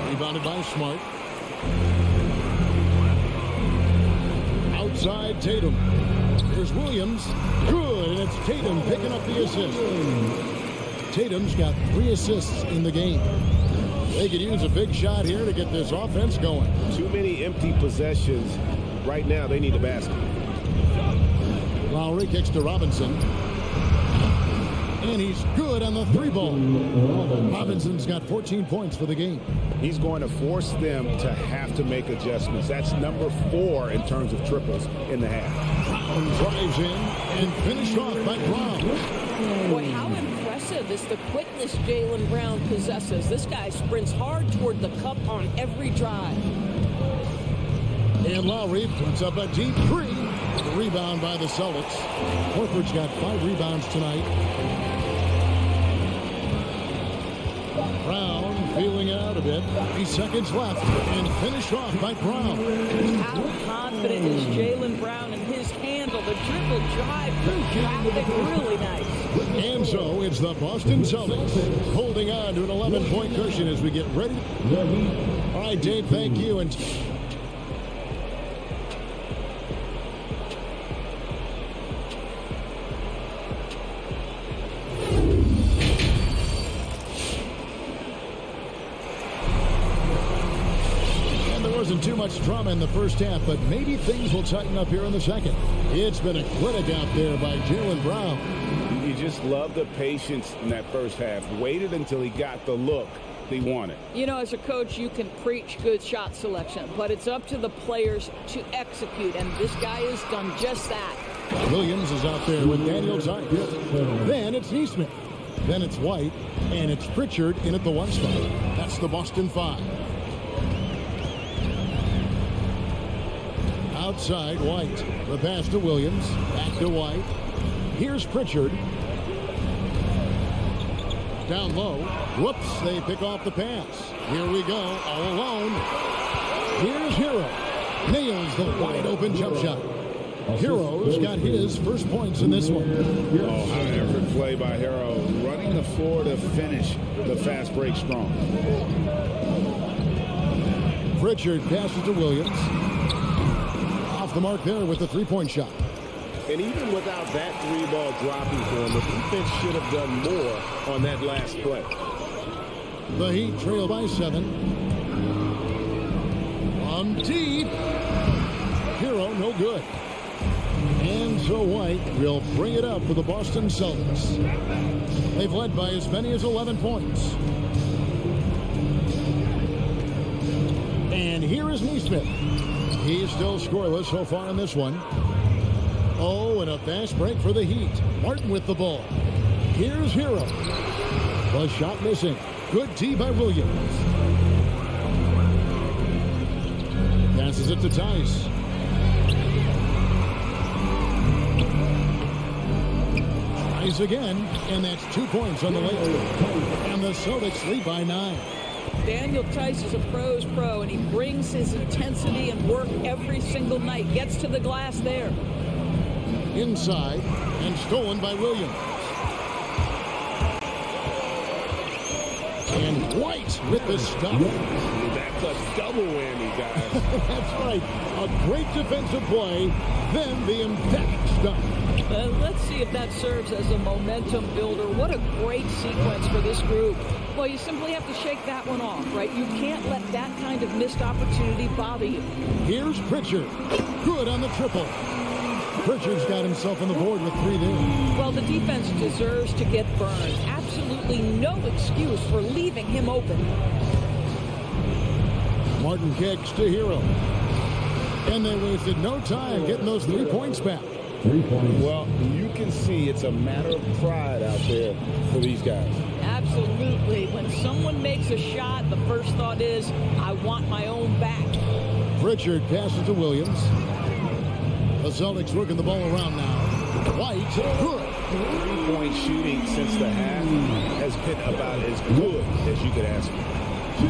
Rebounded by Smart. Outside Tatum. Here's Williams. Good. And it's Tatum picking up the assist. Tatum's got 3 assists in the game. They could use a big shot here to get this offense going. Too many empty possessions. Right now, they need a basket. Lowry kicks to Robinson. And he's good on the 3-ball. Robinson's got 14 points for the game. He's going to force them to have to make adjustments. That's number 4 in terms of triples in the half. Brown drives in and finished off by Brown. Boy, how impressive is the quickness Jaylen Brown possesses. This guy sprints hard toward the cup on every drive. And Lowry puts up a deep 3. The rebound by the Celtics. Horford's got 5 rebounds tonight. Brown feeling it out a bit. 3 seconds left and finished off by Brown. How confident is Jaylen Brown in his handle? The triple drive through traffic, really nice. And so it's the Boston Celtics holding on to an 11-point cushion as we get ready. All right, Dave, thank you. And wasn't too much drama in the first half, but maybe things will tighten up here in the second. It's been a clinic out there by Jaylen Brown. You just love the patience in that first half. Waited until he got the look he wanted. You know, as a coach, you can preach good shot selection, but it's up to the players to execute, and this guy has done just that. Williams is out there with Daniel Tice. Then it's Neesmith. Then it's White, and it's Pritchard in at the 1 spot. That's the Boston 5. Outside, White. The pass to Williams. Back to White. Here's Pritchard. Down low. Whoops, they pick off the pass. Here we go, all alone. Here's Hero. Nails the wide open jump shot. Hero's got his first points in this one. Oh, high effort play by Hero. Running the floor to finish the fast break strong. Pritchard passes to Williams. Off the mark there with the 3-point shot. And even without that 3-ball dropping for him, the defense should have done more on that last play. The Heat trail by 7. On deep. Hero, no good. And so White will bring it up for the Boston Celtics. They've led by as many as 11 points. And here is Neesmith. He's still scoreless so far in this one. Oh, and a fast break for the Heat. Martin with the ball. Here's Hero. The shot missing. Good tee by Williams. Passes it to Tice. Tries again, and that's 2 points on the layup. And the Celtics lead by 9. Daniel Tice is a pro's pro, and he brings his intensity and work every single night. Gets to the glass there. Inside, and stolen by Williams. And White with the stop. That's a double whammy, guys. That's right. A great defensive play, then the emphatic stop. Let's see if that serves as a momentum builder. What a great sequence for this group. Well, you simply have to shake that one off, right? You can't let that kind of missed opportunity bother you. Here's Pritchard. Good on the triple. Pritchard's got himself on the board with 3 there. Well, the defense deserves to get burned. Absolutely no excuse for leaving him open. Martin kicks to Hero. And they wasted no time getting those 3 points back. 3 points. Well, you can see it's a matter of pride out there for these guys. Absolutely. When someone makes a shot, the first thought is, I want my own back. Pritchard passes to Williams. The Celtics working the ball around now. White, good. 3-point shooting since the half has been about as good as you could ask for. 2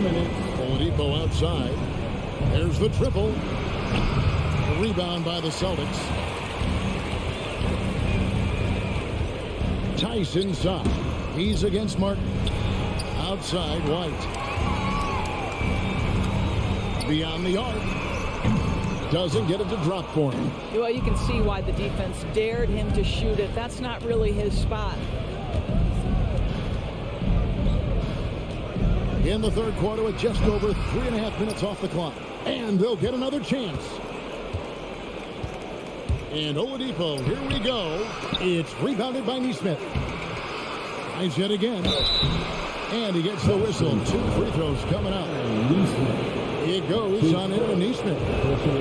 minutes. Oladipo outside. There's the triple. A rebound by the Celtics. Tice inside. He's against Martin. Outside, White. Beyond the arc. Doesn't get it to drop for him. Well, you can see why the defense dared him to shoot it. That's not really his spot. In the third quarter with just over 3.5 minutes off the clock. And they'll get another chance. And Oladipo, here we go. It's rebounded by Neesmith. Nice yet again. And he gets the whistle. 2 free throws coming up. It goes on into Neesmith.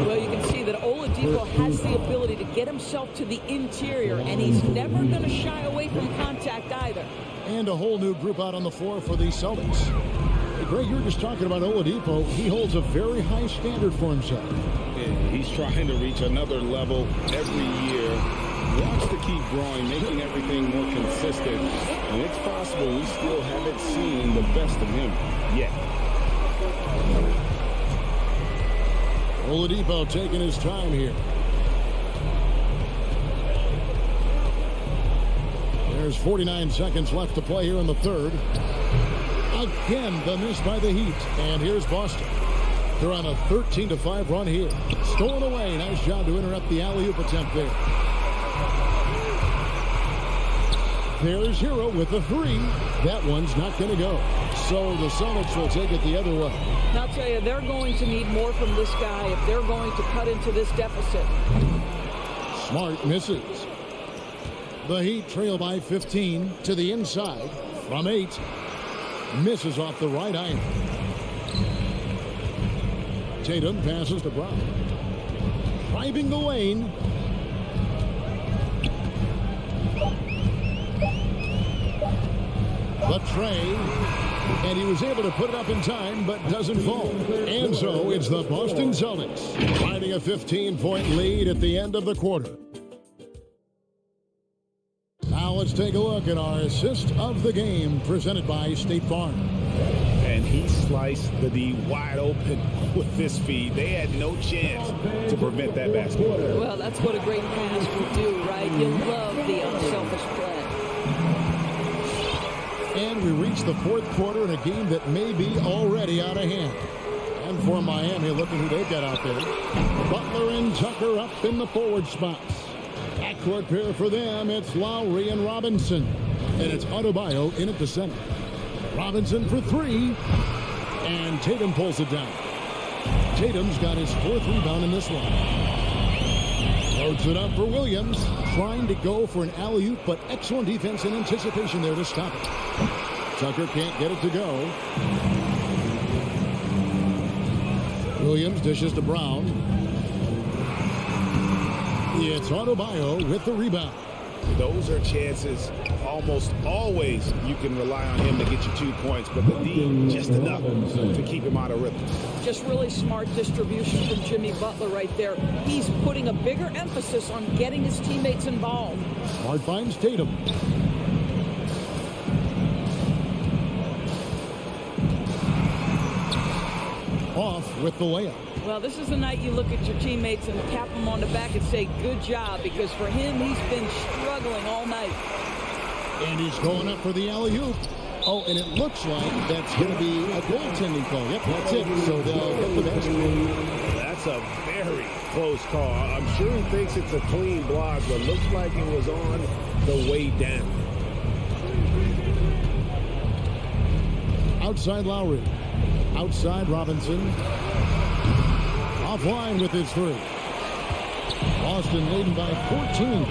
Well, you can see that Oladipo has the ability to get himself to the interior, and he's never going to shy away from contact either. And a whole new group out on the floor for the Celtics. Hey, Greg, you were just talking about Oladipo. He holds a very high standard for himself. And he's trying to reach another level every year. Wants to keep growing, making everything more consistent. And it's possible we still haven't seen the best of him yet. Oladipo taking his time here. There's 49 seconds left to play here in the third. Again, the miss by the Heat. And here's Boston. They're on a 13-5 run here. Stolen away. Nice job to interrupt the alley-oop attempt there. There's Hero with the three. That one's not going to go. So the Celtics will take it the other way. And I'll tell you, they're going to need more from this guy if they're going to cut into this deficit. Smart misses. The Heat trail by 15 to the inside from 8. Misses off the right iron. Tatum passes to Brown. Driving the lane. The tray, and he was able to put it up in time, but doesn't fall. And so it's the Boston Celtics finding a 15-point lead at the end of the quarter. Now let's take a look at our assist of the game presented by State Farm. And he sliced the D wide open with this feed. They had no chance to prevent that basket. Well, that's what a great pass will do, right? You love the unselfish play. And we reach the fourth quarter in a game that may be already out of hand. And for Miami, look at who they've got out there. Butler and Tucker up in the forward spots. Backcourt pair for them, it's Lowry and Robinson. And it's Adebayo in at the center. Robinson for 3. And Tatum pulls it down. Tatum's got his 4th rebound in this one. Loads it up for Williams. Trying to go for an alley-oop, but excellent defense and anticipation there to stop it. Tucker can't get it to go. Williams dishes to Brown. It's Adebayo with the rebound. Those are chances almost always you can rely on him to get you 2 points, but the D just enough to keep him out of rhythm. Just really smart distribution from Jimmy Butler right there. He's putting a bigger emphasis on getting his teammates involved. Smart finds Tatum. Off with the layup. Well, this is the night you look at your teammates and tap them on the back and say, good job, because for him, he's been struggling all night. And he's going up for the alley-oop. Oh, and it looks like that's going to be a goaltending call. Yep, that's it. So they'll get the basket. That's a very close call. I'm sure he thinks it's a clean block, but looks like it was on the way down. Outside Lowry. Outside Robinson. Offline with his 3. Boston leading by 14.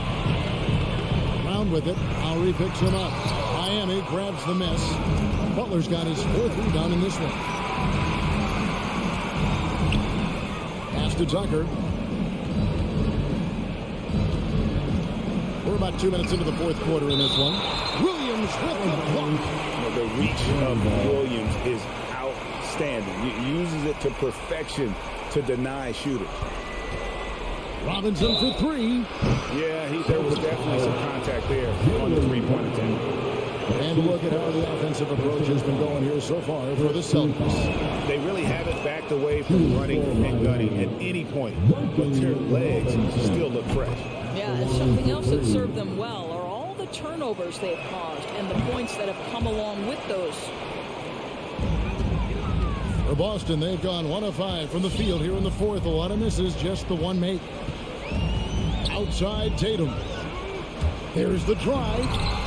Brown with it. Lowry picks him up. Miami grabs the miss. Butler's got his 4th rebound in this one. Pass to Tucker. We're about 2 minutes into the fourth quarter in this one. Williams with the block. The reach of Williams is outstanding. He uses it to perfection to deny shooters. Robinson for 3. Yeah, there was definitely some contact there on the 3-point attempt. And look at how the offensive approach has been going here so far for the Celtics. They really haven't backed away from running and gunning at any point, but their legs still look fresh. Yeah, and something else that served them well are all the turnovers they've caused and the points that have come along with those. For Boston, they've gone 1 of 5 from the field here in the fourth. A lot of misses, just the one make. Outside Tatum. There's the drive.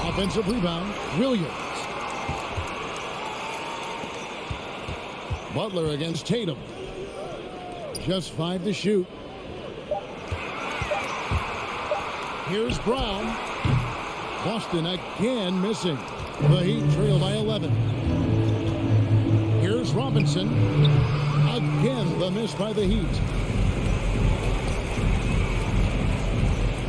Offensive rebound. Williams. Butler against Tatum. Just 5 to shoot. Here's Brown. Boston again missing. The Heat trail by 11. Here's Robinson. Again, the miss by the Heat.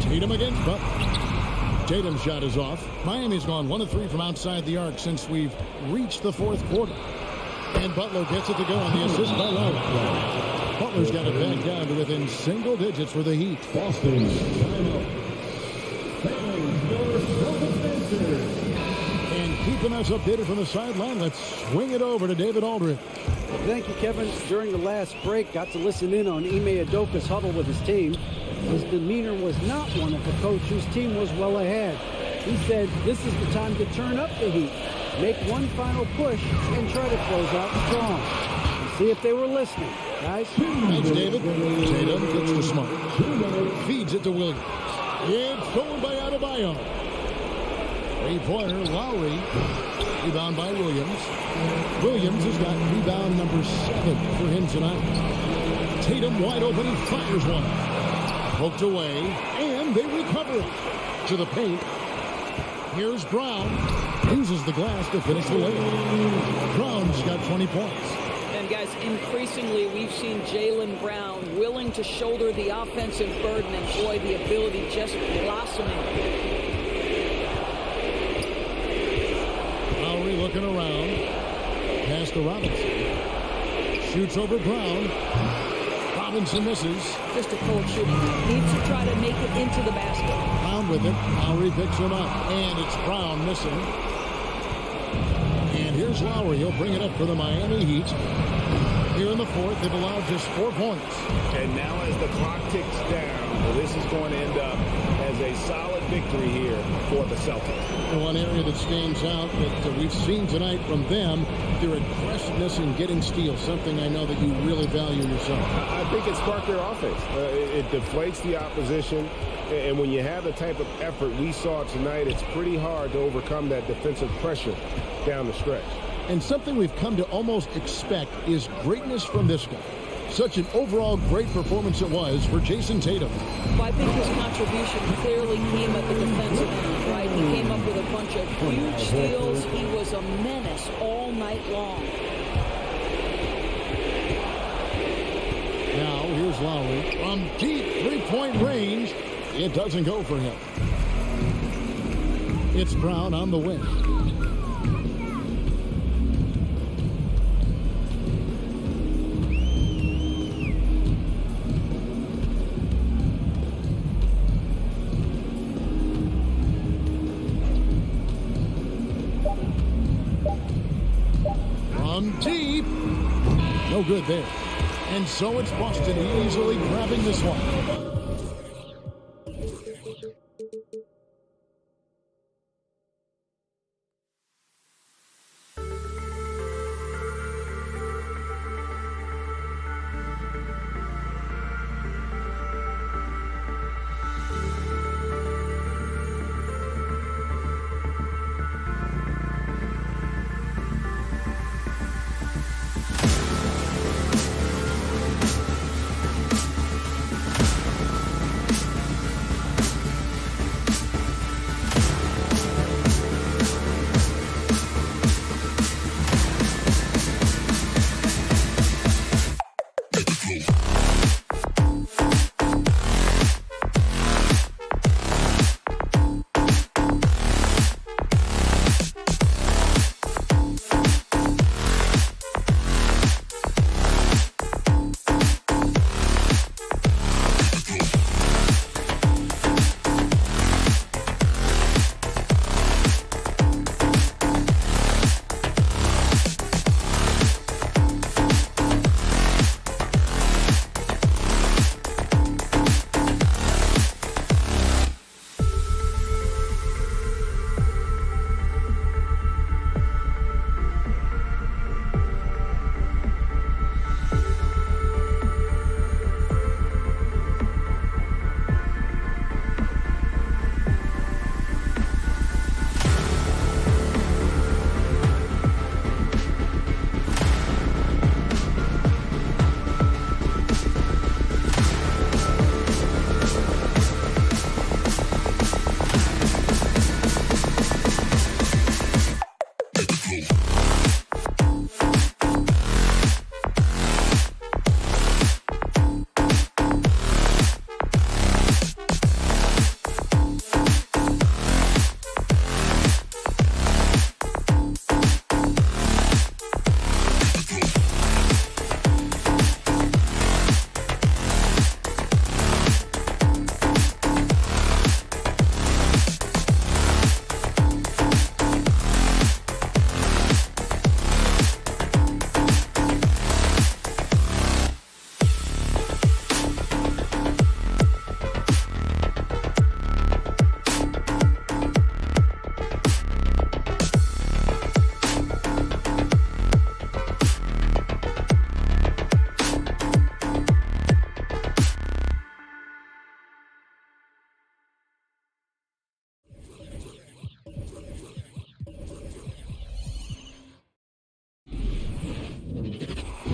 Tatum against Butler. Tatum's shot is off. Miami's gone 1 of 3 from outside the arc since we've reached the fourth quarter. And Butler gets it to go on the assist by Lowry. Butler's got it back down to within single digits for the Heat. Boston. And keeping us updated from the sideline, let's swing it over to David Aldridge. Thank you, Kevin. During the last break, got to listen in on Ime Udoka's huddle with his team. His demeanor was not one of a coach whose team was well ahead. He said, this is the time to turn up the heat, make one final push, and try to close out strong. And see if they were listening, guys. Thanks, David. Tatum gets to Smart. Feeds it to Williams. It's stolen by Adebayo. Three-pointer, Lowry. Rebound by Williams. Williams has got rebound number 7 for him tonight. Tatum wide open. He fires one. Poked away, and they recover it to the paint. Here's Brown. Uses the glass to finish the layup. Brown's got 20 points. And guys, increasingly we've seen Jaylen Brown willing to shoulder the offensive burden, and boy, the ability just blossoming. Lowry looking around. Pass to Robinson. Shoots over Brown. Robinson misses. Just a cold shooting. Needs to try to make it into the basket. Brown with it. Lowry picks him up. And it's Brown missing. And here's Lowry. He'll bring it up for the Miami Heat. Here in the fourth, they've allowed just 4 points. And now as the clock ticks down, well, this is going to end up as a solid victory here for the Celtics. And one area that stands out that we've seen tonight from them, their aggressiveness in getting steals, something I know that you really value yourself. I think it sparked their offense. It deflates the opposition. And when you have the type of effort we saw tonight, it's pretty hard to overcome that defensive pressure down the stretch. And something we've come to almost expect is greatness from this guy. Such an overall great performance it was for Jason Tatum. Well, I think his contribution clearly came at the defensive end, right? He came up with a bunch of huge steals. He was a menace all night long. Now, here's Lowry from deep three-point range. It doesn't go for him. It's Brown on the wing. From deep. No good there. And so it's Boston easily grabbing this one.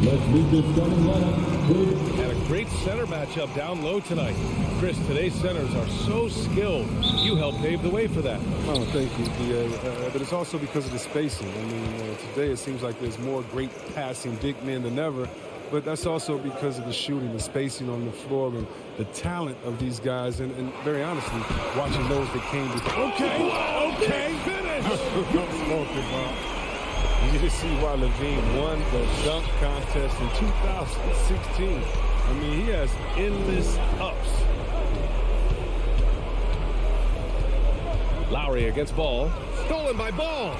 Let's meet the starting lineup with And a great center matchup down low tonight. Chris, today's centers are so skilled. You helped pave the way for that. Oh, thank you, DA. But it's also because of the spacing. I mean, today it seems like there's more great passing big men than ever. But that's also because of the shooting, the spacing on the floor, and the talent of these guys. And very honestly, watching those that came before. Okay, finish! You just see why Levine won the dunk contest in 2016. I mean, he has endless ups. Lowry against Ball. Stolen by Ball.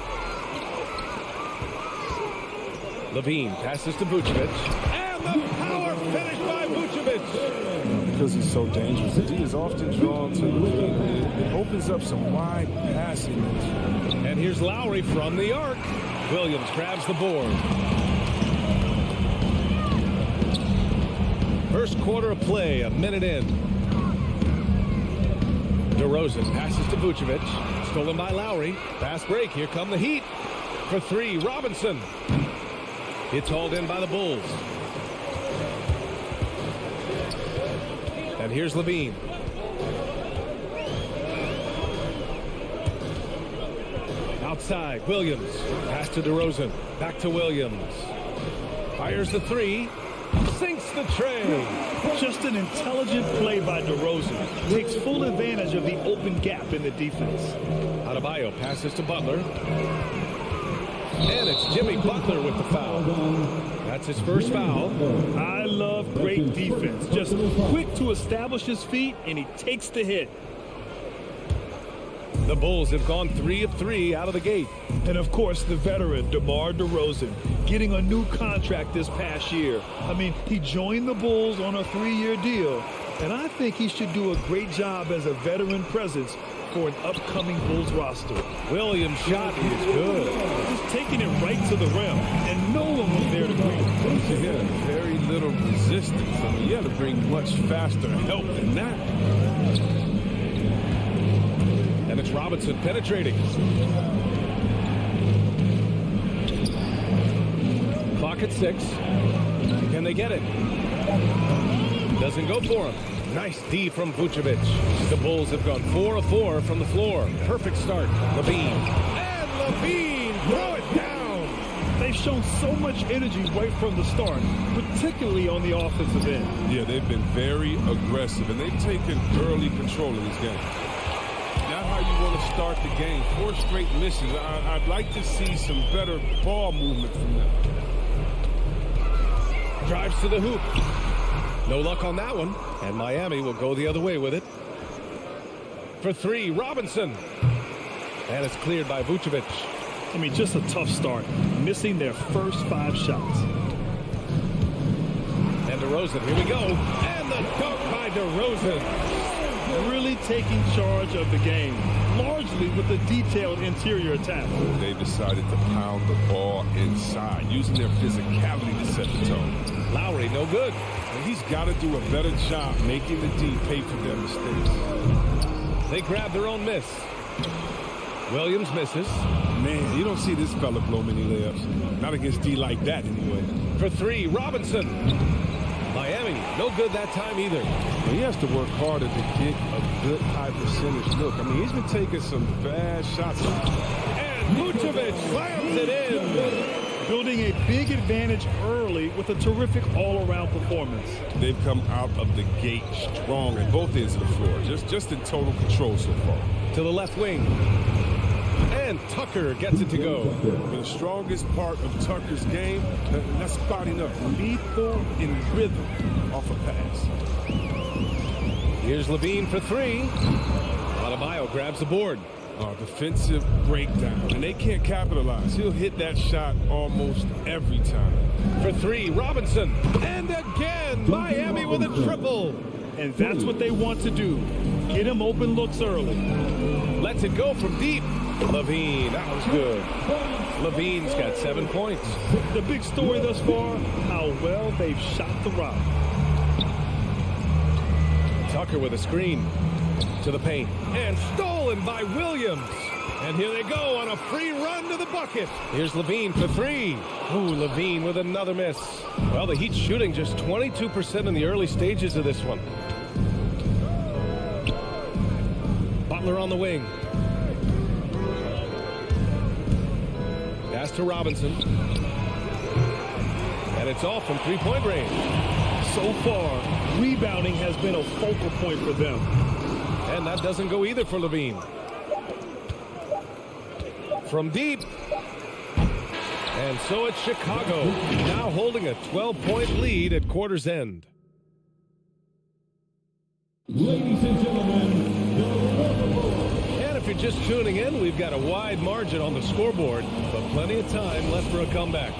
Levine passes to Vucevic. And the power finish by Vucevic. Because he's so dangerous. The D is often drawn to Levine. It opens up some wide passing lanes. And here's Lowry from the arc. Williams grabs the board. First quarter of play, a minute in. DeRozan passes to Vucevic. Stolen by Lowry. Fast break. Here come the Heat. For three, Robinson. It's hauled in by the Bulls. And here's Levine. Outside, Williams. Pass to DeRozan. Back to Williams. Fires the three. Sinks the tray. Just an intelligent play by DeRozan. Takes full advantage of the open gap in the defense. Adebayo passes to Butler. And it's Jimmy Butler with the foul. That's his first foul. I love great defense. Just quick to establish his feet, and he takes the hit. The Bulls have gone 3 of 3 out of the gate. And of course, the veteran, DeMar DeRozan, getting a new contract this past year. I mean, he joined the Bulls on a 3-year deal, and I think he should do a great job as a veteran presence for an upcoming Bulls roster. Williams' shot is good. Just taking it right to the rim, and no one was there to greet him. He had very little resistance. I mean, you had to bring much faster help than that. And it's Robinson penetrating. Clock at 6. Can they get it? Doesn't go for him. Nice D from Vucevic. The Bulls have gone 4 of 4 from the floor. Perfect start. Levine. And Levine throw it down. They've shown so much energy right from the start, particularly on the offensive end. Yeah, they've been very aggressive, and they've taken early control of this game. Not how you want to start the game. 4 straight misses. I'd like to see some better ball movement from them. Drives to the hoop. No luck on that one. And Miami will go the other way with it. For 3, Robinson. And it's cleared by Vucevic. I mean, just a tough start. Missing their first 5 shots. And DeRozan, here we go. And the dunk by DeRozan. Really taking charge of the game, largely with a detailed interior attack. They decided to pound the ball inside, using their physicality to set the tone. Lowry, no good. And he's got to do a better job making the D pay for their mistakes. They grab their own miss. Williams misses. Man, you don't see this fella blow many layups. Not against D like that, anyway. For 3, Robinson. Miami, no good that time either. Well, he has to work harder to get a good high percentage look. I mean, he's been taking some bad shots. And Vucevic slams it in. Building a big advantage early with a terrific all-around performance. They've come out of the gate strong at both ends of the floor. Just in total control so far. To the left wing. And Tucker gets it to go. The strongest part of Tucker's game, that's spotting up lethal in rhythm off a pass. Here's Levine for 3. Adebayo grabs the board. Defensive breakdown, and they can't capitalize. He'll hit that shot almost every time. For 3, Robinson. And again, Miami with a triple. And that's what they want to do. Get him open looks early. Lets it go from deep. Levine, that was good. Levine's got 7 points. The big story thus far, how well they've shot the rock. Tucker with a screen to the paint. And stolen by Williams. And here they go on a free run to the bucket. Here's Levine for three. Ooh, Levine with another miss. Well, the Heat shooting just 22% in the early stages of this one. Butler on the wing. Pass to Robinson. And it's off from three-point range. So far, rebounding has been a focal point for them. And that doesn't go either for Levine. From deep. And so it's Chicago, now holding a 12-point lead at quarter's end. Ladies and gentlemen, and if you're just tuning in, we've got a wide margin on the scoreboard, but plenty of time left for a comeback.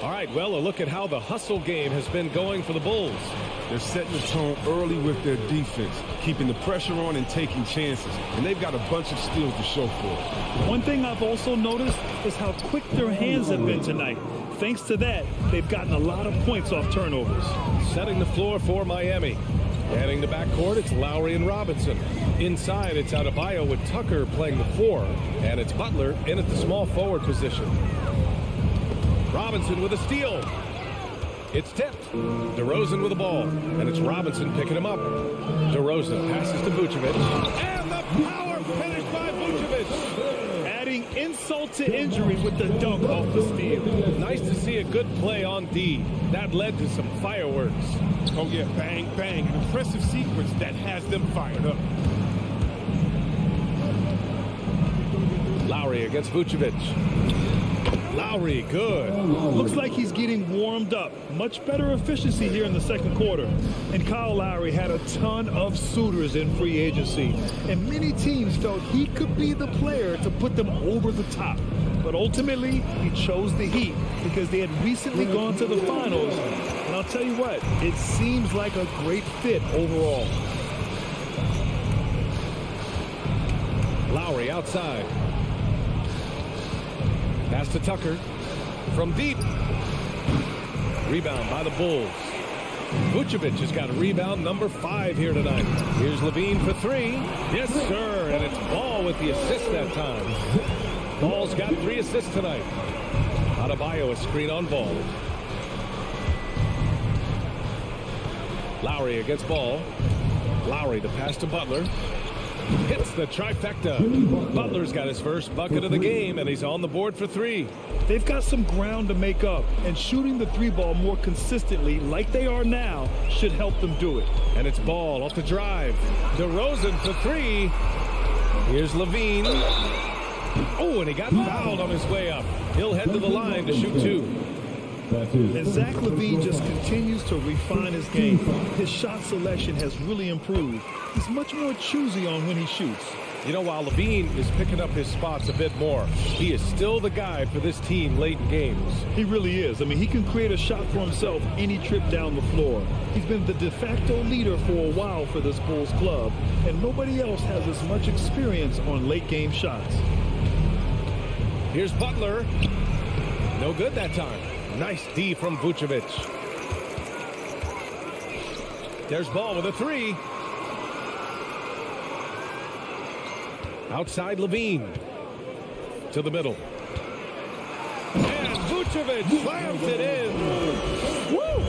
All right, well, a look at how the hustle game has been going for the Bulls. They're setting the tone early with their defense, keeping the pressure on and taking chances. And they've got a bunch of steals to show for it. One thing I've also noticed is how quick their hands have been tonight. Thanks to that, they've gotten a lot of points off turnovers. Setting the floor for Miami. Heading to backcourt, it's Lowry and Robinson. Inside, it's Adebayo with Tucker playing the 4. And it's Butler in at the small forward position. Robinson with a steal. It's tipped. DeRozan with the ball. And it's Robinson picking him up. DeRozan passes to Vucevic. And the power finish by Vucevic. Adding insult to injury with the dunk off the steal. Nice to see a good play on D. That led to some fireworks. Oh, yeah, bang, bang. An impressive sequence that has them fired up. Lowry against Vucevic. Lowry, good. Looks like he's getting warmed up. Much better efficiency here in the second quarter. And Kyle Lowry had a ton of suitors in free agency. And many teams felt he could be the player to put them over the top. But ultimately, he chose the Heat because they had recently gone to the finals. And I'll tell you what, it seems like a great fit overall. Lowry outside. Pass to Tucker. From deep. Rebound by the Bulls. Vucevic has got rebound number 5 here tonight. Here's Levine for 3. Yes, sir. And it's Ball with the assist that time. Ball's got 3 assists tonight. Adebayo a screen on Ball. Lowry against Ball. Lowry the pass to Butler. Hits the trifecta. Butler's got his first bucket of the game, and he's on the board for 3. They've got some ground to make up, and shooting the 3-ball more consistently like they are now should help them do it. And it's Ball off the drive. DeRozan for 3. Here's Levine. Oh, and he got fouled on his way up. He'll head to the line to shoot 2. And Zach LaVine just continues to refine his game. His shot selection has really improved. He's much more choosy on when he shoots. You know, while Levine is picking up his spots a bit more, he is still the guy for this team late in games. He really is. I mean, he can create a shot for himself any trip down the floor. He's been the de facto leader for a while for this Bulls club, and nobody else has as much experience on late game shots. Here's Butler. No good that time. Nice D from Vucevic. There's Ball with a 3. Outside Levine. To the middle. And Vucevic slams it in. Woo!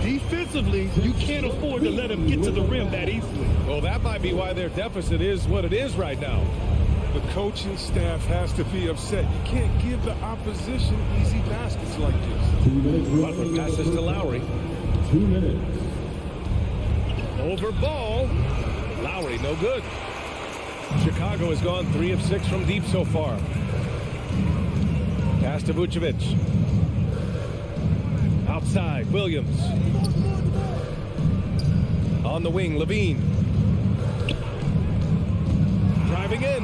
Defensively, you can't afford to let him get to the rim that easily. Well, that might be why their deficit is what it is right now. The coaching staff has to be upset. You can't give the opposition easy baskets like this. 2 minutes. Butler passes to Lowry. 2 minutes. Over Ball. Lowry, no good. Chicago has gone 3 of 6 from deep so far. Pass to Vucevic. Outside, Williams. On the wing, Levine. Driving in.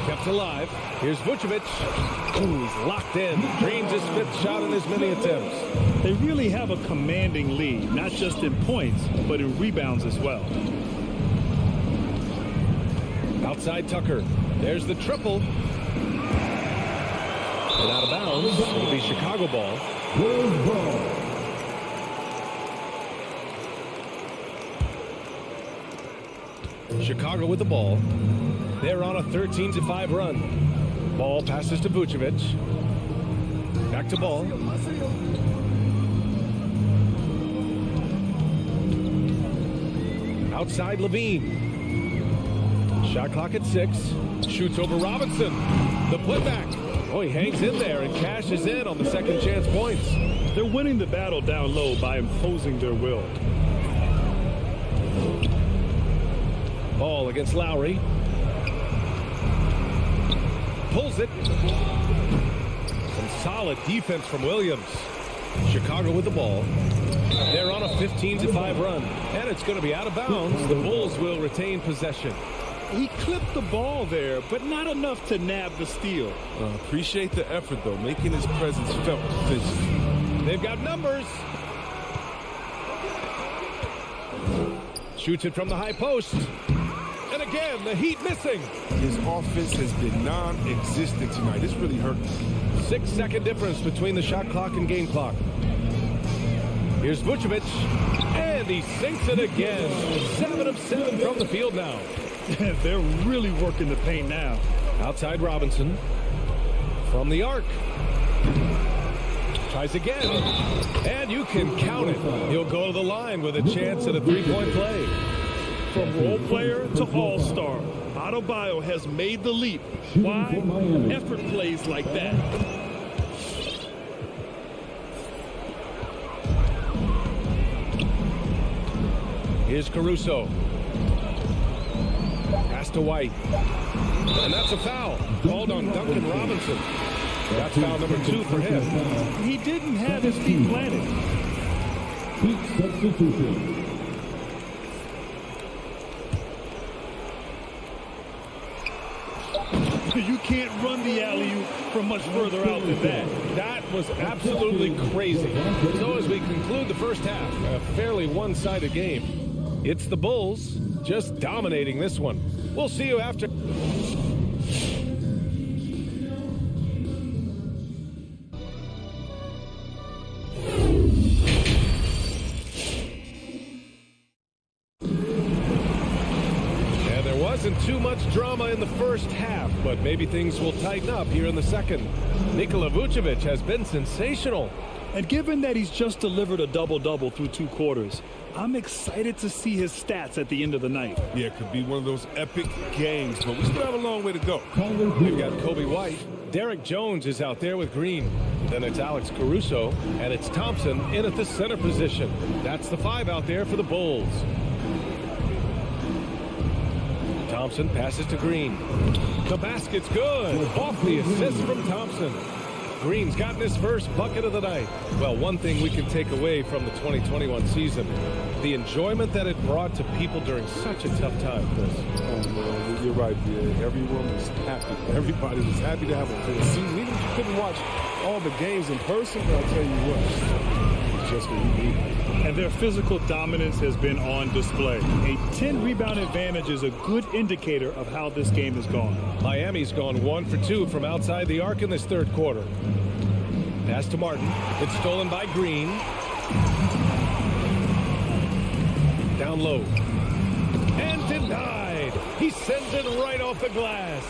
Kept alive. Here's Vucevic. Ooh, he's locked in. Dreams his 5th shot in as many attempts. They really have a commanding lead, not just in points, but in rebounds as well. Outside Tucker. There's the triple. And out of bounds. It'll be Chicago ball. Chicago with the ball. They're on a 13-5 run. Ball passes to Vucevic. Back to Ball. Outside Levine. Shot clock at 6. Shoots over Robinson. The putback. Oh, he hangs in there and cashes in on the second chance points. They're winning the battle down low by imposing their will. Ball against Lowry. Pulls it. Some solid defense from Williams. Chicago with the ball. They're on a 15-5 run. And it's going to be out of bounds. The Bulls will retain possession. He clipped the ball there, but not enough to nab the steal. Appreciate the effort, though, making his presence felt defensively. They've got numbers. Shoots it from the high post. And again, the Heat missing. His offense has been non-existent tonight. It's really hurt. 6-second difference between the shot clock and game clock. Here's Vucevic. And he sinks it again. 7 of 7 from the field now. They're really working the paint now. Outside Robinson. From the arc. Tries again. And you can count it. He'll go to the line with a chance at a three-point play. From role player to all-star, Adebayo has made the leap. Why? Effort plays like that. Here's Caruso. Pass to White. And that's a foul. Called on Duncan Robinson. That's foul number 2 for him. He didn't have his feet planted. Heat substitution. You can't run the alley-oop from much further out than that. That was absolutely crazy. So as we conclude the first half, a fairly one-sided game. It's the Bulls just dominating this one. We'll see you after. Wasn't too much drama in the first half, but maybe things will tighten up here in the second. Nikola Vucevic has been sensational. And given that he's just delivered a double-double through 2 quarters, I'm excited to see his stats at the end of the night. Yeah, it could be one of those epic games, but we still have a long way to go. We've got Kobe White. Derek Jones is out there with Green. Then it's Alex Caruso, and it's Thompson in at the center position. That's the 5 out there for the Bulls. Thompson passes to Green. The basket's good. Off the assist from Thompson. Green's gotten his first bucket of the night. Well, one thing we can take away from the 2021 season, the enjoyment that it brought to people during such a tough time, Chris. Oh, man, you're right, yeah. Everyone was happy. Everybody was happy to have a full season. Even if you couldn't watch all the games in person, but I'll tell you what, it's just what you need. And their physical dominance has been on display. A 10-rebound advantage is a good indicator of how this game has gone. Miami's gone 1 for 2 from outside the arc in this third quarter. Pass to Martin. It's stolen by Green. Down low. And denied. He sends it right off the glass.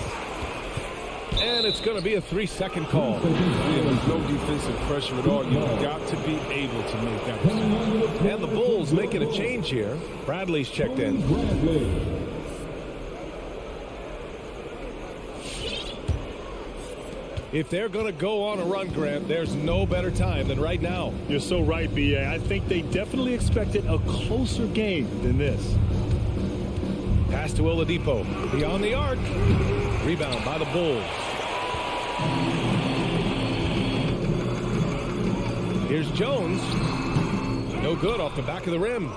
And it's going to be a 3-second call. Yeah, there's no defensive pressure at all. You've got to be able to make that mistake. And the Bulls making a change here. Bradley's checked in. If they're going to go on a run, Grant, there's no better time than right now. You're so right, B.A. I think they definitely expected a closer game than this. Pass to Oladipo. Beyond the arc. Rebound by the Bulls. Here's Jones. No good off the back of the rim.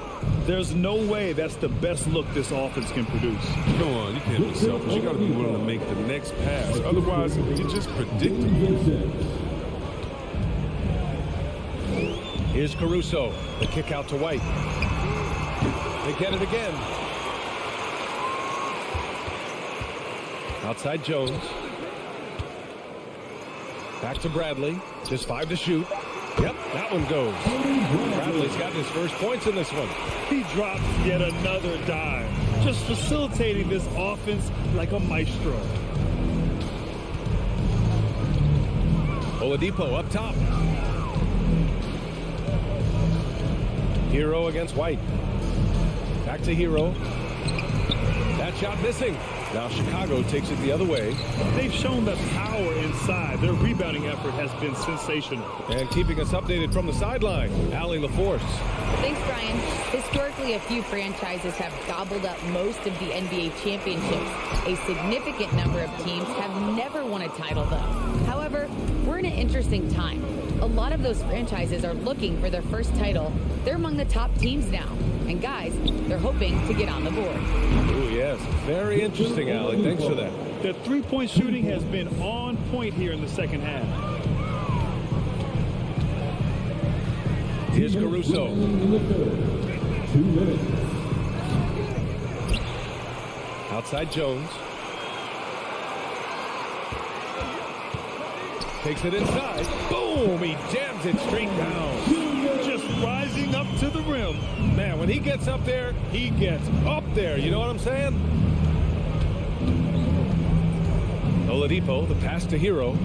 There's no way that's the best look this offense can produce. Come on, you can't be selfish. You got to be willing to make the next pass. Otherwise, you're just predictable. Here's Caruso. The kick out to White. They get it again. Outside Jones. Back to Bradley. Just 5 to shoot. Yep, that one goes. Bradley's got his first points in this one. He drops yet another dime, just facilitating this offense like a maestro. Oladipo up top. Hero against White. Back to Hero. That shot missing. Now Chicago takes it the other way. They've shown that power inside. Their rebounding effort has been sensational. And keeping us updated from the sideline, Allie LaForce. Thanks, Brian. Historically, a few franchises have gobbled up most of the NBA championships. A significant number of teams have never won a title, though. However, we're in an interesting time. A lot of those franchises are looking for their first title. They're among the top teams now. And guys, they're hoping to get on the board. Oh, yes. Very interesting, Allie. Thanks for that. The three-point shooting has been on point here in the second half. Here's Caruso. Outside Jones. Takes it inside. Boom! He jams it straight down. Just rising up to the rim. Man, when he gets up there, he gets up there. You know what I'm saying? Oladipo, the pass to Hero.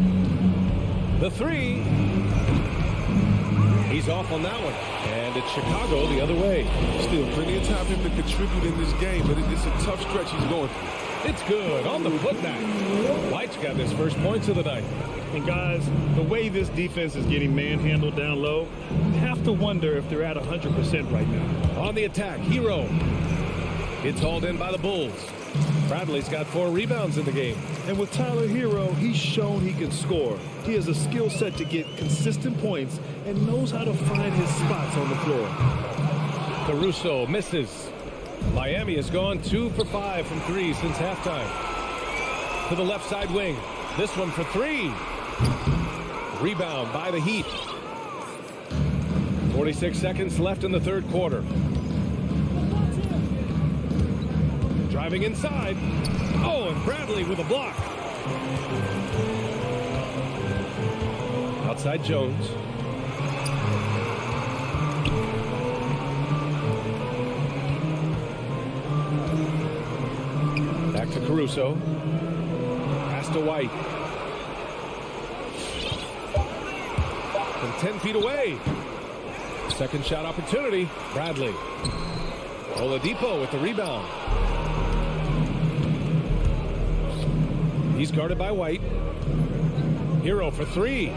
The three. He's off on that one. And it's Chicago the other way. Still plenty of time for him to contribute in this game, but it's a tough stretch he's going through. It's good on the putback. White's got his first points of the night. And guys, the way this defense is getting manhandled down low, you have to wonder if they're at 100% right now. On the attack, Hero. It's hauled in by the Bulls. Bradley's got 4 rebounds in the game. And with Tyler Hero, he's shown he can score. He has a skill set to get consistent points and knows how to find his spots on the floor. Caruso misses. Miami has gone 2 for 5 from 3 since halftime. To the left side wing. This one for 3. Rebound by the Heat. 46 seconds left in the third quarter. Driving inside. Oh, and Bradley with a block. Outside Jones. Back to Caruso. Pass to White. From 10 feet away. Second shot opportunity. Bradley. Oladipo with the rebound. He's guarded by White. Hero for 3.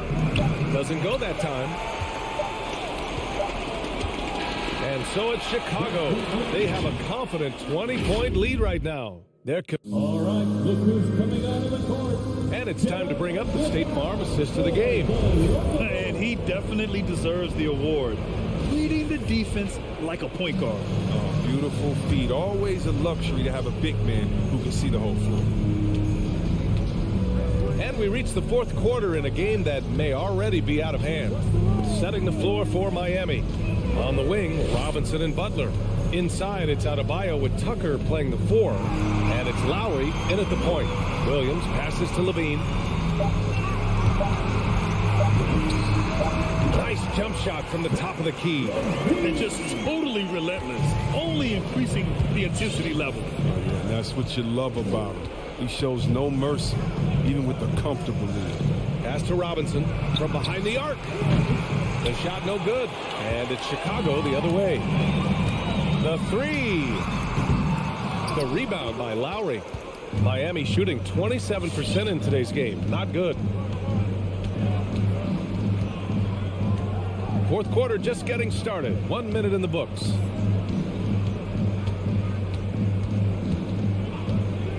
Doesn't go that time. And so it's Chicago. They have a confident 20-point lead right now. All right, look who's coming out of the court. And it's time to bring up the State Farm assist of the game. And he definitely deserves the award. Leading the defense like a point guard. Oh, beautiful feet. Always a luxury to have a big man who can see the whole floor. And we reach the fourth quarter in a game that may already be out of hand. Setting the floor for Miami. On the wing, Robinson and Butler. Inside, it's Adebayo with Tucker playing the 4. And it's Lowry in at the point. Williams passes to Levine. Nice jump shot from the top of the key. And just totally relentless, only increasing the intensity level. And that's what you love about him. He shows no mercy, even with a comfortable lead. Pass to Robinson from behind the arc. The shot no good. And it's Chicago the other way. The 3. The rebound by Lowry. Miami shooting 27% in today's game. Not good. Fourth quarter just getting started. 1 minute in the books.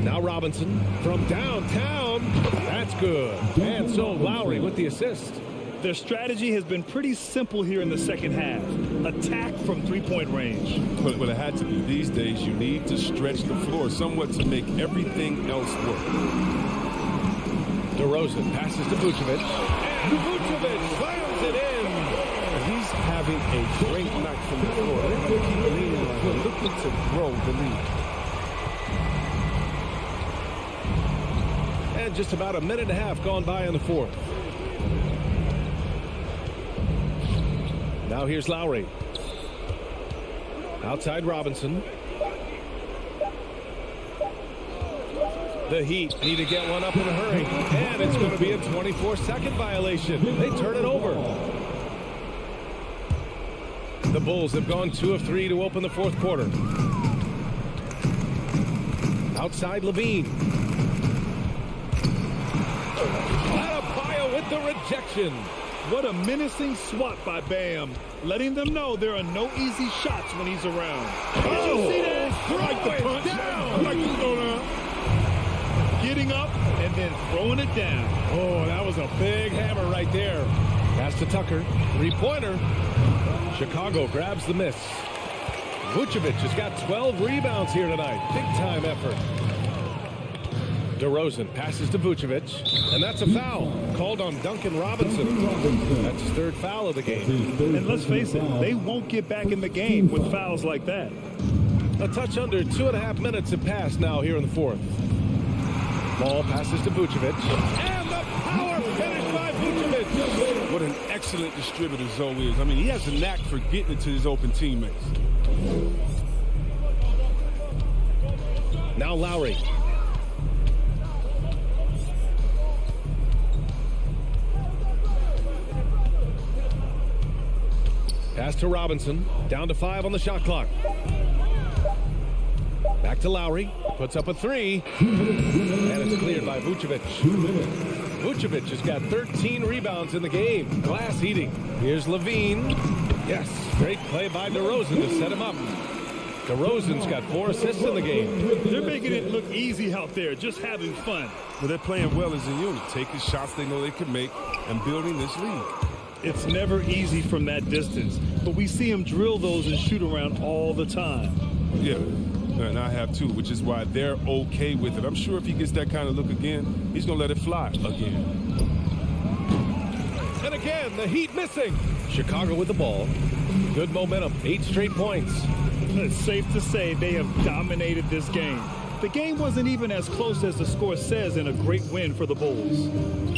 Now Robinson from downtown. That's good. And so Lowry with the assist. Their strategy has been pretty simple here in the second half. Attack from three-point range. But it had to be. These days, you need to stretch the floor somewhat to make everything else work. DeRozan passes to Vucevic. And Vucevic slams it in. He's having a great night from the floor. They're going to keep leaning on him, looking to grow the lead. And just about a minute and a half gone by in the fourth. Now here's Lowry. Outside Robinson. The Heat need to get one up in a hurry. And it's going to be a 24-second violation. They turn it over. The Bulls have gone 2 of 3 to open the fourth quarter. Outside Levine. Adebayo with the rejection. What a menacing swat by Bam, letting them know there are no easy shots when he's around. Did you see that? I like the punch. I like the throw down. Getting up and then throwing it down. Oh, that was a big hammer right there. Pass to Tucker. Three-pointer. Chicago grabs the miss. Vucevic has got 12 rebounds here tonight. Big-time effort. DeRozan passes to Vucevic, and that's a foul called on Duncan Robinson. That's his third foul of the game. And let's face it, they won't get back in the game with fouls like that. A touch under 2.5 minutes have passed now here in the fourth. Ball passes to Vucevic, and the power finish by Vucevic. What an excellent distributor Zoe is. I mean, he has a knack for getting it to his open teammates. Now Lowry. Pass to Robinson. Down to 5 on the shot clock. Back to Lowry. Puts up a 3. And it's cleared by Vucevic. Vucevic has got 13 rebounds in the game. Glass heating. Here's Levine. Yes. Great play by DeRozan to set him up. DeRozan's got 4 assists in the game. They're making it look easy out there, just having fun. But they're playing well as a unit, taking shots they know they can make and building this lead. It's never easy from that distance, but we see him drill those and shoot around all the time. Yeah, and I have too, which is why they're okay with it. I'm sure if he gets that kind of look again, he's going to let it fly again. And again, the Heat missing. Chicago with the ball. Good momentum, 8 straight points. It's safe to say they have dominated this game. The game wasn't even as close as the score says in a great win for the Bulls.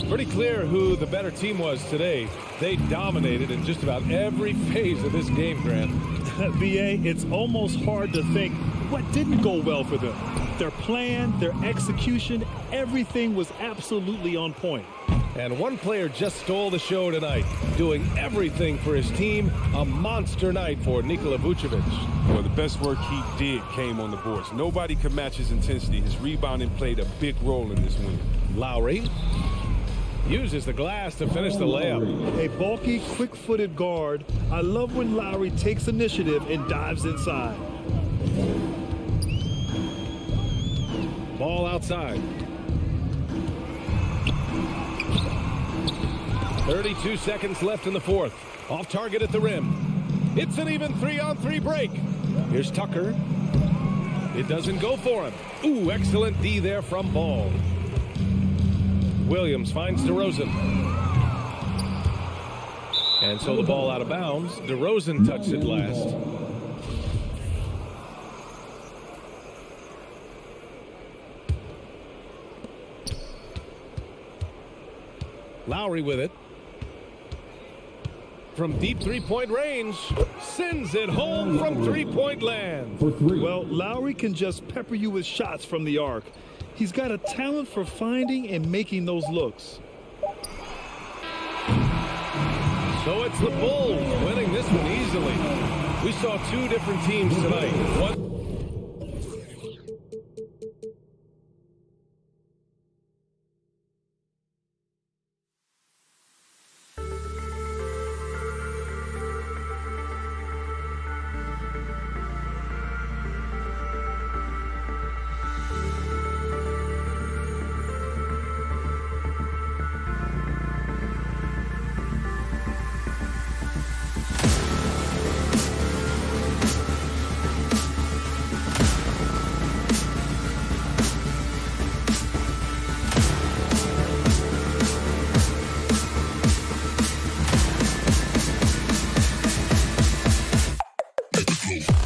Pretty clear who the better team was today. They dominated in just about every phase of this game, Grant. BA, it's almost hard to think what didn't go well for them. Their plan, their execution, everything was absolutely on point. And one player just stole the show tonight, doing everything for his team. A monster night for Nikola Vucevic. Well, the best work he did came on the boards. Nobody could match his intensity. His rebounding played a big role in this win. Lowry uses the glass to finish the layup. A bulky, quick-footed guard. I love when Lowry takes initiative and dives inside. Ball outside. 32 seconds left in the fourth. Off target at the rim. It's an even 3-on-3 break. Here's Tucker. It doesn't go for him. Ooh, excellent D there from Ball. Williams finds DeRozan. And so the ball out of bounds. DeRozan touched it last. Lowry with it. From deep three-point range, sends it home from three-point land. Well, Lowry can just pepper you with shots from the arc. He's got a talent for finding and making those looks. So it's the Bulls winning this one easily. We saw 2 different teams tonight. One Let's go.